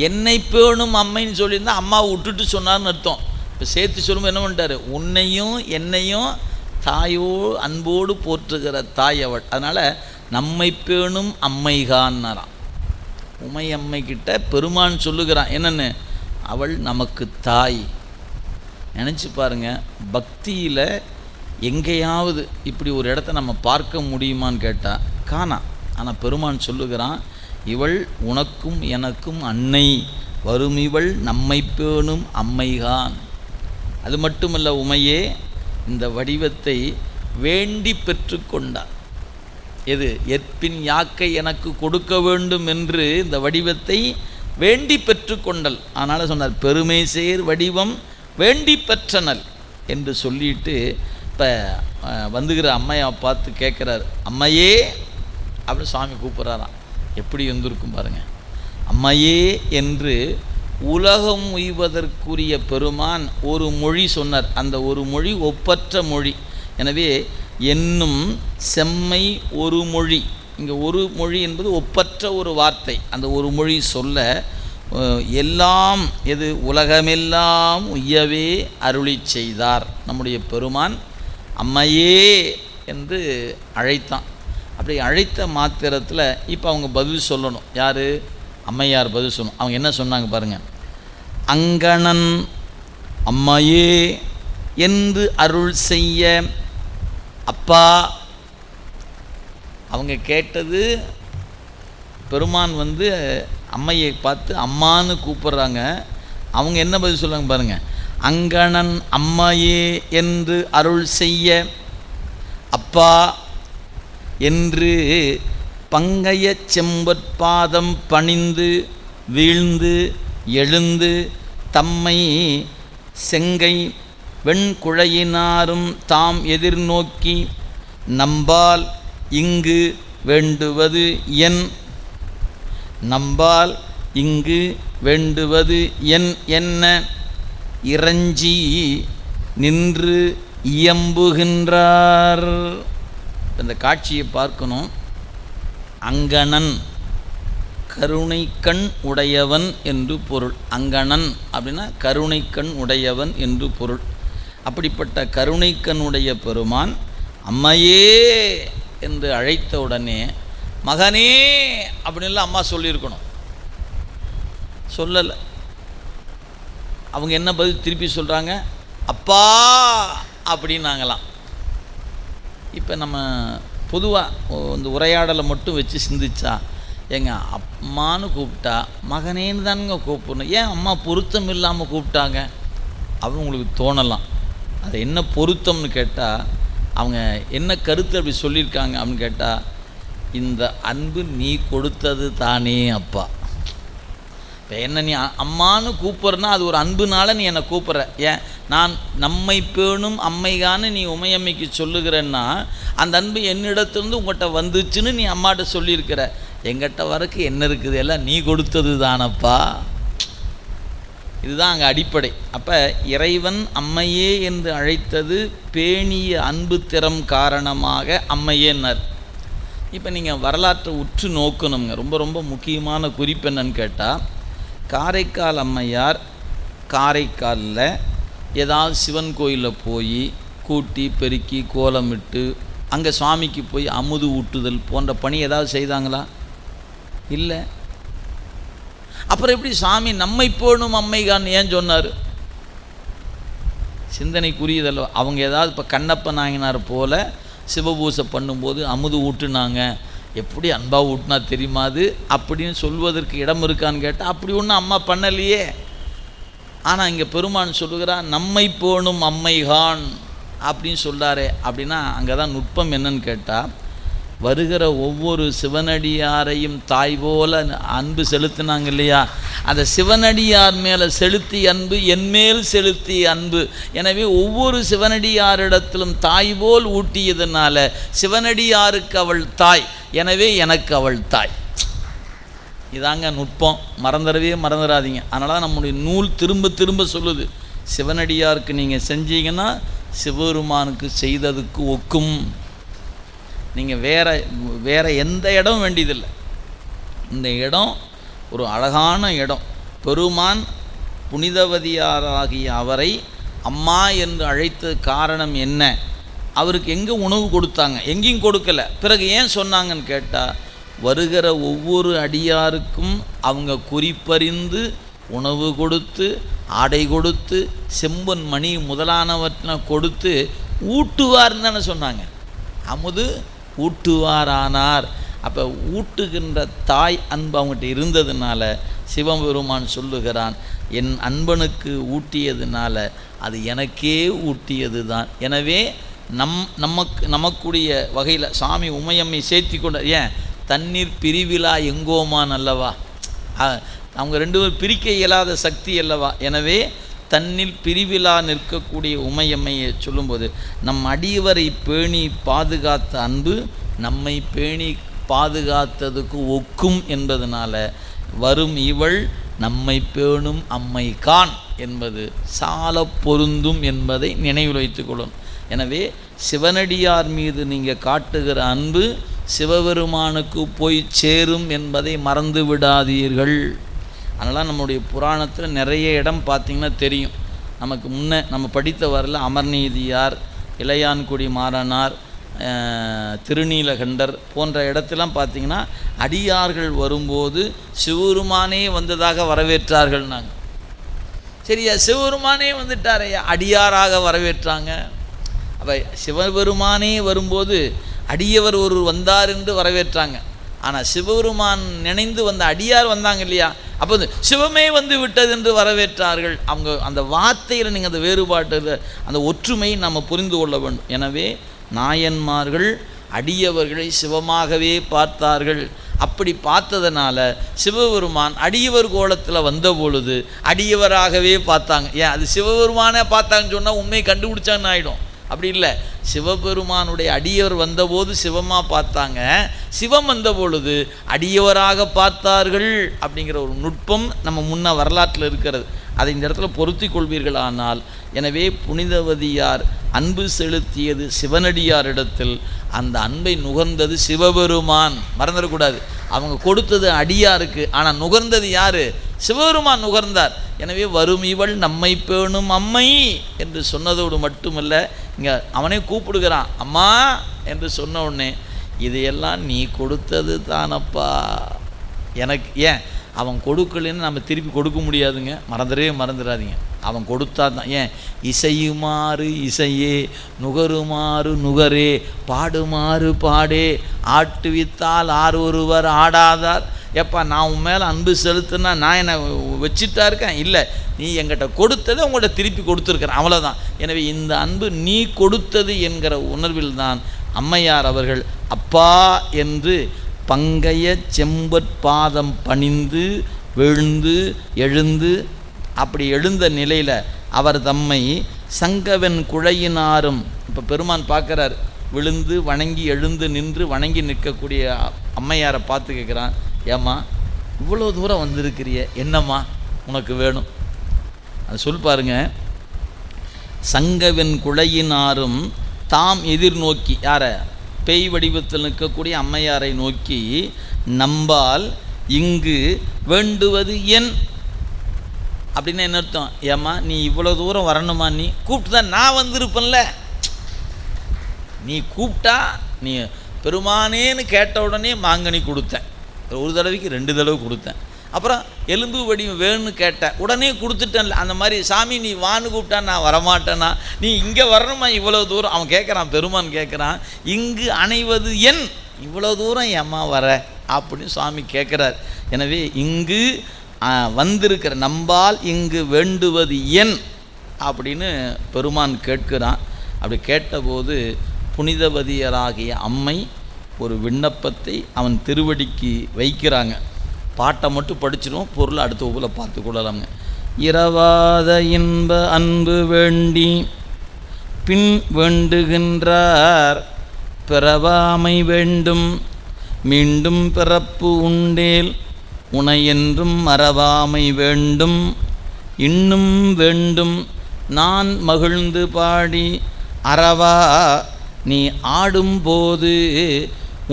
என்னை பேணும் அம்மைன்னு சொல்லியிருந்தால் அம்மாவை விட்டுட்டு சொன்னார்னு அர்த்தம். இப்போ சேர்த்து சொல்லும்போது என்ன பண்ணிட்டார், உன்னையும் என்னையும் தாயோ அன்போடு போற்றுகிற தாய் அவள். அதனால் நம்மை பேணும் அம்மைகான்னாராம். உமையம்மைக்கிட்ட பெருமான் சொல்லுகிறான் என்னென்னு, அவள் நமக்கு தாய். நினச்சி பாருங்கள், பக்தியில் எங்கேயாவது இப்படி ஒரு இடத்த நம்ம பார்க்க முடியுமான்னு கேட்டால் காணா. ஆனால் பெருமான் சொல்லுகிறான், இவள் உனக்கும் எனக்கும் அன்னை, வரும் இவள் நம்மை பேணும் அம்மைகான். அது மட்டுமல்ல, உமையே இந்த வடிவத்தை வேண்டி பெற்று கொண்டார். எது எற்பின் யாக்கை எனக்கு கொடுக்க வேண்டும் என்று இந்த வடிவத்தை வேண்டி பெற்று கொண்டல். அதனால் சொன்னார் பெருமை சேர் வடிவம் வேண்டி பெற்றனல் என்று சொல்லிட்டு இப்போ வந்துக்கிற அம்மையை பார்த்து கேட்குறாரு, அம்மையே அப்படின்னு சுவாமி கூப்பிட்றாராம். எப்படி இருந்திருக்கும் பாருங்கள். அம்மையே என்று உலகம் உய்வதற்குரிய பெருமான் ஒரு மொழி சொன்னார். அந்த ஒரு மொழி ஒப்பற்ற மொழி. எனவே என்னும் செம்மை ஒரு மொழி, இங்கே ஒரு மொழி என்பது ஒப்பற்ற ஒரு வார்த்தை. அந்த ஒரு மொழி சொல்ல எல்லாம் எது உலகமெல்லாம் உய்யவே அருளி செய்தார். நம்முடைய பெருமான் அம்மையே என்று அழைத்தான். அப்படி அழைத்த மாத்திரத்தில் இப்போ அவங்க பதில் சொல்லணும். யார்? அம்மையார் பதில் சொல்லணும். அவங்க என்ன சொன்னாங்க பாருங்கள். அங்கணன் அம்மையே என்று அருள் செய்ய அப்பா. அவங்க கேட்டது பெருமான் அம்மையை பார்த்து அம்மான்னு கூப்பிட்றாங்க. அவங்க என்ன பதில் சொல்லுவாங்க பாருங்கள். அங்கணன் அம்மையே என்று அருள் செய்ய அப்பா என்று பங்கைய செம்பற்பாதம் பணிந்து வீழ்ந்து எழுந்து தம்மை செங்கை வெண்குழையினாரும் தாம் எதிர்நோக்கி நம்பால் இங்கு வேண்டுவது என், நம்பால் இங்கு வேண்டுவது என் என்ன இறைஞ்சி நின்று இயம்புகின்றார். இந்த காட்சியை பார்க்கணும். அங்கணன் கருணை கண் உடையவன் என்று பொருள். அங்கணன் அப்படின்னா கருணை கண் உடையவன் என்று பொருள். அப்படிப்பட்ட கருணை கண்ணுடைய பெருமான் அம்மையே என்று அழைத்த உடனே மகனே அப்படின்லாம் அம்மா சொல்லியிருக்கணும். சொல்லலை. அவங்க என்ன பதில் திருப்பி சொல்கிறாங்க? அப்பா அப்படின்னாங்களாம். இப்போ நம்ம பொதுவாக இந்த உரையாடலை மட்டும் வச்சு சிந்திச்சா, எங்க அம்மானு கூப்பிட்டா மகனேன்னு தானுங்க கூப்பிடணும், ஏன் அம்மா பொருத்தம் இல்லாமல் கூப்பிட்டாங்க அப்படின்னு உங்களுக்கு தோணலாம். அது என்ன பொருத்தம்னு கேட்டால், அவங்க என்ன கருத்து அப்படி சொல்லியிருக்காங்க அப்படின்னு கேட்டால், இந்த அன்பு நீ கொடுத்தது தானே அப்பா. இப்போ என்ன நீ அம்மானு கூப்பிட்றனா அது ஒரு அன்புனால நீ என்னை கூப்பிட்ற. ஏன் நான் நம்மை பேணும் அம்மைகான்னு நீ உமையம்மைக்கு சொல்லுகிறன்னா அந்த அன்பு என்னிடத்துலேருந்து உங்கள்கிட்ட வந்துச்சுன்னு நீ அம்மாட்ட சொல்லியிருக்கிற. எங்கிட்ட வரைக்கும் என்ன இருக்குது, எல்லாம் நீ கொடுத்தது தானப்பா. இதுதான் அங்கே அடிப்படை. அப்போ இறைவன் அம்மையே என்று அழைத்தது பேணிய அன்பு திறம் காரணமாக அம்மையேன்னார். இப்போ நீங்கள் வரலாற்றை உற்று நோக்கணுங்க. ரொம்ப ரொம்ப முக்கியமான குறிப்பு என்னன்னு கேட்டால், காரைக்கால் அம்மையார் காரைக்காலில் ஏதாவது சிவன் கோயிலில் போய் கூட்டி பெருக்கி கோலமிட்டு அங்கே சுவாமிக்கு போய் அமுது ஊட்டுதல் போன்ற பணி ஏதாவது செய்தாங்களா? இல்லை. அப்புறம் எப்படி சாமி நம்மை போணும் அம்மைகான் ஏன் சொன்னார்? சிந்தனைக்குரியதல்ல. அவங்க ஏதாவது இப்போ கண்ணப்ப நாயனார் போல் சிவபூசை பண்ணும்போது அமுது ஊட்டுனாங்க, எப்படி அன்பாக ஊட்டினா தெரியுமா அது அப்படின்னு சொல்வதற்கு இடம் இருக்கான்னு கேட்டால் அப்படி ஒன்றும் அம்மா பண்ணலையே. ஆனால் இங்கே பெருமான் சொல்லுகிறான் நம்மை போணும் அம்மைகான் அப்படின்னு சொல்கிறாரே. அப்படின்னா அங்கே தான் நுட்பம் என்னன்னு கேட்டால், வருகிற ஒவ்வொரு சிவனடியாரையும் தாய் போல அன்பு செலுத்தினாங்க இல்லையா, அந்த சிவனடியார் மேலே செலுத்திய அன்பு என்மேல் செலுத்திய அன்பு. எனவே ஒவ்வொரு சிவனடியாரிடத்திலும் தாய் போல் ஊட்டியதுனால சிவனடியாருக்கு அவள் தாய், எனவே எனக்கு அவள் தாய். இதாங்க நுட்பம். மறந்துடாதீங்க. அதனால தான் நம்முடைய நூல் திரும்ப திரும்ப சொல்லுது, சிவனடியாருக்கு நீங்கள் செஞ்சீங்கன்னா சிவபெருமானுக்கு செய்ததுக்கு ஒக்கும். நீங்கள் வேறு எந்த இடம் வேண்டியதில்லை. இந்த இடம் ஒரு அழகான இடம். பெருமான் புனிதவதியாராகிய அவரை அம்மா என்று அழைத்தது காரணம் என்ன? அவருக்கு எங்கே உணவு கொடுத்தாங்க? எங்கேயும் கொடுக்கலை. பிறகு ஏன் சொன்னாங்கன்னு கேட்டால், வருகிற ஒவ்வொரு அடியாருக்கும் அவங்க குறிப்பறிந்து உணவு கொடுத்து ஆடை கொடுத்து செம்பன் மணி முதலானவற்றை கொடுத்து ஊட்டுவார்னு தானே சொன்னாங்க. அமுது ஊட்டுவாரானார். அப்போ ஊட்டுகின்ற தாய் அன்பு அவங்ககிட்ட இருந்ததுனால சிவபெருமான் சொல்லுகிறான், என் அன்பனுக்கு ஊட்டியதுனால அது எனக்கே ஊட்டியது தான். எனவே நமக்குடைய வகையில் சாமி உமையம்மை சேர்த்தி கொண்ட ஏன் தண்ணீர் பிரிவிழா எங்கோமான் அல்லவா, அவங்க ரெண்டு பேரும் பிரிக்க இயலாத சக்தி அல்லவா. எனவே தன்னில் பிரிவிழா நிற்கக்கூடிய உமையம்மையை சொல்லும்போது நம் அடியவரை பேணி பாதுகாத்த அன்பு நம்மை பேணி பாதுகாத்ததுக்கு ஒக்கும் என்பதனால வரும் இவள் நம்மை பேணும் அம்மை கான் என்பது சால பொருந்தும் என்பதை நினைவில் வைத்துக்கொள்ளும். எனவே சிவனடியார் மீது நீங்கள் காட்டுகிற அன்பு சிவபெருமானுக்கு போய் சேரும் என்பதை மறந்து விடாதீர்கள். அதனால் நம்முடைய புராணத்தில் நிறைய இடம் பார்த்திங்கன்னா தெரியும். நமக்கு முன்னே நம்ம படித்த வரல அமர்நீதியார், இளையான்குடி மாறனார், திருநீலகண்டர் போன்ற இடத்தெல்லாம் பார்த்திங்கன்னா அடியார்கள் வரும்போது சிவபெருமானே வந்ததாக வரவேற்றார்கள். நாங்கள் சரியா சிவபெருமானே வந்துட்டாரையா அடியாராக வரவேற்றாங்க. அப்போ சிவபெருமானே வரும்போது அடியவர் ஒரு வந்தார் என்று வரவேற்றாங்க. ஆனால் சிவபெருமான் நினைந்து வந்த அடியார் வந்தாங்க இல்லையா, அப்போ சிவமே வந்து விட்டது என்று வரவேற்றார்கள். அவங்க அந்த வார்த்தையில் நீங்கள் அந்த வேறுபாட்டு அந்த ஒற்றுமை நம்ம புரிந்து கொள்ள வேண்டும். எனவே நாயன்மார்கள் அடியவர்களை சிவமாகவே பார்த்தார்கள். அப்படி பார்த்ததனால சிவபெருமான் அடியவர் கோலத்தில் வந்த பொழுது அடியவராகவே பார்த்தாங்க. ஏன் அது சிவபெருமானே பார்த்தாங்கன்னு சொன்னால் உண்மையை கண்டுபிடிச்சான்னு ஆகிடும். அப்படி இல்லை, சிவபெருமானுடைய அடியவர் வந்தபோது சிவமாக பார்த்தாங்க, சிவம் வந்த பொழுது அடியவராக பார்த்தார்கள் அப்படிங்கிற ஒரு நுட்பம் நம்ம முன்ன வரலாற்றில் இருக்கிறது. அதை இந்த இடத்துல பொருத்தி கொள்வீர்கள். ஆனால் எனவே புனிதவதியார் அன்பு செலுத்தியது சிவனடியாரிடத்தில், அந்த அன்பை நுகர்ந்தது சிவபெருமான். மறந்துடக்கூடாது, அவங்க கொடுத்தது அடியாருக்கு, ஆனால் நுகர்ந்தது யார்? சிவபெருமான் நுகர்ந்தார். எனவே வரும் இவள் நம்மை பேணும் அம்மை என்று சொன்னதோடு மட்டுமல்ல, இங்கே அவனே கூப்பிடுகிறான் அம்மா என்று சொன்ன உடனே இதையெல்லாம் நீ கொடுத்தது தானப்பா எனக்கு. ஏன் அவன் கொடுக்கலன்னு நம்ம திருப்பி கொடுக்க முடியாதுங்க, மறந்துடாதீங்க. அவன் கொடுத்தா தான். ஏன் இசையுமாறு இசையே, நுகருமாறு நுகரே, பாடுமாறு பாடே, ஆட்டுவித்தால் ஆர் ஒருவர் ஆடாதார். எப்பா நான் உன் மேலே அன்பு செலுத்துனா நான் என்னை வச்சுட்டா இருக்கேன்? இல்லை, நீ என்கிட்ட கொடுத்ததை உங்கள்கிட்ட திருப்பி கொடுத்துருக்கிறேன், அவ்வளோதான். எனவே இந்த அன்பு நீ கொடுத்தது என்கிற உணர்வில் தான் அம்மையார் அவர்கள் அப்பா என்று பங்கைய செம்பற்பாதம் பணிந்து விழுந்து எழுந்து, அப்படி எழுந்த நிலையில் அவர் தம்மை சங்கவன் குழையினாரும், இப்போ பெருமான் பார்க்குறார், விழுந்து வணங்கி எழுந்து நின்று வணங்கி நிற்கக்கூடிய அம்மையாரை பார்த்து கேட்குறான், ஏம்மா இவ்வளோ தூரம் வந்திருக்கிறிய, என்னம்மா உனக்கு வேணும்? அது சொல் பாருங்க. சங்கவன் குழையினாரும் தாம் எதிர்நோக்கி, யாரை? பேய் வடிவத்தில் நிற்கக்கூடிய அம்மையாரை நோக்கி, நம்பால் இங்கு வேண்டுவது என் அப்படின்னு என்ன அர்த்தம்? ஏம்மா நீ இவ்வளோ தூரம் வரணுமா? நீ கூப்பிட்டு தான் நான் வந்திருப்பேன்ல. நீ கூப்பிட்டா, நீ பெருமானேன்னு கேட்ட உடனே மாங்கனி கொடுத்தேன், ஒரு தடவைக்கு 2 தடவை கொடுத்தேன். அப்புறம் எலும்பு வடிவம் வேணும்னு கேட்டேன், உடனே கொடுத்துட்டேன்ல. அந்த மாதிரி சாமி நீ வான்னு கூப்பிட்டா நான் வரமாட்டேன்னா, நீ இங்கே வரணுமா இவ்வளோ தூரம்? அவன் கேட்குறான், பெருமான் கேட்குறான், இங்கு அணைவது என், இவ்வளோ தூரம் ஏம்மா வர அப்படின்னு சுவாமி கேட்குறார். எனவே இங்கு வந்திருக்கிற நம்பால் இங்கு வேண்டுவது என் அப்படின்னு பெருமான் கேட்கிறான். அப்படி கேட்டபோது புனிதவதியராகிய அம்மை ஒரு விண்ணப்பத்தை அவன் திருவடிக்கு வைக்கிறாங்க. பாட்டை மட்டும் படிச்சிடும், பொருளை அடுத்த வகுப்பில் பார்த்து கொள்ளலாங்க. இரவாத இன்ப அன்பு வேண்டி பின் வேண்டுகின்றார், பிறவாமை வேண்டும் மீண்டும் பிறப்பு உண்டேல் உனையென்றும் மறவாமை வேண்டும் இன்னும் வேண்டும் நான் மகிழ்ந்து பாடி அறவா நீ ஆடும்போது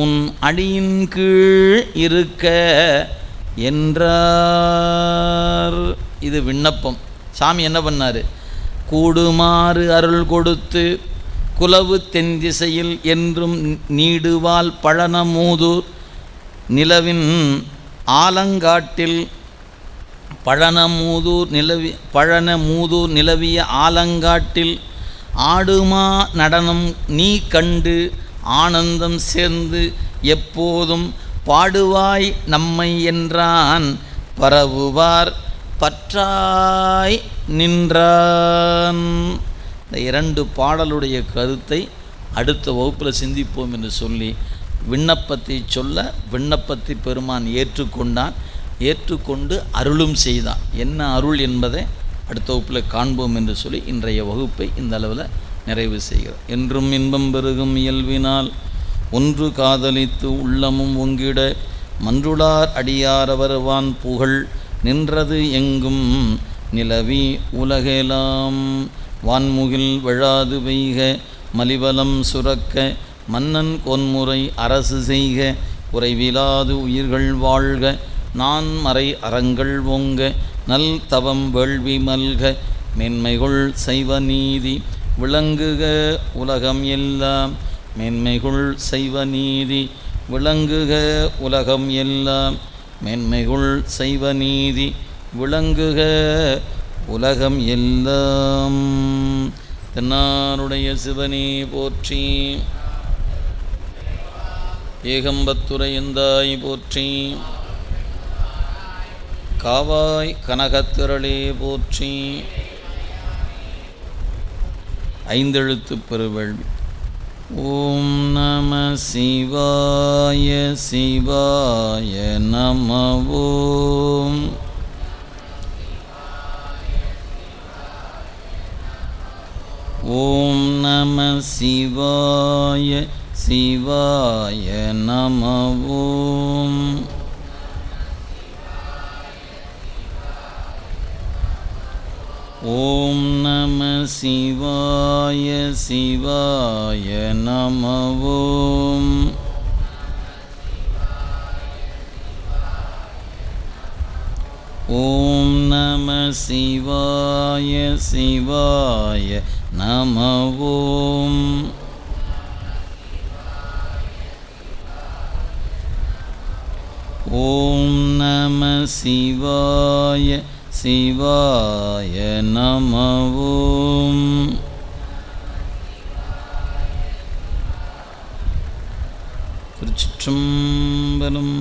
உன் அடியின் கீழ் இருக்க என்றார். இது விண்ணப்பம். சாமி என்ன பண்ணார்? கூடுமாறு அருள் கொடுத்து குலவு தென்திசையில் என்றும் நீடுவால் பழனமூதூர் நிலவின் ஆலங்காட்டில் பழனமூதூர் நிலவிய ஆலங்காட்டில் ஆடுமா நடனம் நீ கண்டு ஆனந்தம் சேர்ந்து எப்போதும் பாடுவாய் நம்மை என்றான் பரவுவார் பற்றாய் நின்றான். இந்த 2 பாடலுடைய கருத்தை அடுத்த வகுப்பில் சிந்திப்போம் என்று சொல்லி விண்ணப்பத்தை சொல்ல விண்ணப்பத்தை பெருமான் ஏற்றுக்கொண்டான். ஏற்றுக்கொண்டு அருளும் செய்தான். என்ன அருள் என்பதை அடுத்த வகுப்பில் காண்போம் என்று சொல்லி இன்றைய வகுப்பை இந்த அளவில் நிறைவு செய்கிறோம். என்றும் இன்பம் பெருகும் இயல்பினால் ஒன்று காதலித்து உள்ளமும் ஒங்கிட மன்றுளார் அடியார் அவர்வான் புகழ் நின்றது எங்கும் நிலவி உலகெலாம் வான்முகில் விழாது பெய்க மலிவலம் சுரக்க மன்னன் கொன்முறை அரசு செய்க குறைவிலாது உயிர்கள் வாழ்க நான் மறை அறங்கள் ஓங்க நல் தவம் வேள்வி மல்க மேன்மைகுள் சைவ நீதி விளங்குக உலகம் எல்லாம் மேன்மைகுள் சைவ நீதி விளங்குக உலகம் எல்லாம் மேன்மைகுள் சைவ நீதி விளங்குக உலகம் எல்லாம். தென்னாருடைய சிவனே போற்றி, ஏகம்பத்துரையந்தாய் போற்றி, காவாய் கனகத்திரளே போற்றி. ஐந்தெழுத்து பெருவேள்வி. ஓம் நம சிவாய சிவாய நம. ஓம் ஓம் நம சிவாய சிவாய நம. ஓம் ஓம் நம சிவாய சிவாய நம. ஓம் ஓம் நம சிவாய சிவாய நம. ஓம் ஓம் நம சிவாய சிவாய நம. ஓம் திருச்சிற்றம்பலம்.